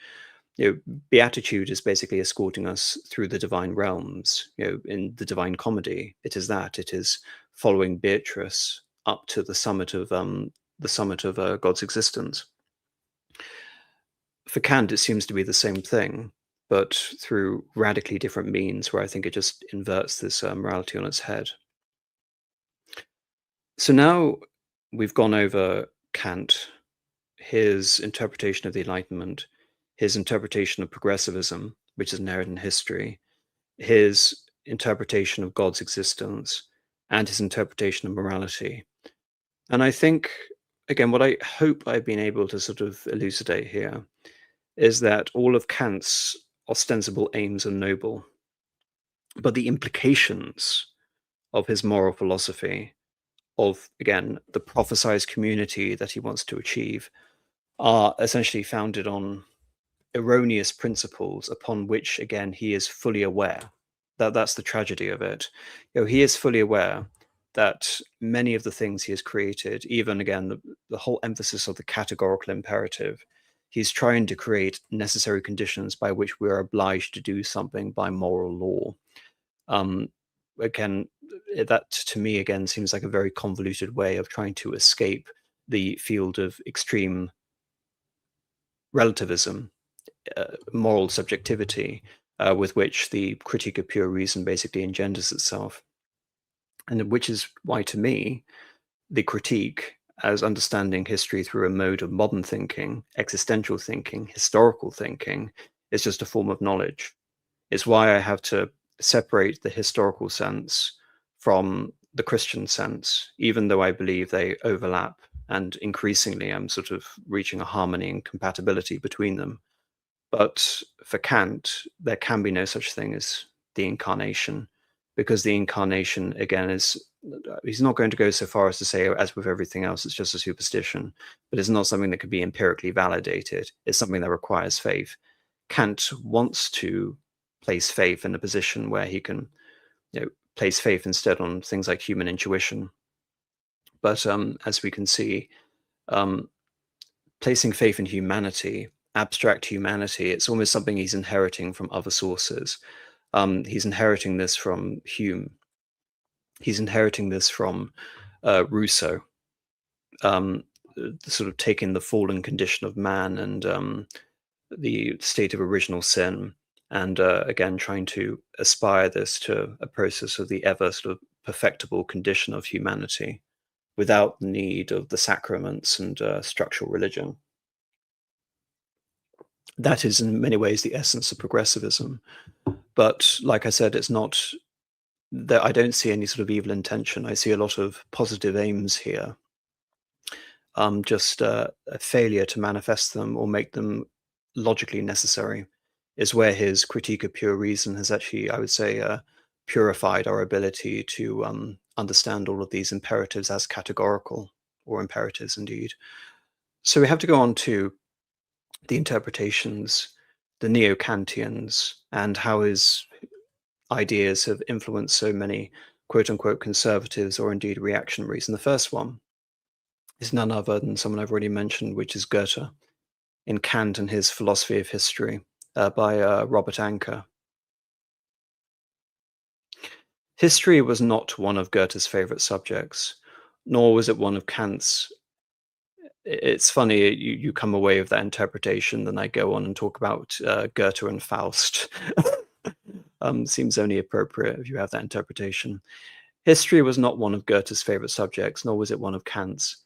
Beatitude is basically escorting us through the divine realms. In the Divine Comedy, it is that. It is following Beatrice up to the summit of God's existence. For Kant, it seems to be the same thing, but through radically different means, where I think it just inverts this morality on its head. So now we've gone over Kant, his interpretation of the Enlightenment, his interpretation of progressivism, which is inherent in history, his interpretation of God's existence, and his interpretation of morality. And I think, again, what I hope I've been able to sort of elucidate here is that all of Kant's ostensible aims are noble, but the implications of his moral philosophy, of, again, the prophesized community that he wants to achieve, are essentially founded on erroneous principles upon which, again, he is fully aware. That's the tragedy of it. He is fully aware that many of the things he has created, even, again, the whole emphasis of the categorical imperative, he's trying to create necessary conditions by which we are obliged to do something by moral law. Again, that to me, again, seems like a very convoluted way of trying to escape the field of extreme relativism, moral subjectivity, with which the critique of pure reason basically engenders itself. And which is why, to me, the critique, as understanding history through a mode of modern thinking, existential thinking, historical thinking, is just a form of knowledge. It's why I have to separate the historical sense from the Christian sense, even though I believe they overlap, and increasingly I'm sort of reaching a harmony and compatibility between them. But for Kant, there can be no such thing as the incarnation, because the incarnation, again, he's not going to go so far as to say, as with everything else, it's just a superstition, but it's not something that can be empirically validated. It's something that requires faith. Kant wants to place faith in a position where he can place faith instead on things like human intuition. But as we can see, placing faith in humanity, abstract humanity, it's almost something he's inheriting from other sources. He's inheriting this from Hume. He's inheriting this from Rousseau, sort of taking the fallen condition of man and the state of original sin, and again trying to aspire this to a process of the ever sort of perfectible condition of humanity without the need of the sacraments and structural religion. That is in many ways the essence of progressivism. But like I said, it's not that I don't see any sort of evil intention. I see a lot of positive aims here. Just a failure to manifest them or make them logically necessary is where his critique of pure reason has actually, I would say, purified our ability to understand all of these imperatives as categorical, or imperatives indeed. So we have to go on to the interpretations, the neo-Kantians, and how his ideas have influenced so many quote-unquote conservatives or indeed reactionaries. And the first one is none other than someone I've already mentioned, which is Goethe, in Kant and his Philosophy of History by Robert Anker. History was not one of Goethe's favorite subjects, nor was it one of Kant's. It's funny, you come away with that interpretation, then I go on and talk about Goethe and Faust. Seems only appropriate if you have that interpretation. History was not one of Goethe's favorite subjects, nor was it one of Kant's.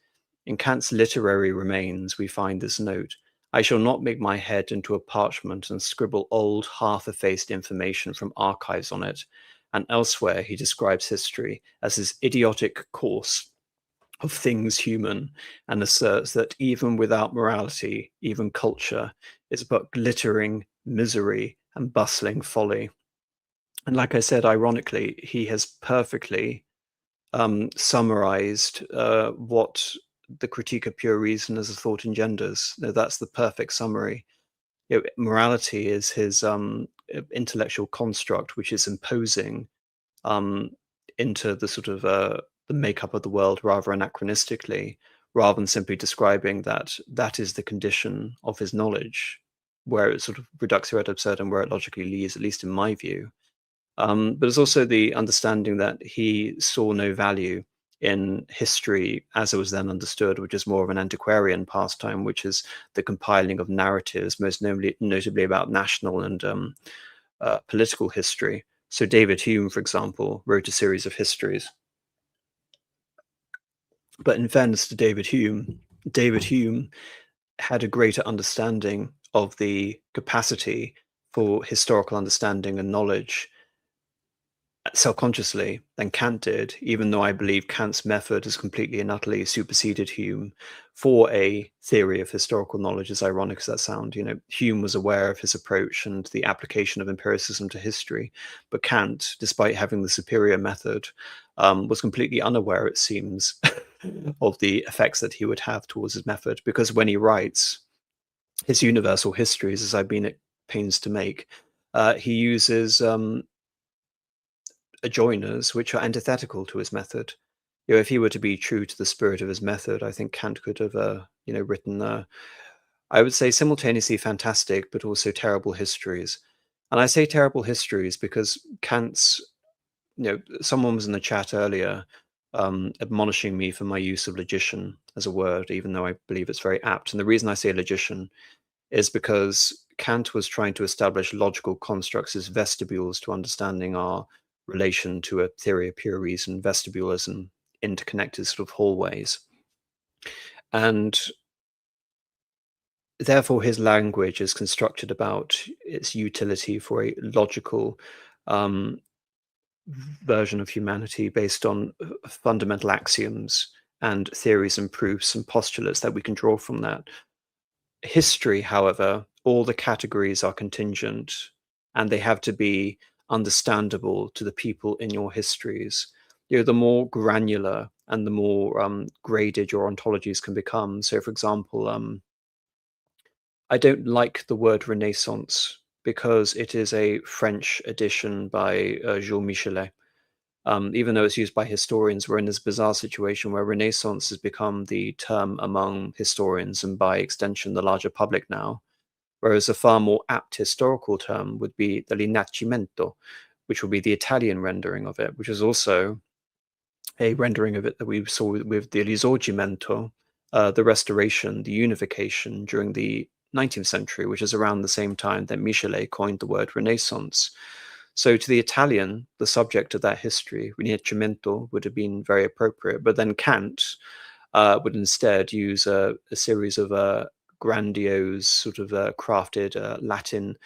In Kant's literary remains, we find this note: I shall not make my head into a parchment and scribble old, half-effaced information from archives on it. And elsewhere, he describes history as his idiotic course of things human, and asserts that even without morality, even culture is but glittering misery and bustling folly. And like I said, ironically, he has perfectly summarized what the critique of pure reason as a thought engenders. That's the perfect summary. Morality is his intellectual construct, which is imposing um, into the sort of the makeup of the world rather anachronistically, rather than simply describing that that is the condition of his knowledge, where it's sort of reductio ad absurdum, where it logically leads, at least in my view. But it's also the understanding that he saw no value in history as it was then understood, which is more of an antiquarian pastime, which is the compiling of narratives, most notably about national and political history. So David Hume, for example, wrote a series of histories. But in fairness to David Hume had a greater understanding of the capacity for historical understanding and knowledge self-consciously than Kant did, even though I believe Kant's method has completely and utterly superseded Hume for a theory of historical knowledge, as ironic as that sounds. Hume was aware of his approach and the application of empiricism to history, but Kant, despite having the superior method, was completely unaware, it seems, of the effects that he would have towards his method, because when he writes his universal histories, as I've been at pains to make, he uses adjoiners which are antithetical to his method. If he were to be true to the spirit of his method, I think Kant could have, written, I would say, simultaneously fantastic but also terrible histories. And I say terrible histories because Kant's, someone was in the chat earlier admonishing me for my use of logician as a word, even though I believe it's very apt. And the reason I say logician is because Kant was trying to establish logical constructs as vestibules to understanding our relation to a theory of pure reason, vestibule as an interconnected sort of hallways. And therefore, his language is constructed about its utility for a logical version of humanity based on fundamental axioms and theories and proofs and postulates that we can draw from that. History, however, all the categories are contingent and they have to be understandable to the people in your histories. The more granular and the more graded your ontologies can become. So, for example, I don't like the word Renaissance because it is a French edition by Jean Michelet. Even though it's used by historians, we're in this bizarre situation where Renaissance has become the term among historians and by extension the larger public now, whereas a far more apt historical term would be the Rinascimento, which would be the Italian rendering of it, which is also a rendering of it that we saw with the Risorgimento, the restoration, the unification during the 19th century, which is around the same time that Michelet coined the word Renaissance. So to the Italian, the subject of that history, Rinascimento, would have been very appropriate. But then Kant would instead use a series of grandiose, sort of crafted Latin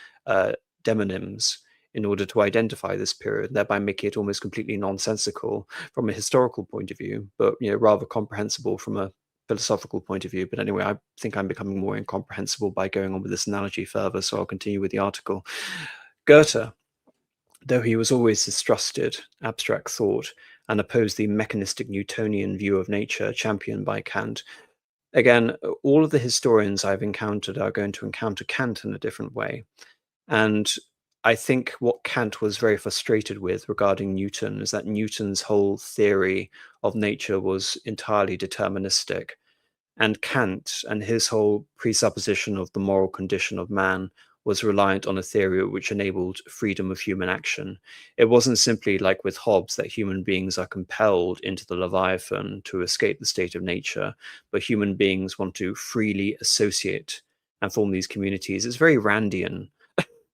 demonyms in order to identify this period, thereby making it almost completely nonsensical from a historical point of view, but rather comprehensible from a philosophical point of view. But anyway, I think I'm becoming more incomprehensible by going on with this analogy further, so I'll continue with the article. Goethe, though he was always distrusted abstract thought and opposed the mechanistic Newtonian view of nature championed by Kant, again, all of the historians I've encountered are going to encounter Kant in a different way. And I think what Kant was very frustrated with regarding Newton is that Newton's whole theory of nature was entirely deterministic. And Kant and his whole presupposition of the moral condition of man was reliant on a theory which enabled freedom of human action. It wasn't simply like with Hobbes that human beings are compelled into the Leviathan to escape the state of nature, but human beings want to freely associate and form these communities. It's very Randian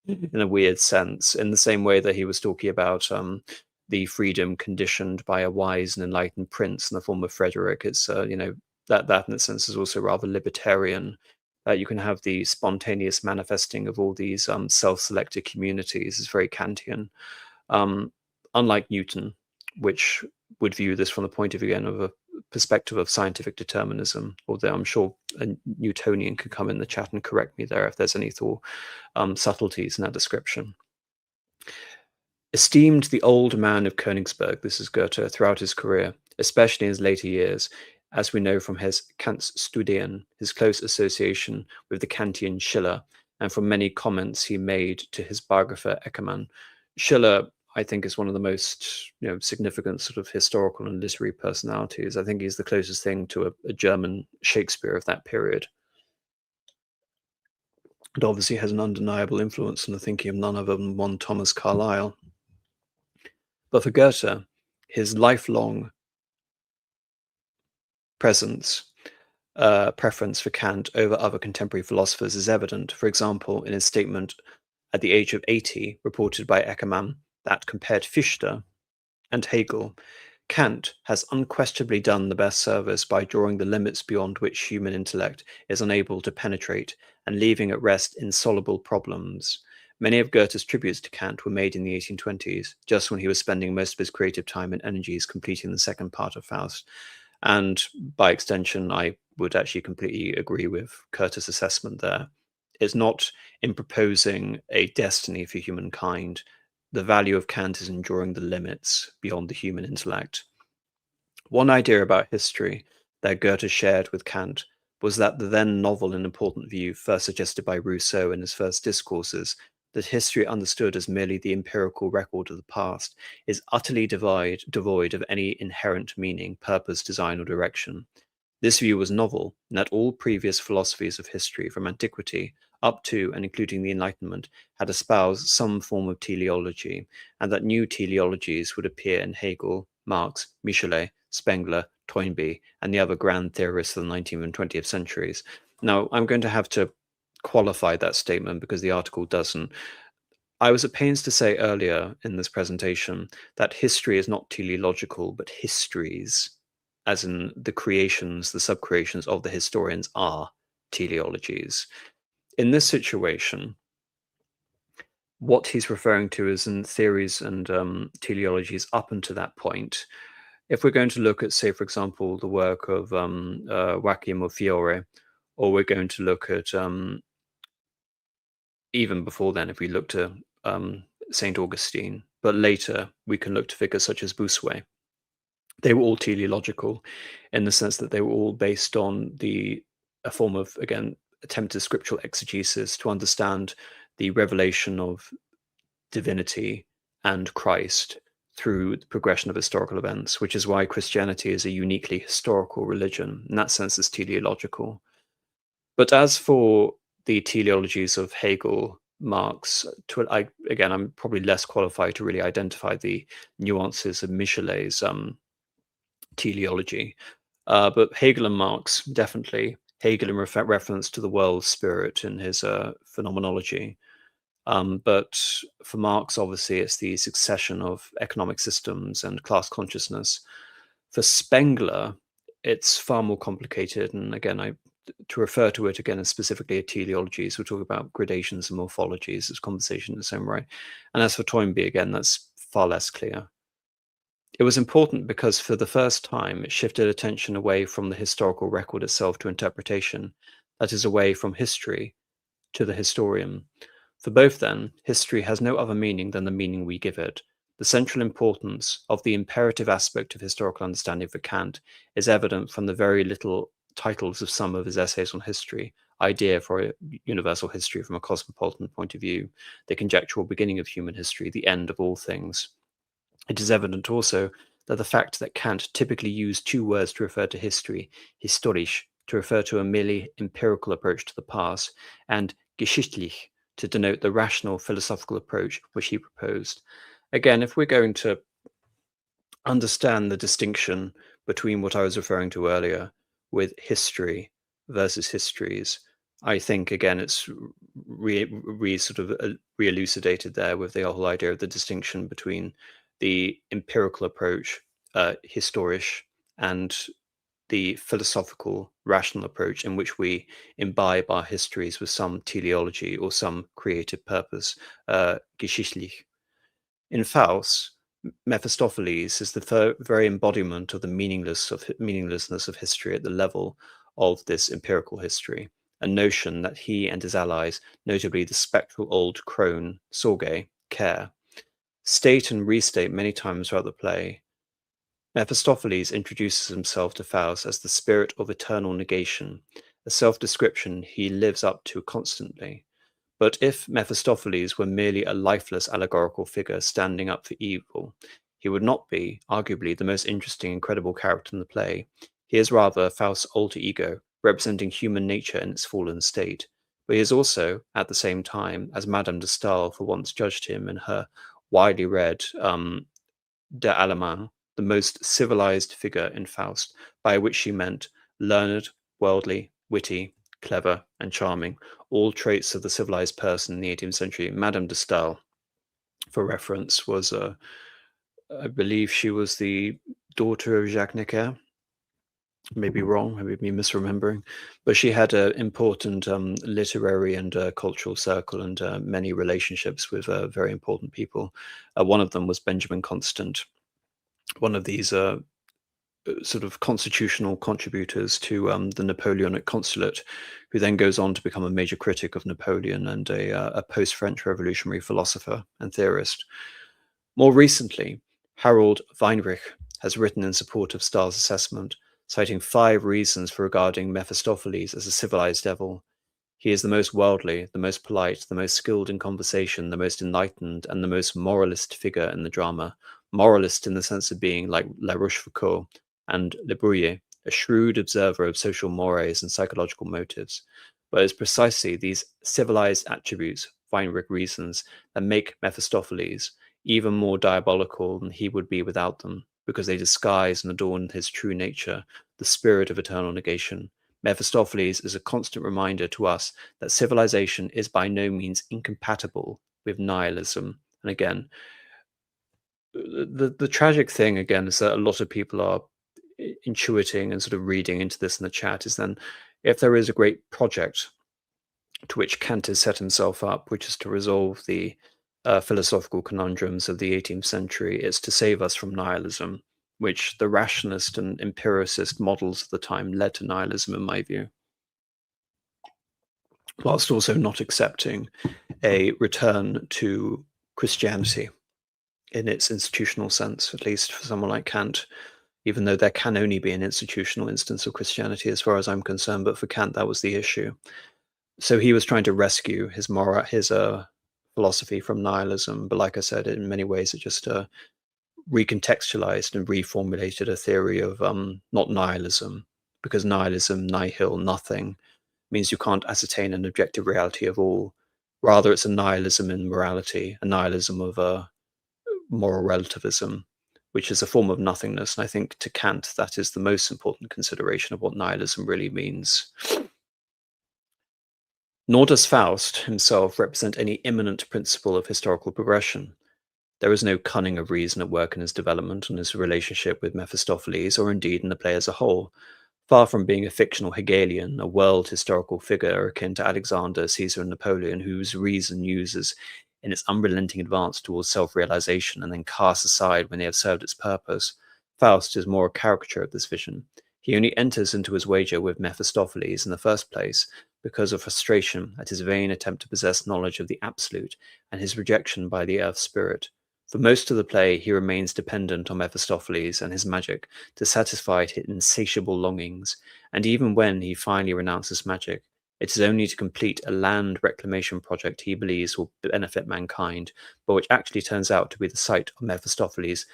in a weird sense, in the same way that he was talking about the freedom conditioned by a wise and enlightened prince in the form of Frederick. It's that in a sense is also rather libertarian. You can have the spontaneous manifesting of all these self-selected communities is very Kantian, unlike Newton, which would view this from the point of view again of a perspective of scientific determinism, although I'm sure a Newtonian could come in the chat and correct me there if there's any subtleties in that description. Esteemed the old man of Königsberg, this is Goethe, throughout his career, especially in his later years, as we know from his Kant's Studien, his close association with the Kantian Schiller, and from many comments he made to his biographer Eckermann. Schiller, I think, is one of the most significant sort of historical and literary personalities. I think he's the closest thing to a German Shakespeare of that period. And obviously has an undeniable influence on the thinking of none other than one Thomas Carlyle. But for Goethe, his lifelong preference for Kant over other contemporary philosophers is evident. For example, in his statement at the age of 80, reported by Eckermann, that compared Fichte and Hegel, Kant has unquestionably done the best service by drawing the limits beyond which human intellect is unable to penetrate and leaving at rest insoluble problems. Many of Goethe's tributes to Kant were made in the 1820s, just when he was spending most of his creative time and energies completing the second part of Faust. And by extension, I would actually completely agree with Goethe's assessment there. It's not in proposing a destiny for humankind. The value of Kant is in drawing the limits beyond the human intellect. One idea about history that Goethe shared with Kant was that the then novel and important view first suggested by Rousseau in his first discourses, that history understood as merely the empirical record of the past, is utterly devoid of any inherent meaning, purpose, design, or direction. This view was novel, in that all previous philosophies of history, from antiquity up to and including the Enlightenment, had espoused some form of teleology, and that new teleologies would appear in Hegel, Marx, Michelet, Spengler, Toynbee, and the other grand theorists of the 19th and 20th centuries. Now, I'm going to have to qualify that statement because the article doesn't. I was at pains to say earlier in this presentation that history is not teleological, but histories, as in the creations, the subcreations of the historians, are teleologies. In this situation, what he's referring to is in theories and teleologies up until that point. If we're going to look at, say, for example, the work of Joachim of Fiore, or we're going to look at even before then, if we look to St. Augustine, but later we can look to figures such as Bossuet. They were all teleological in the sense that they were all based on a form of, again, attempted scriptural exegesis to understand the revelation of divinity and Christ through the progression of historical events, which is why Christianity is a uniquely historical religion. In that sense, it's teleological. But as for the teleologies of Hegel, Marx, again, I'm probably less qualified to really identify the nuances of Michelet's teleology. But Hegel and Marx, definitely. Hegel in reference to the world spirit in his phenomenology. But for Marx, obviously, it's the succession of economic systems and class consciousness. For Spengler, it's far more complicated. And again, to refer to it again as specifically a teleology, so we're talking about gradations and morphologies as conversation in its own right. And as for Toynbee, again, that's far less clear. It was important because for the first time, it shifted attention away from the historical record itself to interpretation, that is, away from history to the historian. For both, then, history has no other meaning than the meaning we give it. The central importance of the imperative aspect of historical understanding for Kant is evident from the very little titles of some of his essays on history: Idea for a Universal History from a Cosmopolitan Point of View, The Conjectural Beginning of Human History, The End of All Things. It is evident also that the fact that Kant typically used two words to refer to history, historisch, to refer to a merely empirical approach to the past, and geschichtlich, to denote the rational philosophical approach which he proposed. Again, if we're going to understand the distinction between what I was referring to earlier with history versus histories, I think, again, it's sort of re-elucidated there with the whole idea of the distinction between the empirical approach, historisch, and the philosophical, rational approach in which we imbibe our histories with some teleology or some creative purpose, geschichtlich. In Faust, Mephistopheles is the very embodiment of the meaninglessness of history at the level of this empirical history, a notion that he and his allies, notably the spectral old crone Sorge, care, state and restate many times throughout the play. Mephistopheles introduces himself to Faust as the spirit of eternal negation, a self-description he lives up to constantly. But if Mephistopheles were merely a lifeless allegorical figure standing up for evil, he would not be, arguably, the most interesting and credible character in the play. He is rather Faust's alter ego, representing human nature in its fallen state. But he is also, at the same time, as Madame de Stael for once judged him in her widely read De Allemagne, the most civilized figure in Faust, by which she meant learned, worldly, witty, clever, and charming, all traits of the civilized person in the 18th century. Madame de Stael, for reference, was, I believe she was the daughter of Jacques Necker. Maybe wrong, maybe misremembering, but she had an important literary and cultural circle and many relationships with very important people. One of them was Benjamin Constant, one of these sort of constitutional contributors to the Napoleonic consulate, who then goes on to become a major critic of Napoleon and a post-French revolutionary philosopher and theorist. More recently, Harold Weinrich has written in support of Stahl's assessment, citing 5 reasons for regarding Mephistopheles as a civilized devil. He is the most worldly, the most polite, the most skilled in conversation, the most enlightened, and the most moralist figure in the drama. Moralist in the sense of being like La Rochefoucauld and Le Bruyere, a shrewd observer of social mores and psychological motives. But it's precisely these civilized attributes, Weinrich reasons, that make Mephistopheles even more diabolical than he would be without them, because they disguise and adorn his true nature, the spirit of eternal negation. Mephistopheles is a constant reminder to us that civilization is by no means incompatible with nihilism. And again, the tragic thing, again, is that a lot of people are intuiting and sort of reading into this in the chat is then, if there is a great project to which Kant has set himself up, which is to resolve the philosophical conundrums of the 18th century, it's to save us from nihilism, which the rationalist and empiricist models of the time led to nihilism, in my view, whilst also not accepting a return to Christianity in its institutional sense, at least for someone like Kant, even though there can only be an institutional instance of Christianity as far as I'm concerned. But for Kant, that was the issue. So he was trying to rescue his philosophy from nihilism. But like I said, in many ways, it just recontextualized and reformulated a theory of not nihilism, because nihilism, nihil, nothing, means you can't ascertain an objective reality of all. Rather, it's a nihilism in morality, a nihilism of moral relativism, which is a form of nothingness. And I think to Kant, that is the most important consideration of what nihilism really means. Nor does Faust himself represent any immanent principle of historical progression. There is no cunning of reason at work in his development and his relationship with Mephistopheles, or indeed in the play as a whole. Far from being a fictional Hegelian, a world historical figure akin to Alexander, Caesar, and Napoleon, whose reason uses in its unrelenting advance towards self-realization and then casts aside when they have served its purpose, Faust is more a caricature of this vision. He only enters into his wager with Mephistopheles in the first place because of frustration at his vain attempt to possess knowledge of the absolute and his rejection by the earth spirit. For most of the play, he remains dependent on Mephistopheles and his magic to satisfy his insatiable longings, and even when he finally renounces magic, it is only to complete a land reclamation project he believes will benefit mankind, but which actually turns out to be the site of Mephistopheles'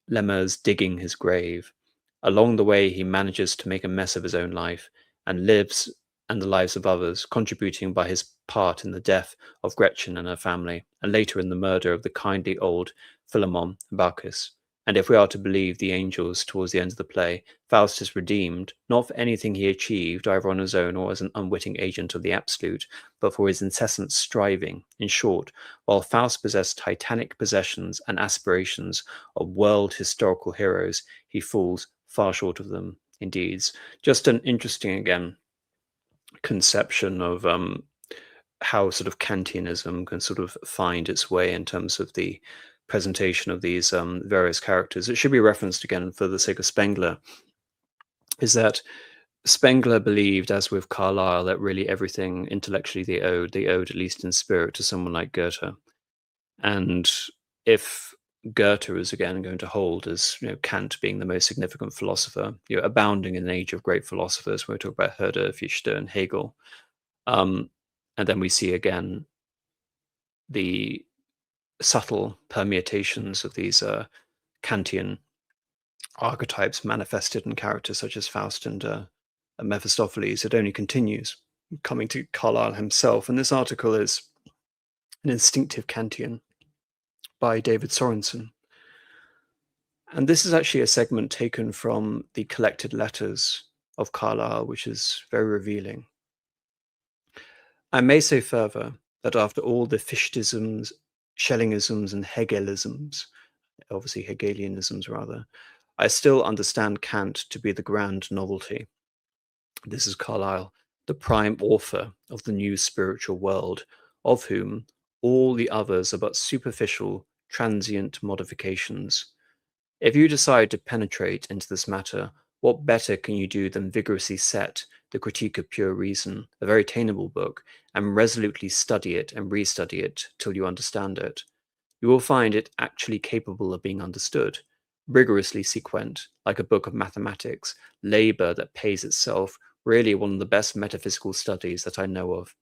lemurs digging his grave. Along the way, he manages to make a mess of his own life and lives and the lives of others, contributing by his part in the death of Gretchen and her family, and later in the murder of the kindly old Philemon and Bacchus. And if we are to believe the angels towards the end of the play, Faust is redeemed, not for anything he achieved, either on his own or as an unwitting agent of the absolute, but for his incessant striving. In short, while Faust possessed titanic possessions and aspirations of world historical heroes, he falls far short of them in deeds. Just an interesting, again, conception of how sort of Kantianism can sort of find its way in terms of the presentation of these various characters. It should be referenced again for the sake of Spengler, is that Spengler believed, as with Carlyle, that really everything intellectually they owed at least in spirit to someone like Goethe. And if Goethe is again going to hold as Kant being the most significant philosopher, abounding in an age of great philosophers, when we talk about Herder, Fichte, and Hegel, and then we see again the subtle permutations of these Kantian archetypes manifested in characters such as Faust and Mephistopheles. It only continues, coming to Carlyle himself. And this article is An Instinctive Kantian by David Sorensen. And this is actually a segment taken from the collected letters of Carlyle, which is very revealing. I may say further that after all the Fichteisms, Schellingisms, and Hegelisms, obviously Hegelianisms rather, I still understand Kant to be the grand novelty. This is Carlyle, the prime author of the new spiritual world, of whom all the others are but superficial, transient modifications. If you decide to penetrate into this matter, what better can you do than vigorously set the Critique of Pure Reason, a very attainable book, and resolutely study it and restudy it till you understand it? You will find it actually capable of being understood, rigorously sequent, like a book of mathematics, labor that pays itself, really one of the best metaphysical studies that I know of.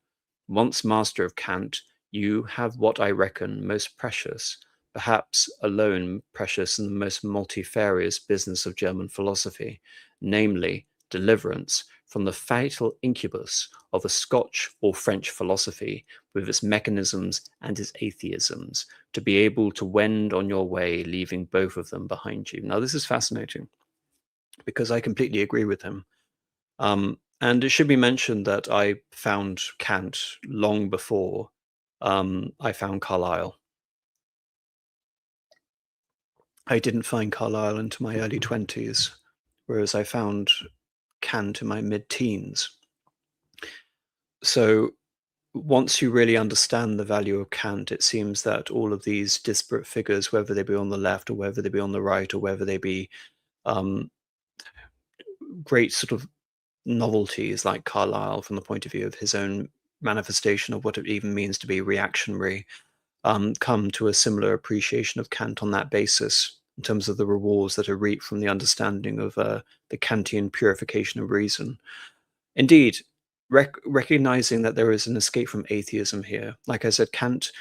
Once master of Kant, you have what I reckon most precious, perhaps alone precious in the most multifarious business of German philosophy, namely deliverance from the fatal incubus of a Scotch or French philosophy with its mechanisms and its atheisms, to be able to wend on your way, leaving both of them behind you. Now, this is fascinating because I completely agree with him. And it should be mentioned that I found Kant long before I found Carlyle. I didn't find Carlyle into my early 20s, whereas I found Kant in my mid-teens. So once you really understand the value of Kant, it seems that all of these disparate figures, whether they be on the left or whether they be on the right or whether they be great sort of novelties like Carlyle from the point of view of his own manifestation of what it even means to be reactionary, come to a similar appreciation of Kant on that basis in terms of the rewards that are reaped from the understanding of the Kantian purification of reason. Indeed, recognizing that there is an escape from atheism here. Like I said, Kant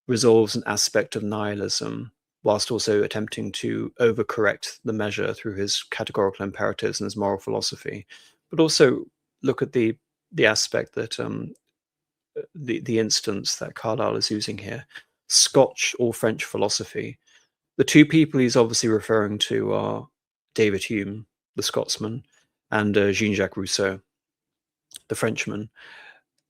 resolves an aspect of nihilism whilst also attempting to overcorrect the measure through his categorical imperatives and his moral philosophy, but also look at the aspect that the instance that Carlyle is using here, Scotch or French philosophy. The two people he's obviously referring to are David Hume, the Scotsman, and Jean-Jacques Rousseau, the Frenchman.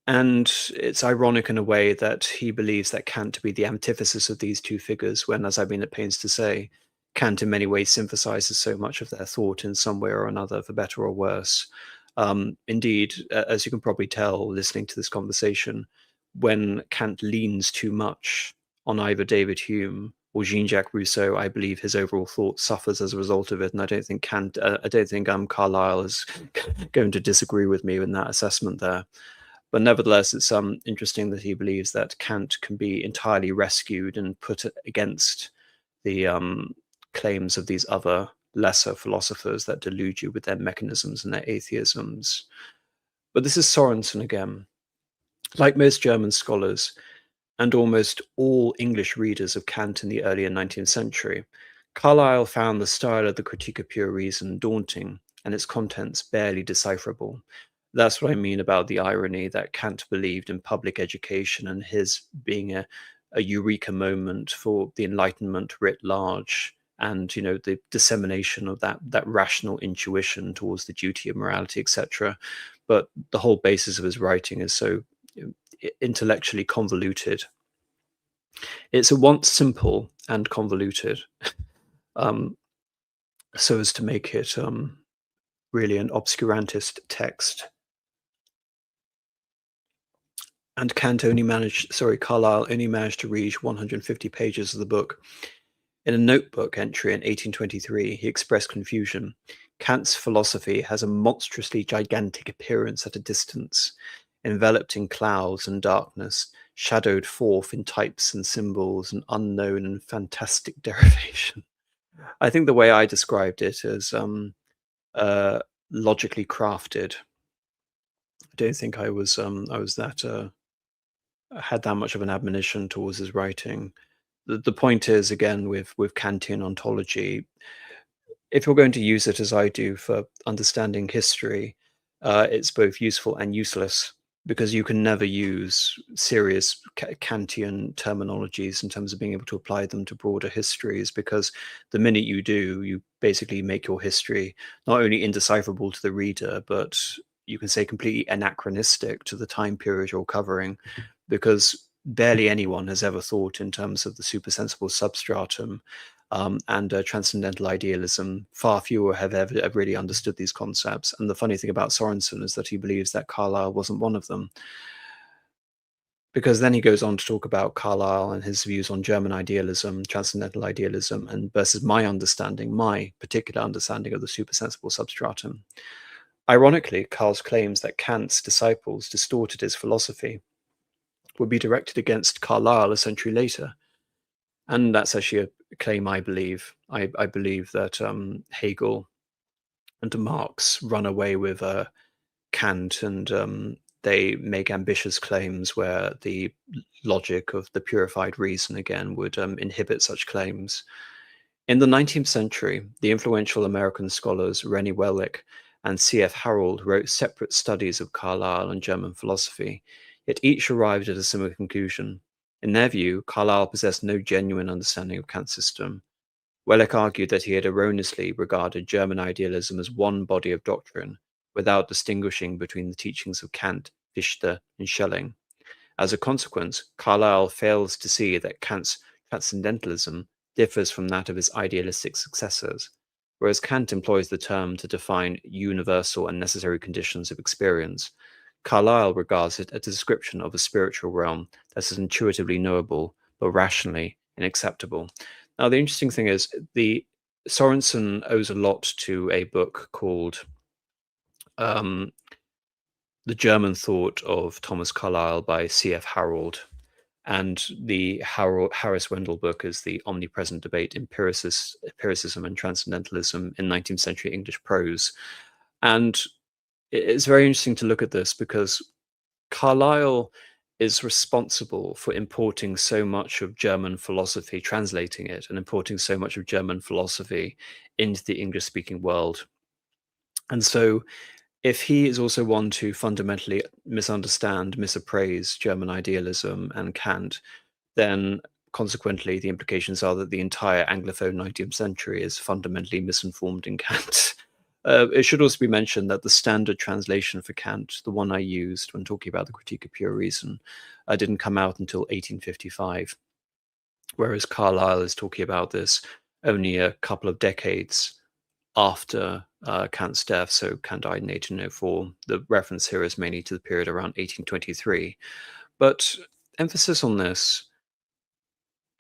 And it's ironic in a way that he believes that Kant to be the antithesis of these two figures, when, as I've been at pains to say, Kant in many ways synthesizes so much of their thought in some way or another, for better or worse. Indeed, as you can probably tell listening to this conversation, when Kant leans too much on either David Hume or Jean-Jacques Rousseau, I believe his overall thought suffers as a result of it. And I don't think Carlyle is going to disagree with me in that assessment there. But nevertheless, it's interesting that he believes that Kant can be entirely rescued and put against the claims of these other lesser philosophers that delude you with their mechanisms and their atheisms. But this is Sorensen again. Like most German scholars, and almost all English readers of Kant in the earlier 19th century, Carlyle found the style of the Critique of Pure Reason daunting and its contents barely decipherable. That's what I mean about the irony that Kant believed in public education and his being a eureka moment for the Enlightenment writ large, and the dissemination of that rational intuition towards the duty of morality, etc. But the whole basis of his writing is so intellectually convoluted. It's at once simple and convoluted, so as to make it really an obscurantist text. And Carlyle only managed to reach 150 pages of the book. In a notebook entry in 1823, he expressed confusion. Kant's philosophy has a monstrously gigantic appearance at a distance, enveloped in clouds and darkness, shadowed forth in types and symbols, an unknown and fantastic derivation. I think the way I described it is logically crafted. I don't think I was that had that much of an admonition towards his writing. The point is, again, with Kantian ontology, if you're going to use it as I do for understanding history, it's both useful and useless, because you can never use serious Kantian terminologies in terms of being able to apply them to broader histories, because the minute you do, you basically make your history not only indecipherable to the reader, but you can say completely anachronistic to the time period you're covering, because barely anyone has ever thought in terms of the supersensible substratum and transcendental idealism. Far fewer have ever really understood these concepts. And the funny thing about Sorensen is that he believes that Carlyle wasn't one of them. Because then he goes on to talk about Carlyle and his views on German idealism, transcendental idealism, and versus my particular understanding of the supersensible substratum. Ironically, Carl's claims that Kant's disciples distorted his philosophy would be directed against Carlyle a century later. And that's actually a claim I believe. I believe that Hegel and Marx run away with Kant, and they make ambitious claims where the logic of the purified reason, again, would inhibit such claims. In the 19th century, the influential American scholars Rennie Wellick and C.F. Harold wrote separate studies of Carlyle and German philosophy, yet each arrived at a similar conclusion. In their view, Carlyle possessed no genuine understanding of Kant's system. Wellick argued that he had erroneously regarded German idealism as one body of doctrine, without distinguishing between the teachings of Kant, Fichte, and Schelling. As a consequence, Carlyle fails to see that Kant's transcendentalism differs from that of his idealistic successors, whereas Kant employs the term to define universal and necessary conditions of experience. Carlyle regards it as a description of a spiritual realm that is intuitively knowable, but rationally inacceptable. Now, the interesting thing is, Sorensen owes a lot to a book called The German Thought of Thomas Carlyle by C.F. Harold. And the Harris Wendell book is The Omnipresent Debate, Empiricism and Transcendentalism in 19th Century English Prose. And it's very interesting to look at this, because Carlyle is responsible for importing so much of German philosophy, translating it, and importing so much of German philosophy into the English-speaking world. And so if he is also one to fundamentally misunderstand, misappraise German idealism and Kant, then consequently the implications are that the entire Anglophone 19th century is fundamentally misinformed in Kant. It should also be mentioned that the standard translation for Kant, the one I used when talking about the Critique of Pure Reason, didn't come out until 1855, whereas Carlyle is talking about this only a couple of decades after Kant's death. So Kant died in 1804. The reference here is mainly to the period around 1823. But emphasis on this,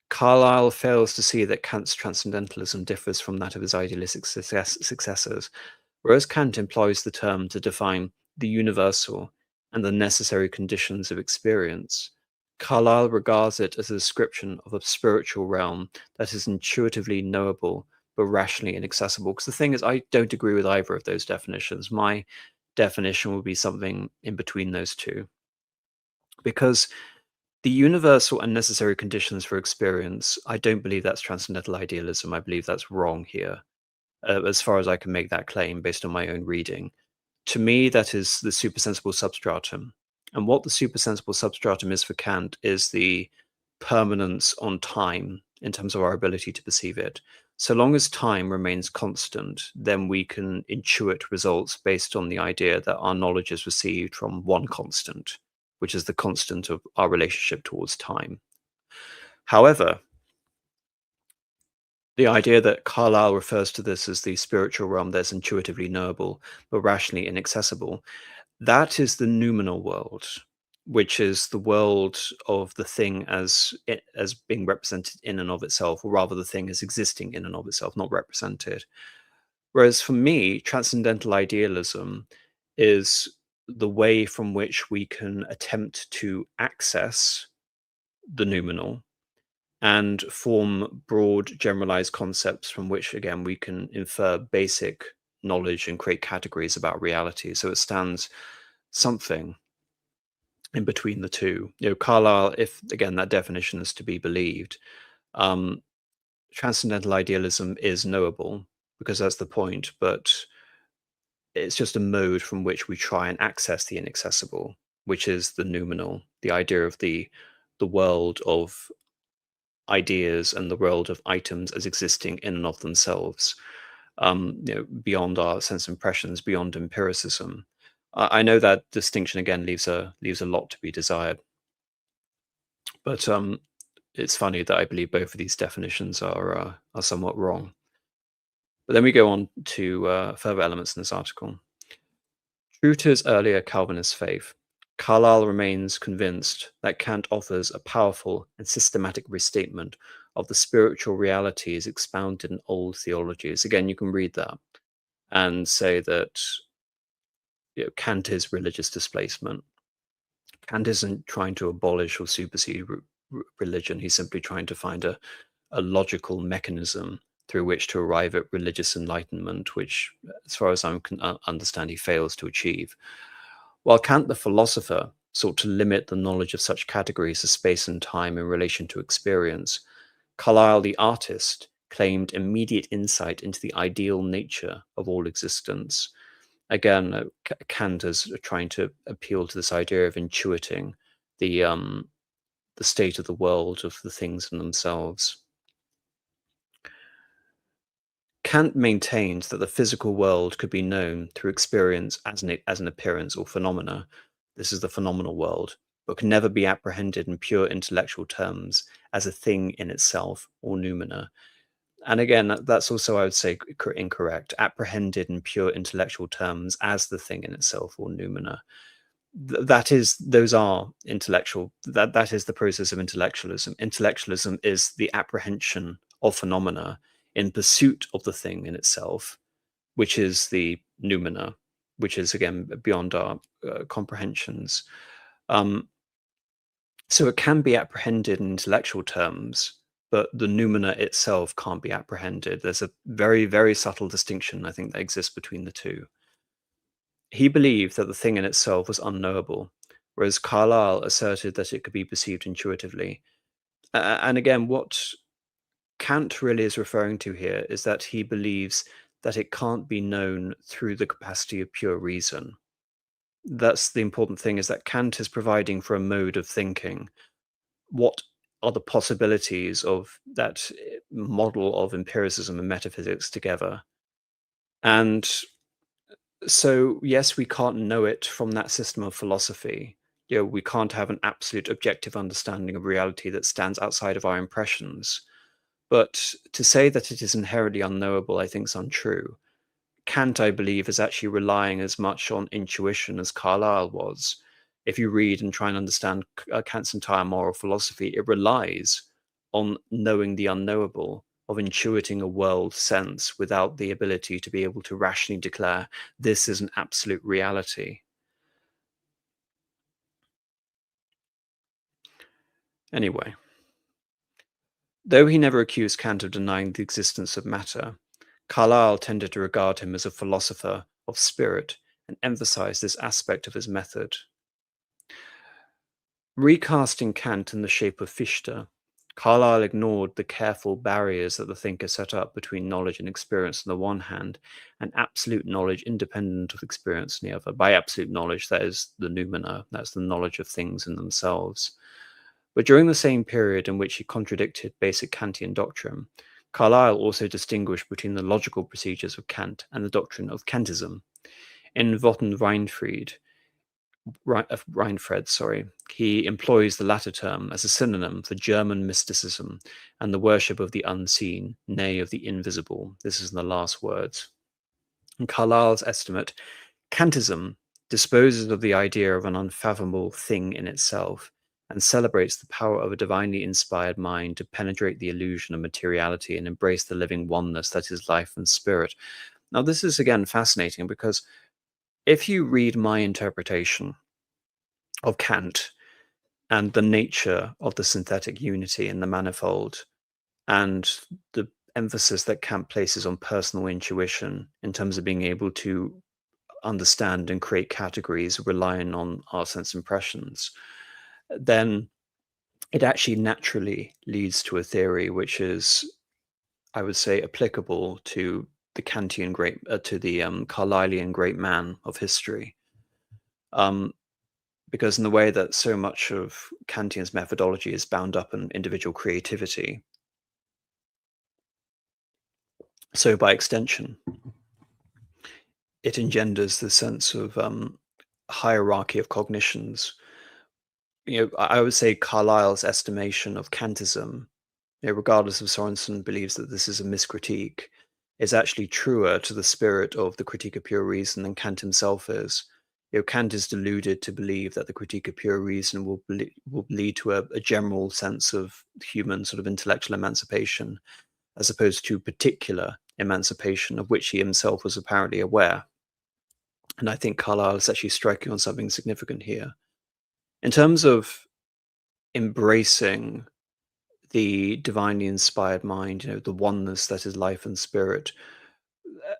Carlyle fails to see that Kant's transcendentalism differs from that of his idealistic successors, whereas Kant employs the term to define the universal and the necessary conditions of experience. Carlyle regards it as a description of a spiritual realm that is intuitively knowable but rationally inaccessible. Because the thing is, I don't agree with either of those definitions. My definition would be something in between those two. Because the universal and necessary conditions for experience, I don't believe that's transcendental idealism. I believe that's wrong here, as far as I can make that claim based on my own reading. To me, that is the supersensible substratum. And what the supersensible substratum is for Kant is the permanence on time in terms of our ability to perceive it. So long as time remains constant, then we can intuit results based on the idea that our knowledge is received from one constant, which is the constant of our relationship towards time. However, the idea that Carlyle refers to this as the spiritual realm that's intuitively knowable but rationally inaccessible, that is the noumenal world, which is the world of the thing as being represented in and of itself, or rather the thing as existing in and of itself, not represented. Whereas for me, transcendental idealism is the way from which we can attempt to access the noumenal and form broad generalized concepts from which, again, we can infer basic knowledge and create categories about reality. So it stands something in between the two. Carlyle, if again that definition is to be believed, transcendental idealism is knowable because that's the point, but it's just a mode from which we try and access the inaccessible, which is the noumenal, the idea of the world of ideas and the world of items as existing in and of themselves, beyond our sense impressions, beyond empiricism. I know that distinction again leaves a lot to be desired, but it's funny that I believe both of these definitions are somewhat wrong. But then we go on to further elements in this article. True to his earlier Calvinist faith, Carlyle remains convinced that Kant offers a powerful and systematic restatement of the spiritual realities expounded in old theologies. Again, you can read that and say that Kant is religious displacement. Kant isn't trying to abolish or supersede religion. He's simply trying to find a logical mechanism through which to arrive at religious enlightenment, which, as far as I can understand, he fails to achieve. While Kant, the philosopher, sought to limit the knowledge of such categories as space and time in relation to experience, Carlyle, the artist, claimed immediate insight into the ideal nature of all existence. Again, Kant is trying to appeal to this idea of intuiting the state of the world, of the things in themselves. Kant maintained that the physical world could be known through experience as an appearance or phenomena. This is the phenomenal world, but can never be apprehended in pure intellectual terms as a thing in itself or noumena. And again, that's also, I would say, incorrect. Apprehended in pure intellectual terms as the thing in itself or noumena. Those are intellectual. That is the process of intellectualism. Intellectualism is the apprehension of phenomena in pursuit of the thing in itself, which is the noumena, which is again beyond our comprehensions. So it can be apprehended in intellectual terms, but the noumena itself can't be apprehended. There's a very, very subtle distinction, I think, that exists between the two. He believed that the thing in itself was unknowable, whereas Carlyle asserted that it could be perceived intuitively. And again, what Kant really is referring to here is that he believes that it can't be known through the capacity of pure reason. That's the important thing, is that Kant is providing for a mode of thinking. What are the possibilities of that model of empiricism and metaphysics together? And So yes, we can't know it from that system of philosophy. We can't have an absolute objective understanding of reality that stands outside of our impressions. But to say that it is inherently unknowable, I think is untrue. Kant, I believe, is actually relying as much on intuition as Carlyle was. If you read and try and understand Kant's entire moral philosophy, it relies on knowing the unknowable, of intuiting a world sense without the ability to be able to rationally declare this is an absolute reality. Anyway, though he never accused Kant of denying the existence of matter, Carlyle tended to regard him as a philosopher of spirit and emphasized this aspect of his method. Recasting Kant in the shape of Fichte, Carlyle ignored the careful barriers that the thinker set up between knowledge and experience on the one hand, and absolute knowledge independent of experience on the other. By absolute knowledge, that is the noumena, that's the knowledge of things in themselves. But during the same period in which he contradicted basic Kantian doctrine, Carlyle also distinguished between the logical procedures of Kant and the doctrine of Kantism. In Wotten Reinfred, he employs the latter term as a synonym for German mysticism and the worship of the unseen, nay, of the invisible. This is in the last words. In Carlyle's estimate, Kantism disposes of the idea of an unfathomable thing in itself and celebrates the power of a divinely inspired mind to penetrate the illusion of materiality and embrace the living oneness that is life and spirit. Now, this is again fascinating because if you read my interpretation of Kant and the nature of the synthetic unity and the manifold, and the emphasis that Kant places on personal intuition in terms of being able to understand and create categories relying on our sense impressions, then it actually naturally leads to a theory which is, I would say, applicable to the Kantian to the Carlylean great man of history. Because in the way that so much of Kantian's methodology is bound up in individual creativity, so by extension, it engenders the sense of hierarchy of cognitions. I would say Carlyle's estimation of Kantism, regardless of Sorensen believes that this is a miscritique, is actually truer to the spirit of the Critique of Pure Reason than Kant himself is. Kant is deluded to believe that the Critique of Pure Reason will lead to a general sense of human sort of intellectual emancipation, as opposed to particular emancipation of which he himself was apparently aware. And I think Carlyle is actually striking on something significant here. In terms of embracing the divinely inspired mind, the oneness that is life and spirit,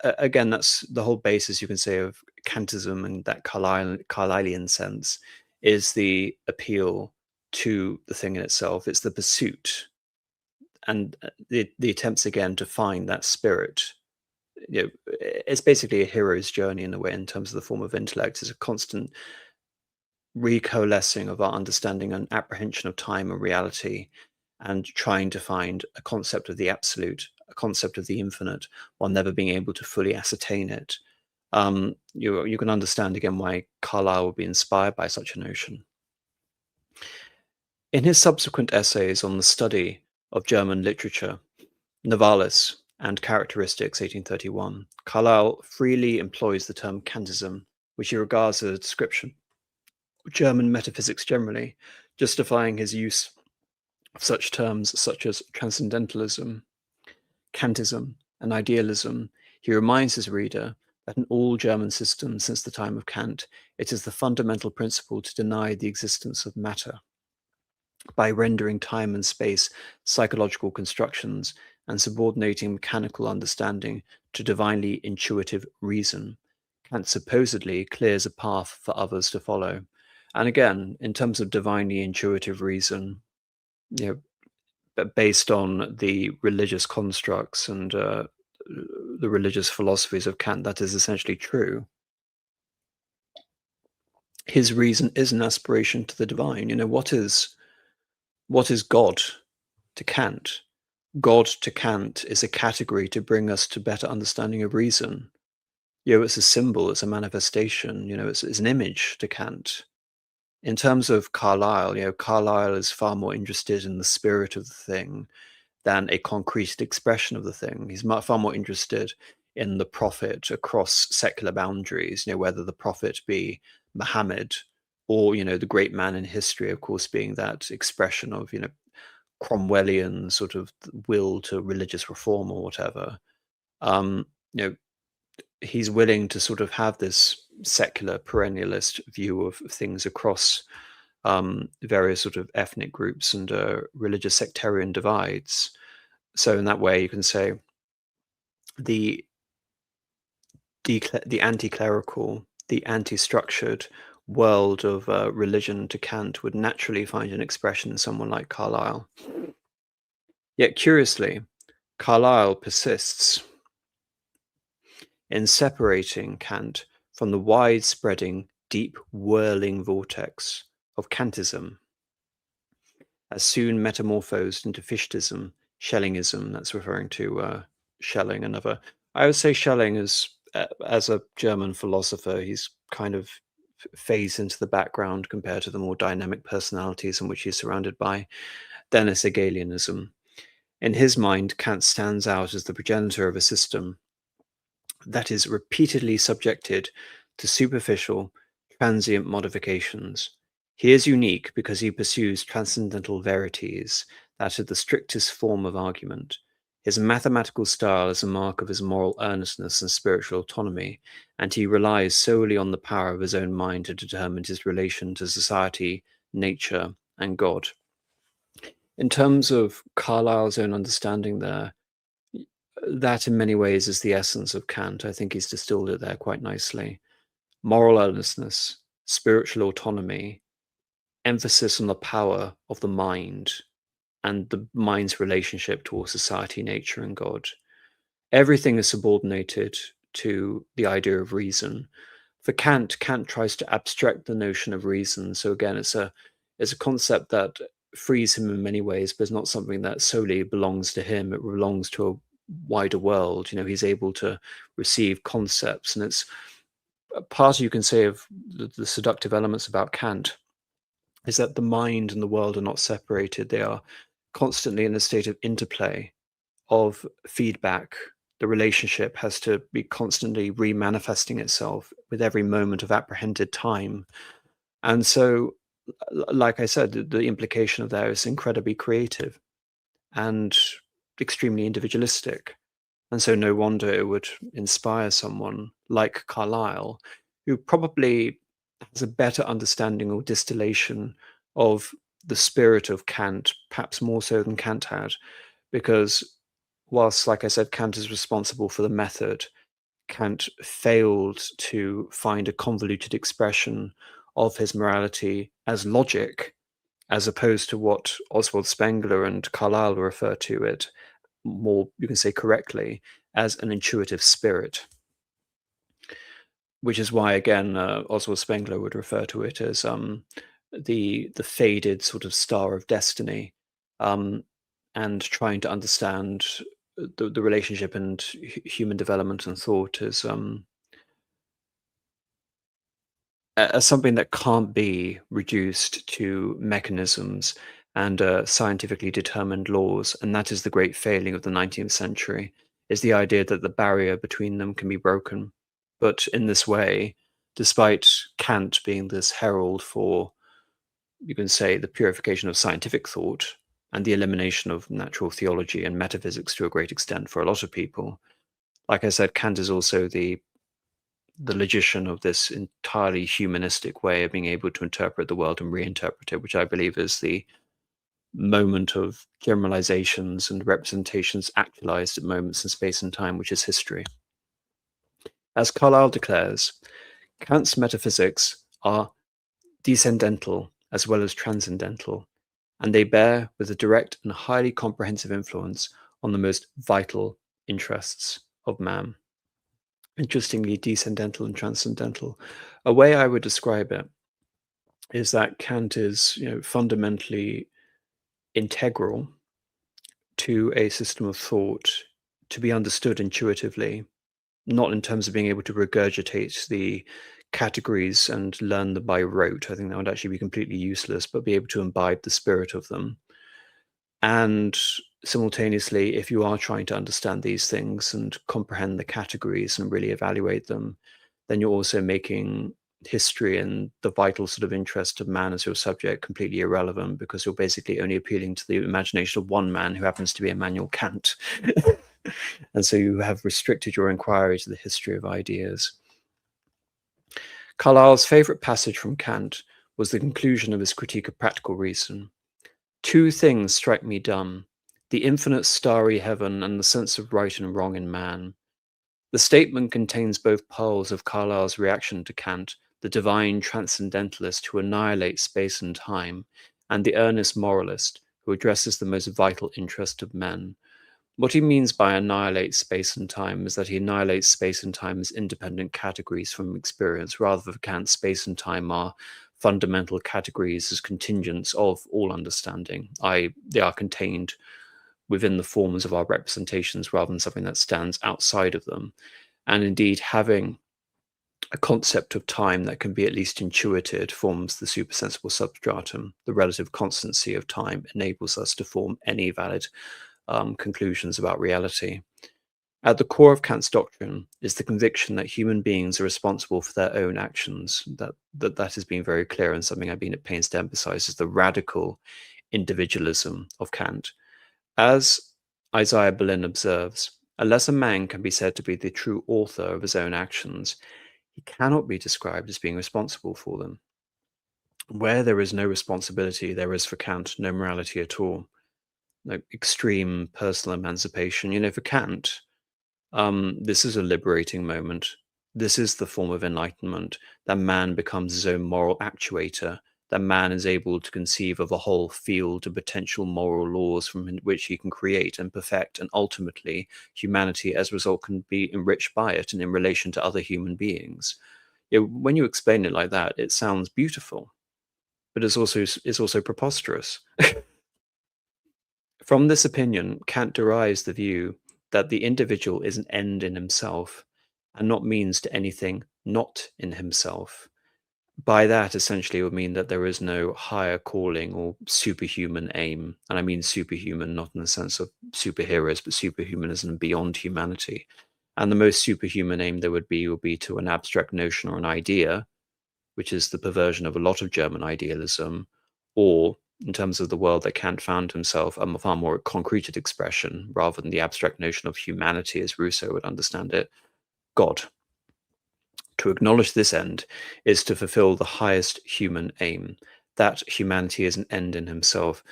again, that's the whole basis, you can say, of Kantism and that Carlylean sense is the appeal to the thing in itself. It's the pursuit and the attempts again to find that spirit. It's basically a hero's journey in a way in terms of the form of intellect. It's a constant recoalescing of our understanding and apprehension of time and reality, and trying to find a concept of the absolute, a concept of the infinite, while never being able to fully ascertain it. You can understand again why Carlyle would be inspired by such a notion. In his subsequent essays on the study of German literature, Novalis and Characteristics, 1831, Carlyle freely employs the term Kantism, which he regards as a description of German metaphysics generally, justifying his use of such terms such as transcendentalism, Kantism, and idealism. He reminds his reader that in all German systems since the time of Kant, it is the fundamental principle to deny the existence of matter by rendering time and space psychological constructions and subordinating mechanical understanding to divinely intuitive reason. Kant supposedly clears a path for others to follow. And again, in terms of divinely intuitive reason, but based on the religious constructs and the religious philosophies of Kant, that is essentially true. His reason is an aspiration to the divine. What is God to Kant? God to Kant is a category to bring us to better understanding of reason. it's a symbol, it's a manifestation, it's an image to Kant. In terms of Carlyle, Carlyle is far more interested in the spirit of the thing than a concrete expression of the thing. He's far more interested in the prophet across secular boundaries, whether the prophet be Muhammad or, the great man in history, of course, being that expression of, Cromwellian sort of will to religious reform or whatever. Um, you know, he's willing to sort of have this secular perennialist view of things across various sort of ethnic groups and religious sectarian divides. So in that way, you can say the the anti-clerical, the anti-structured world of religion to Kant would naturally find an expression in someone like Carlyle. Yet curiously, Carlyle persists in separating Kant from the wide-spreading, deep whirling vortex of Kantism, as soon metamorphosed into Fichteism, Schellingism. That's referring to Schelling, another. I would say Schelling is, as a German philosopher, he's kind of phased into the background compared to the more dynamic personalities in which he's surrounded by. Then it's Hegelianism. In his mind, Kant stands out as the progenitor of a system that is repeatedly subjected to superficial, transient modifications. He is unique because he pursues transcendental verities that are the strictest form of argument. His mathematical style is a mark of his moral earnestness and spiritual autonomy, and he relies solely on the power of his own mind to determine his relation to society, nature, and God. In terms of Carlyle's own understanding there, that in many ways is the essence of Kant. I think he's distilled it there quite nicely. Moral earnestness, spiritual autonomy, emphasis on the power of the mind and the mind's relationship towards society, nature, and God. Everything is subordinated to the idea of reason. For Kant, Kant tries to abstract the notion of reason. So again, it's a concept that frees him in many ways, but it's not something that solely belongs to him. It belongs to a wider world. He's able to receive concepts, and it's a part, you can say, of the seductive elements about Kant is that the mind and the world are not separated. They are constantly in a state of interplay, of feedback. The relationship has to be constantly remanifesting itself with every moment of apprehended time. And so, like I said, the implication of that is incredibly creative and extremely individualistic. And so no wonder it would inspire someone like Carlyle, who probably has a better understanding or distillation of the spirit of Kant, perhaps more so than Kant had, because whilst, like I said, Kant is responsible for the method, Kant failed to find a convoluted expression of his morality as logic, as opposed to what Oswald Spengler and Carlyle refer to it more, you can say correctly, as an intuitive spirit, which is why, again, Oswald Spengler would refer to it as the faded sort of star of destiny, and trying to understand the relationship and human development and thought as something that can't be reduced to mechanisms and scientifically determined laws. And that is the great failing of the 19th century, is the idea that the barrier between them can be broken. But in this way, despite Kant being this herald for, you can say, the purification of scientific thought and the elimination of natural theology and metaphysics to a great extent for a lot of people, like I said, Kant is also the logician of this entirely humanistic way of being able to interpret the world and reinterpret it, which I believe is the moment of generalizations and representations actualized at moments in space and time, which is history. As Carlyle declares, Kant's metaphysics are descendental as well as transcendental, and they bear with a direct and highly comprehensive influence on the most vital interests of man. Interestingly, descendental and transcendental. A way I would describe it is that Kant is, fundamentally integral to a system of thought to be understood intuitively. not in terms of being able to regurgitate the categories and learn them by rote. I think that would actually be completely useless, but be able to imbibe the spirit of them. And simultaneously, if you are trying to understand these things and comprehend the categories and really evaluate them, then you're also making history and the vital sort of interest of man as your subject completely irrelevant, because you're basically only appealing to the imagination of one man who happens to be Immanuel Kant. And so you have restricted your inquiry to the history of ideas. Carlyle's favorite passage from Kant was the conclusion of his Critique of Practical Reason. Two things strike me dumb: the infinite starry heaven and the sense of right and wrong in man. The statement contains both poles of Carlyle's reaction to Kant, the divine transcendentalist who annihilates space and time, and the earnest moralist who addresses the most vital interest of men. What he means by annihilate space and time is that he annihilates space and time as independent categories from experience. Rather, for Kant, space and time are fundamental categories as contingents of all understanding. They are contained within the forms of our representations rather than something that stands outside of them. And indeed, having a concept of time that can be at least intuited forms the supersensible substratum. The relative constancy of time enables us to form any valid conclusions about reality. At the core of Kant's doctrine is the conviction that human beings are responsible for their own actions. That has been very clear, and something I've been at pains to emphasize is the radical individualism of Kant. As Isaiah Berlin observes, unless a man can be said to be the true author of his own actions, he cannot be described as being responsible for them. Where there is no responsibility, there is for Kant no morality at all. No extreme personal emancipation. For Kant, this is a liberating moment. This is the form of enlightenment, that man becomes his own moral actuator, that man is able to conceive of a whole field of potential moral laws from which he can create and perfect, and ultimately humanity as a result can be enriched by it and in relation to other human beings. When you explain it like that, it sounds beautiful, but it's also preposterous. From this opinion, Kant derives the view that the individual is an end in himself and not means to anything not in himself. By that, essentially, it would mean that there is no higher calling or superhuman aim. And I mean superhuman, not in the sense of superheroes, but superhumanism beyond humanity. And the most superhuman aim there would be to an abstract notion or an idea, which is the perversion of a lot of German idealism, or in terms of the world that Kant found himself, a far more concreted expression, rather than the abstract notion of humanity as Rousseau would understand it, God. To acknowledge this end is to fulfill the highest human aim, that humanity is an end in himself.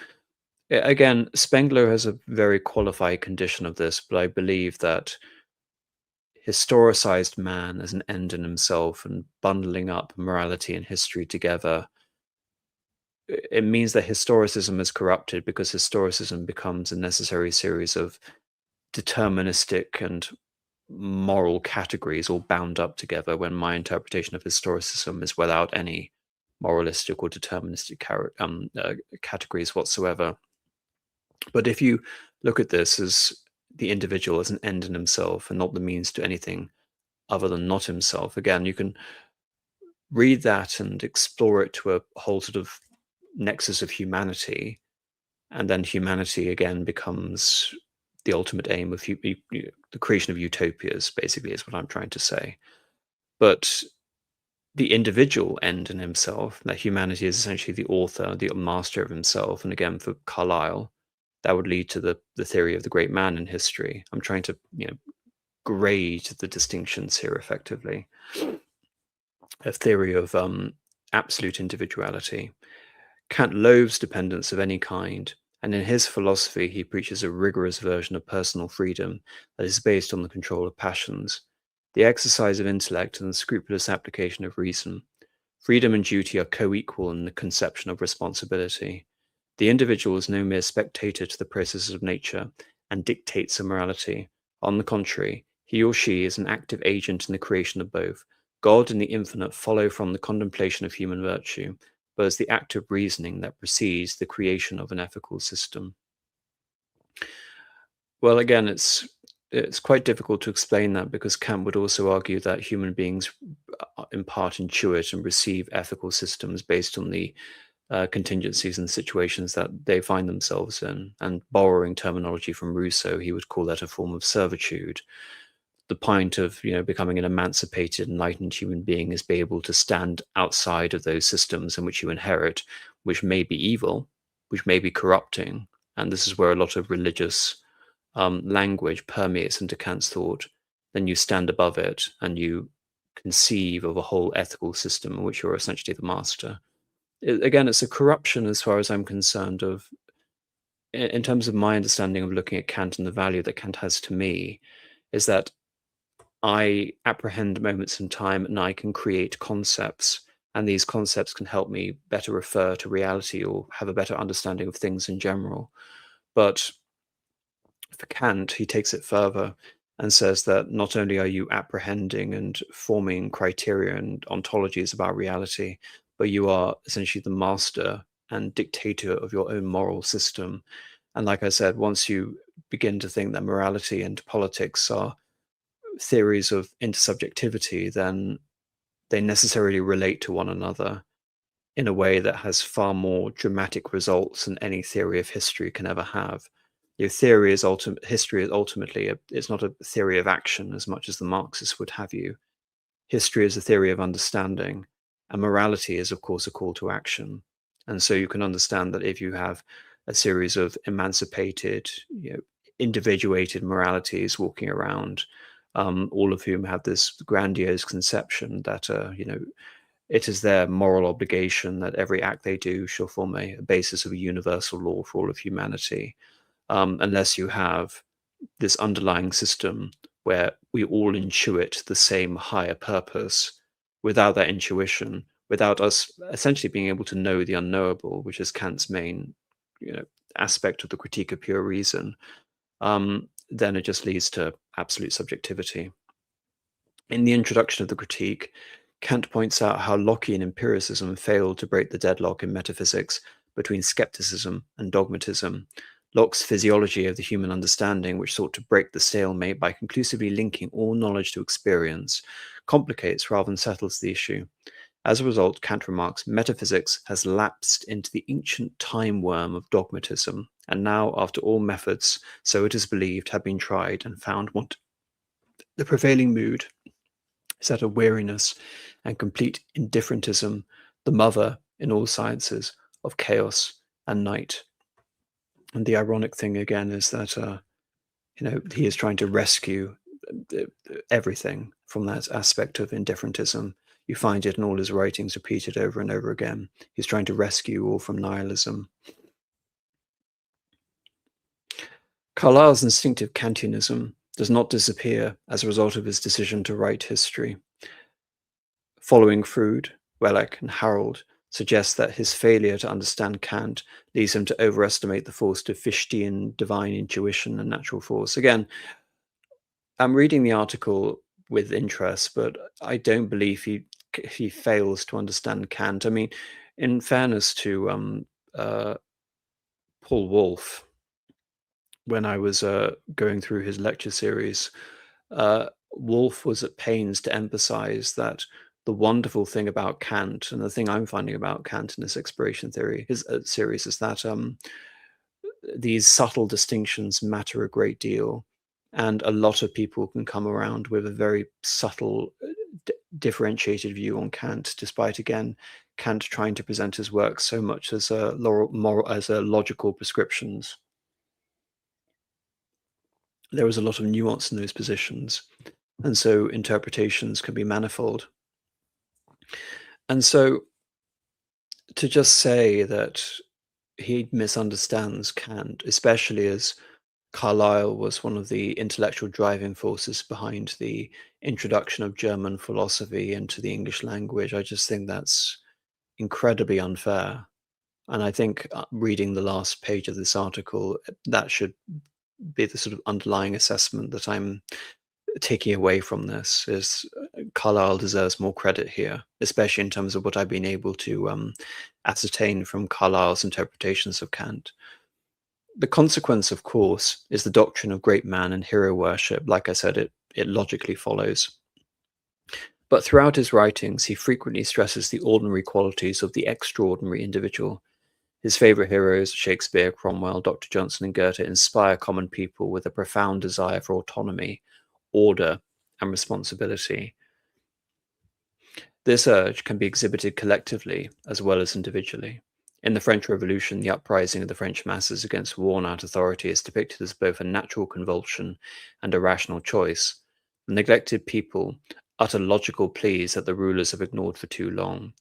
Again, Spengler has a very qualified condition of this, but I believe that historicized man as an end in himself and bundling up morality and history together, it means that historicism is corrupted, because historicism becomes a necessary series of deterministic and moral categories all bound up together, when my interpretation of historicism is without any moralistic or deterministic categories whatsoever. But if you look at this as the individual as an end in himself and not the means to anything other than not himself, again, you can read that and explore it to a whole sort of nexus of humanity, and then humanity again becomes the ultimate aim of the creation of utopias, basically, is what I'm trying to say. But the individual end in himself, that humanity is essentially the author, the master of himself, and again, for Carlyle, that would lead to the theory of the great man in history. I'm trying to grade the distinctions here effectively. A theory of absolute individuality. Kant loathes dependence of any kind, and in his philosophy he preaches a rigorous version of personal freedom that is based on the control of passions, the exercise of intellect, and the scrupulous application of reason. Freedom and duty are co-equal in the conception of responsibility. The individual is no mere spectator to the processes of nature and dictates of morality. On the contrary, he or she is an active agent in the creation of both. God and the infinite follow from the contemplation of human virtue, but as the act of reasoning that precedes the creation of an ethical system. Well, again, it's it's quite difficult to explain that, because Kant would also argue that human beings in part intuit and receive ethical systems based on the contingencies and situations that they find themselves in. And borrowing terminology from Rousseau, he would call that a form of servitude. The point of becoming an emancipated, enlightened human being is be able to stand outside of those systems in which you inherit, which may be evil, which may be corrupting. And this is where a lot of religious language permeates into Kant's thought. Then you stand above it and you conceive of a whole ethical system in which you're essentially the master. Again, it's a corruption, as far as I'm concerned, of, in terms of my understanding of looking at Kant and the value that Kant has to me, is that I apprehend moments in time and I can create concepts, and these concepts can help me better refer to reality or have a better understanding of things in general. But for Kant, he takes it further and says that not only are you apprehending and forming criteria and ontologies about reality, but you are essentially the master and dictator of your own moral system. And like I said, once you begin to think that morality and politics are theories of intersubjectivity, then they necessarily relate to one another in a way that has far more dramatic results than any theory of history can ever have. Your theory is history is ultimately it's not a theory of action as much as the Marxists would have you. History is a theory of understanding, and morality is, of course, a call to action. And so you can understand that if you have a series of emancipated, individuated moralities walking around, all of whom have this grandiose conception that it is their moral obligation that every act they do shall form a basis of a universal law for all of humanity, unless you have this underlying system where we all intuit the same higher purpose. Without that intuition, without us essentially being able to know the unknowable, which is Kant's main aspect of the Critique of Pure Reason, then it just leads to absolute subjectivity. In the introduction of the Critique, Kant points out how Lockean empiricism failed to break the deadlock in metaphysics between skepticism and dogmatism. Locke's physiology of the human understanding, which sought to break the stalemate by conclusively linking all knowledge to experience, complicates rather than settles the issue. As a result, Kant remarks, metaphysics has lapsed into the ancient time worm of dogmatism, and now, after all methods, so it is believed, have been tried and found want, the prevailing mood is that of weariness and complete indifferentism, the mother, in all sciences, of chaos and night. And the ironic thing again is that he is trying to rescue everything from that aspect of indifferentism. You find it in all his writings repeated over and over again. He's trying to rescue all from nihilism. Carlyle's instinctive Kantianism does not disappear as a result of his decision to write history. Following Froude, Wellek, and Harold suggests that his failure to understand Kant leads him to overestimate the force of Fichtian divine intuition and natural force. Again, I'm reading the article with interest, but I don't believe he fails to understand Kant. I mean, in fairness to Paul Wolff, when I was going through his lecture series, Wolff was at pains to emphasize that the wonderful thing about Kant, and the thing I'm finding about Kant in this exploration theory, his series, is that these subtle distinctions matter a great deal, and a lot of people can come around with a very subtle, differentiated view on Kant, despite, again, Kant trying to present his work so much as logical prescriptions. There is a lot of nuance in those positions, and so interpretations can be manifold. And so to just say that he misunderstands Kant, especially as Carlyle was one of the intellectual driving forces behind the introduction of German philosophy into the English language, I just think that's incredibly unfair. And I think reading the last page of this article, that should be the sort of underlying assessment that I'm taking away from this, is Carlyle deserves more credit here, especially in terms of what I've been able to ascertain from Carlyle's interpretations of Kant. The consequence, of course, is the doctrine of great man and hero worship. Like I said, it logically follows. But throughout his writings, he frequently stresses the ordinary qualities of the extraordinary individual. His favourite heroes, Shakespeare, Cromwell, Dr. Johnson, and Goethe, inspire common people with a profound desire for autonomy, order, and responsibility. This urge can be exhibited collectively as well as individually. In the French Revolution, the uprising of the French masses against worn-out authority is depicted as both a natural convulsion and a rational choice. The neglected people utter logical pleas that the rulers have ignored for too long.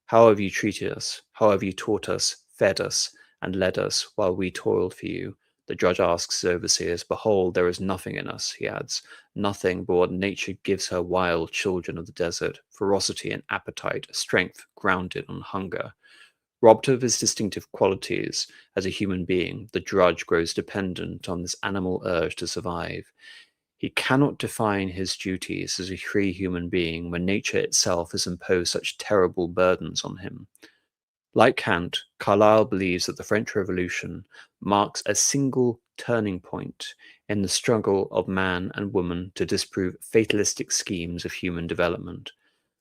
How have you treated us? How have you taught us, fed us, and led us while we toiled for you? The judge asks his overseers. Behold, there is nothing in us, he adds, nothing but what nature gives her wild children of the desert, ferocity and appetite, strength grounded on hunger. Robbed of his distinctive qualities as a human being, the drudge grows dependent on this animal urge to survive. He cannot define his duties as a free human being when nature itself has imposed such terrible burdens on him. Like Kant, Carlyle believes that the French Revolution marks a single turning point in the struggle of man and woman to disprove fatalistic schemes of human development.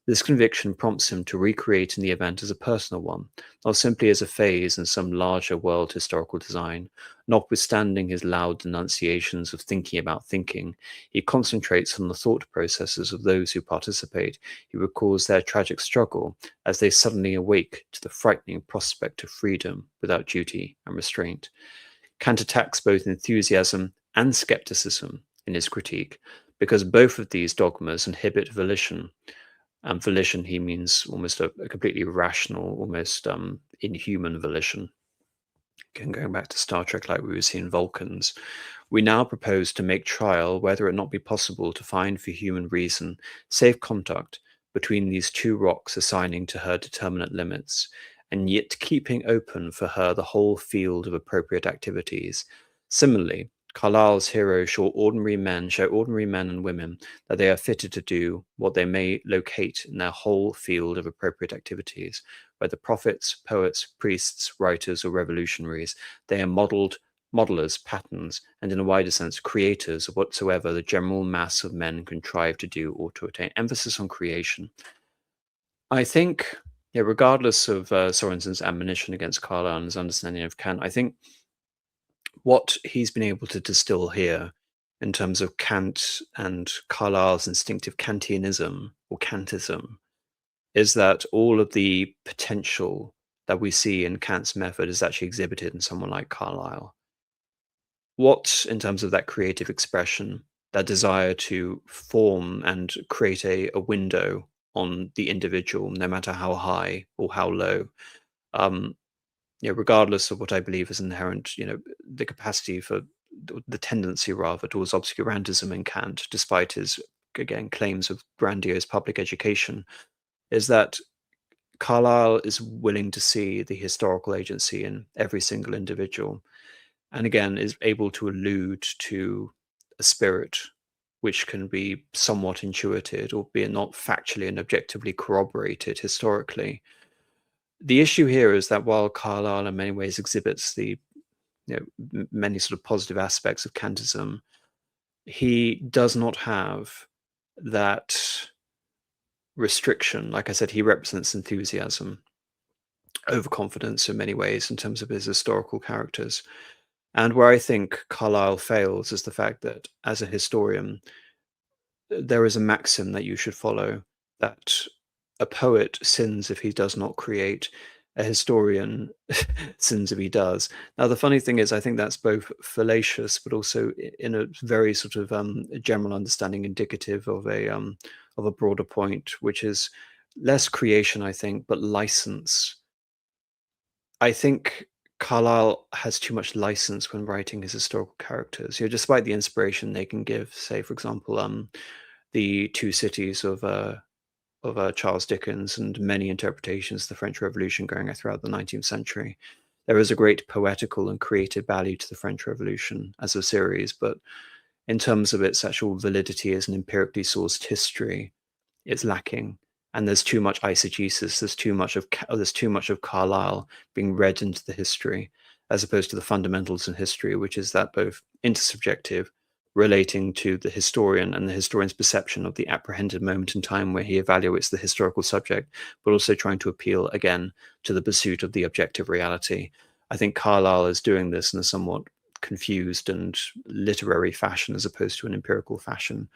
This conviction prompts him to recreate in the event as a personal one, not simply as a phase in some larger world historical design. Notwithstanding his loud denunciations of thinking about thinking, he concentrates on the thought processes of those who participate. He recalls their tragic struggle as they suddenly awake to the frightening prospect of freedom without duty and restraint. Kant attacks both enthusiasm and skepticism in his critique, because both of these dogmas inhibit volition. And volition, he means almost a completely rational, almost inhuman volition. Again, going back to Star Trek, like we were seeing Vulcans, we now propose to make trial whether it not be possible to find for human reason safe contact between these two rocks, assigning to her determinate limits, and yet keeping open for her the whole field of appropriate activities. Similarly, Carlyle's heroes show ordinary men and women that they are fitted to do what they may locate in their whole field of appropriate activities. Whether prophets, poets, priests, writers, or revolutionaries, they are modelers, patterns, and in a wider sense, creators of whatsoever the general mass of men contrive to do or to attain. Emphasis on creation. I think, yeah, regardless of Sorensen's admonition against Carlyle and his understanding of Kant, I think what he's been able to distill here in terms of Kant and Carlyle's instinctive Kantianism or Kantism is that all of the potential that we see in Kant's method is actually exhibited in someone like Carlyle. What, in terms of that creative expression, that desire to form and create a window on the individual, no matter how high or how low, regardless of what I believe is inherent, the capacity for the tendency rather towards obscurantism in Kant, despite his, again, claims of grandiose public education, is that Carlyle is willing to see the historical agency in every single individual, and again is able to allude to a spirit which can be somewhat intuited, albeit not factually and objectively corroborated historically. The issue here is that while Carlyle in many ways exhibits the many sort of positive aspects of Kantism, he does not have that restriction. Like I said, he represents enthusiasm, overconfidence in many ways in terms of his historical characters. And where I think Carlyle fails is the fact that as a historian, there is a maxim that you should follow, that a poet sins if he does not create, a historian sins if he does. Now, the funny thing is, I think that's both fallacious, but also in a very sort of general understanding, indicative of a broader point, which is less creation, I think, but license. I think Carlyle has too much license when writing his historical characters. Despite the inspiration they can give, say, for example, the two cities of Charles Dickens and many interpretations of the French Revolution going throughout the 19th century. There is a great poetical and creative value to the French Revolution as a series, but in terms of its actual validity as an empirically sourced history, it's lacking. And there's too much eisegesis. There's too much of Carlyle being read into the history, as opposed to the fundamentals in history, which is that both intersubjective, relating to the historian and the historian's perception of the apprehended moment in time where he evaluates the historical subject, but also trying to appeal again to the pursuit of the objective reality. I think Carlyle is doing this in a somewhat confused and literary fashion as opposed to an empirical fashion,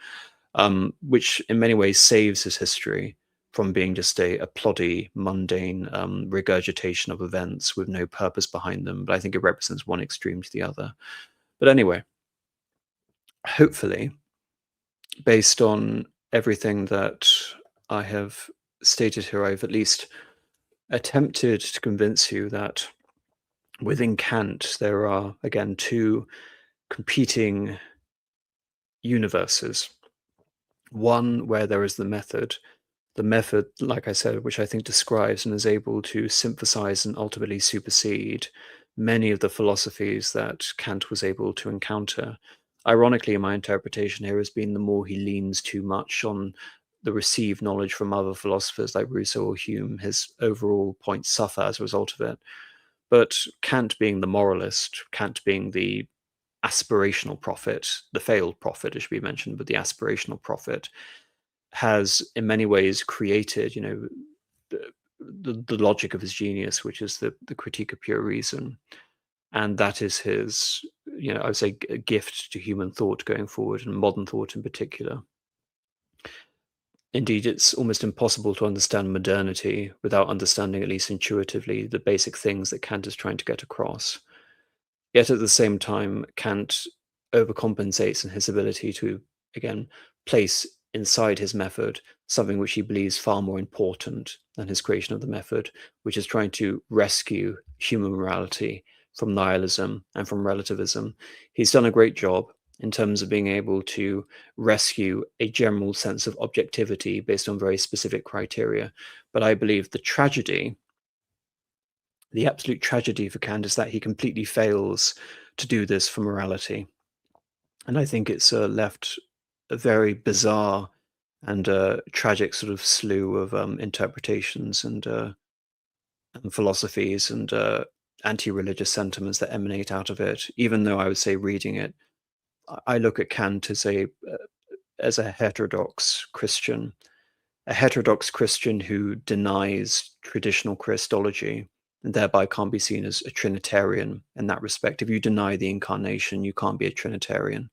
which in many ways saves his history from being just a ploddy, mundane regurgitation of events with no purpose behind them. But I think it represents one extreme to the other. But anyway, hopefully, based on everything that I have stated here, I've at least attempted to convince you that within Kant, there are, again, two competing universes. One where there is the method, like I said, which I think describes and is able to synthesize and ultimately supersede many of the philosophies that Kant was able to encounter. Ironically, my interpretation here has been the more he leans too much on the received knowledge from other philosophers like Rousseau or Hume, his overall points suffer as a result of it. But Kant being the moralist, Kant being the aspirational prophet, the failed prophet, it should be mentioned, but the aspirational prophet, has in many ways created, the logic of his genius, which is the critique of pure reason. And that is his, I would say, a gift to human thought going forward, and modern thought in particular. Indeed, it's almost impossible to understand modernity without understanding, at least intuitively, the basic things that Kant is trying to get across. Yet at the same time, Kant overcompensates in his ability to, again, place inside his method something which he believes far more important than his creation of the method, which is trying to rescue human morality from nihilism and from relativism. He's done a great job in terms of being able to rescue a general sense of objectivity based on very specific criteria. But I believe the absolute tragedy for Kant is that he completely fails to do this for morality. And I think it's left a very bizarre and tragic sort of slew of interpretations and philosophies and anti-religious sentiments that emanate out of it. Even though I would say reading it, I look at Kant as a heterodox Christian, who denies traditional Christology and thereby can't be seen as a Trinitarian in that respect. If you deny the incarnation, you can't be a Trinitarian.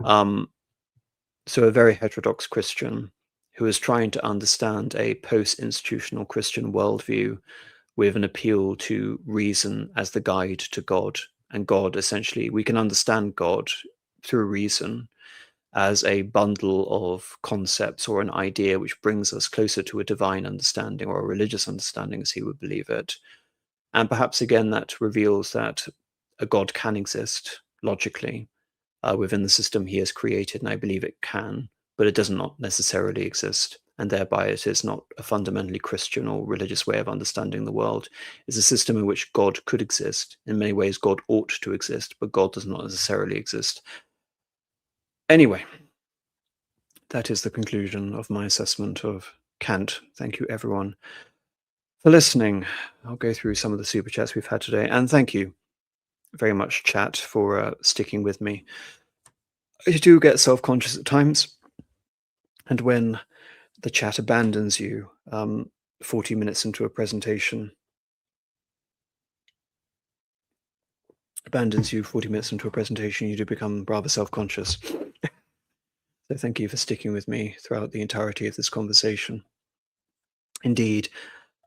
So a very heterodox Christian who is trying to understand a post-institutional Christian worldview with an appeal to reason as the guide to God. And God, essentially, we can understand God through reason as a bundle of concepts or an idea which brings us closer to a divine understanding or a religious understanding, as he would believe it. And perhaps, again, that reveals that a God can exist logically within the system he has created, and I believe it can, but it does not necessarily exist. And thereby it is not a fundamentally Christian or religious way of understanding the world. It's a system in which God could exist. In many ways, God ought to exist, but God does not necessarily exist. Anyway, that is the conclusion of my assessment of Kant. Thank you, everyone, for listening. I'll go through some of the super chats we've had today, and thank you very much, chat, for sticking with me. I do get self-conscious at times, and when the chat abandons you 40 minutes into a presentation, you do become rather self-conscious. So thank you for sticking with me throughout the entirety of this conversation. Indeed,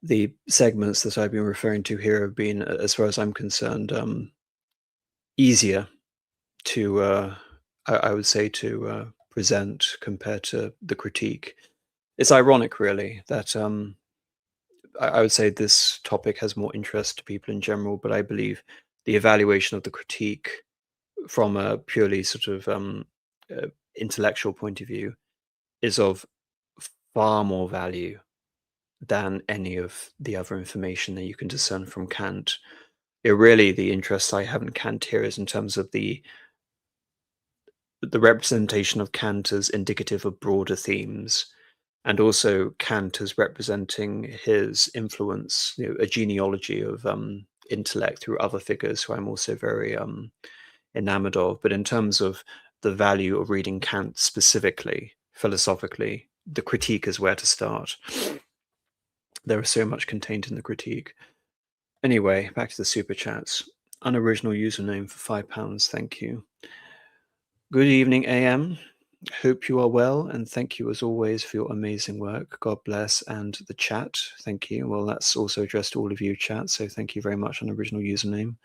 the segments that I've been referring to here have been, as far as I'm concerned, easier to, I would say, to present compared to the critique. It's ironic, really, that I would say this topic has more interest to people in general, but I believe the evaluation of the critique from a purely sort of intellectual point of view is of far more value than any of the other information that you can discern from Kant. Really, the interest I have in Kant here is in terms of the representation of Kant as indicative of broader themes, and also Kant as representing his influence, a genealogy of intellect through other figures who I'm also very enamored of. But in terms of the value of reading Kant specifically, philosophically, the critique is where to start. There is so much contained in the critique. Anyway, back to the super chats. Unoriginal username for £5, thank you. Good evening, AM. Hope you are well, and thank you as always for your amazing work. God bless, and the chat, thank you. Well, that's also addressed to all of you, chat, so thank you very much on original username.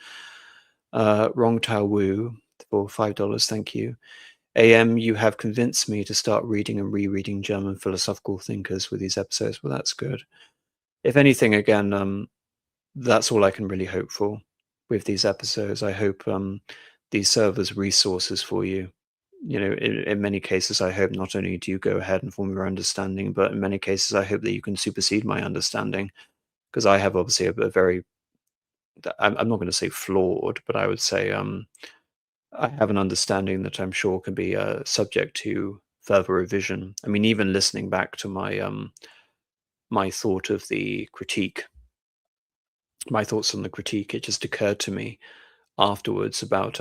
Wrong Tao Wu for $5, thank you. AM, you have convinced me to start reading and rereading German philosophical thinkers with these episodes. Well, that's good. If anything, again, that's all I can really hope for with these episodes. I hope these serve as resources for you. You know, in many cases, I hope not only do you go ahead and form your understanding, but in many cases, I hope that you can supersede my understanding, because I have obviously a very, I'm not going to say flawed, but I would say I have an understanding that I'm sure can be subject to further revision. I mean, even listening back to my my thought of the critique, my thoughts on the critique, it just occurred to me afterwards about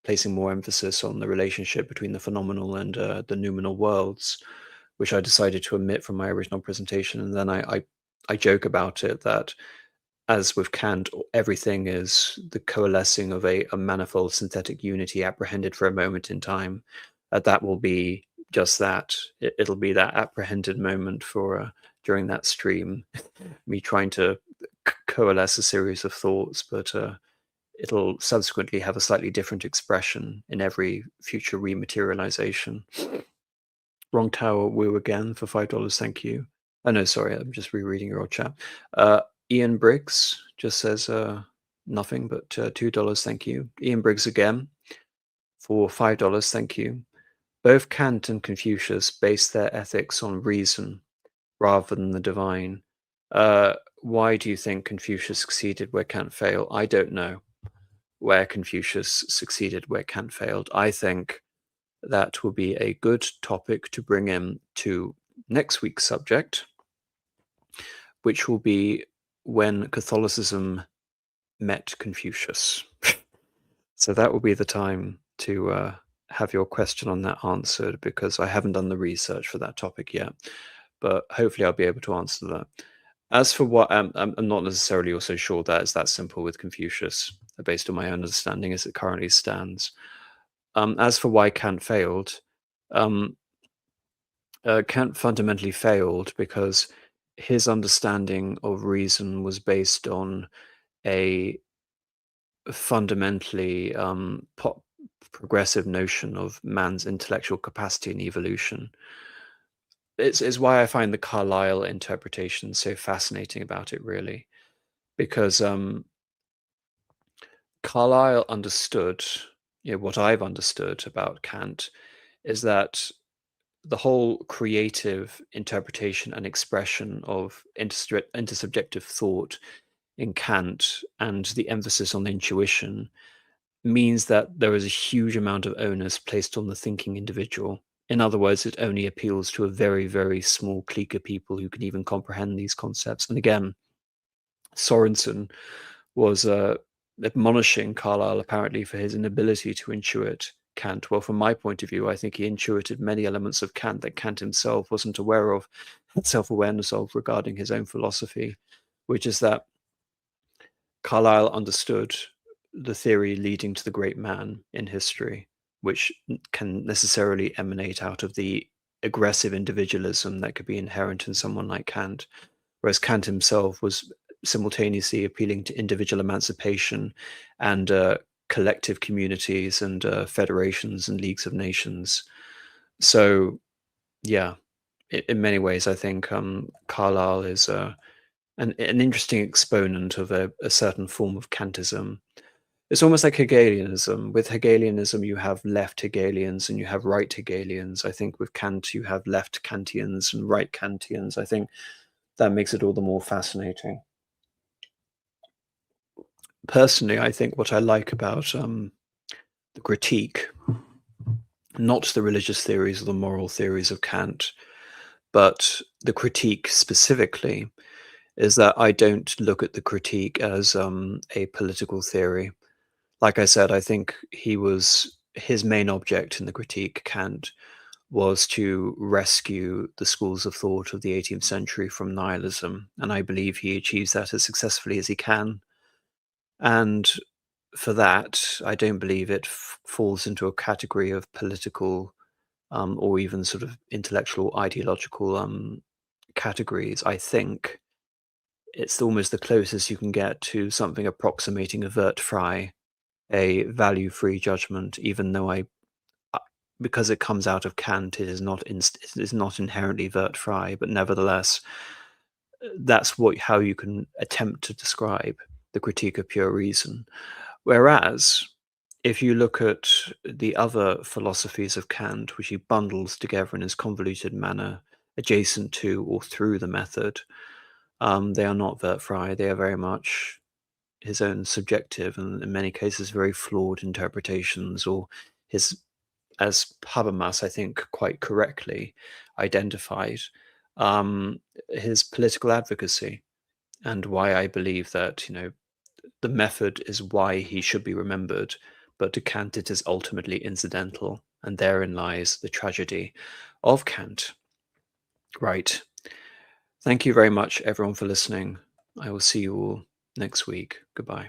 placing more emphasis on the relationship between the phenomenal and the noumenal worlds, which I decided to omit from my original presentation. And then I joke about it that, as with Kant, everything is the coalescing of a manifold synthetic unity apprehended for a moment in time. That will be just that. It'll be that apprehended moment for during that stream, me trying to coalesce a series of thoughts, but it'll subsequently have a slightly different expression in every future rematerialization. Wrong Tower Woo again for $5, thank you. Oh no, sorry, I'm just rereading your old chat. Ian Briggs just says nothing but $2, thank you. Ian Briggs again for $5, thank you. Both Kant and Confucius base their ethics on reason rather than the divine. Why do you think Confucius succeeded where Kant failed? I don't know where Confucius succeeded where Kant failed. I think that will be a good topic to bring in to next week's subject, which will be when Catholicism met Confucius. So that will be the time to have your question on that answered, because I haven't done the research for that topic yet, but hopefully I'll be able to answer that. As for what, I'm not necessarily also sure that it's that simple with Confucius, based on my understanding as it currently stands. As for why Kant failed, Kant fundamentally failed because his understanding of reason was based on a fundamentally progressive notion of man's intellectual capacity and evolution. It's why I find the Carlyle interpretation so fascinating about it, really, because Carlyle understood, what I've understood about Kant is that the whole creative interpretation and expression of intersubjective thought in Kant and the emphasis on intuition means that there is a huge amount of onus placed on the thinking individual. In other words, it only appeals to a very, very small clique of people who can even comprehend these concepts. And again, Sorensen was admonishing Carlyle apparently for his inability to intuit Kant. Well, from my point of view, I think he intuited many elements of Kant that Kant himself wasn't aware of, self-awareness of regarding his own philosophy, which is that Carlyle understood the theory leading to the great man in history, which can necessarily emanate out of the aggressive individualism that could be inherent in someone like Kant, whereas Kant himself was simultaneously appealing to individual emancipation and collective communities and federations and leagues of nations. So, yeah, in many ways, I think Carlyle is an interesting exponent of a certain form of Kantism. It's almost like Hegelianism. With Hegelianism, you have left Hegelians and you have right Hegelians. I think with Kant, you have left Kantians and right Kantians. I think that makes it all the more fascinating. Personally, I think what I like about the critique, not the religious theories or the moral theories of Kant, but the critique specifically, is that I don't look at the Critique as a political theory. Like I said, I think his main object in the Critique, Kant, was to rescue the schools of thought of the 18th century from nihilism, and I believe he achieves that as successfully as he can. And for that, I don't believe it falls into a category of political or even sort of intellectual, ideological categories. I think it's almost the closest you can get to something approximating a vert frei, a value-free judgment, even though because it comes out of Kant, it is not inherently vert frei, but nevertheless, that's how you can attempt to describe the Critique of Pure Reason. Whereas, if you look at the other philosophies of Kant, which he bundles together in his convoluted manner, adjacent to or through the method, they are not vert frei. They are very much his own subjective and in many cases very flawed interpretations, or his, as Habermas, I think, quite correctly identified, his political advocacy, and why I believe that, the method is why he should be remembered, but to Kant it is ultimately incidental, and therein lies the tragedy of Kant. Right. Thank you very much, everyone, for listening. I will see you all next week. Goodbye.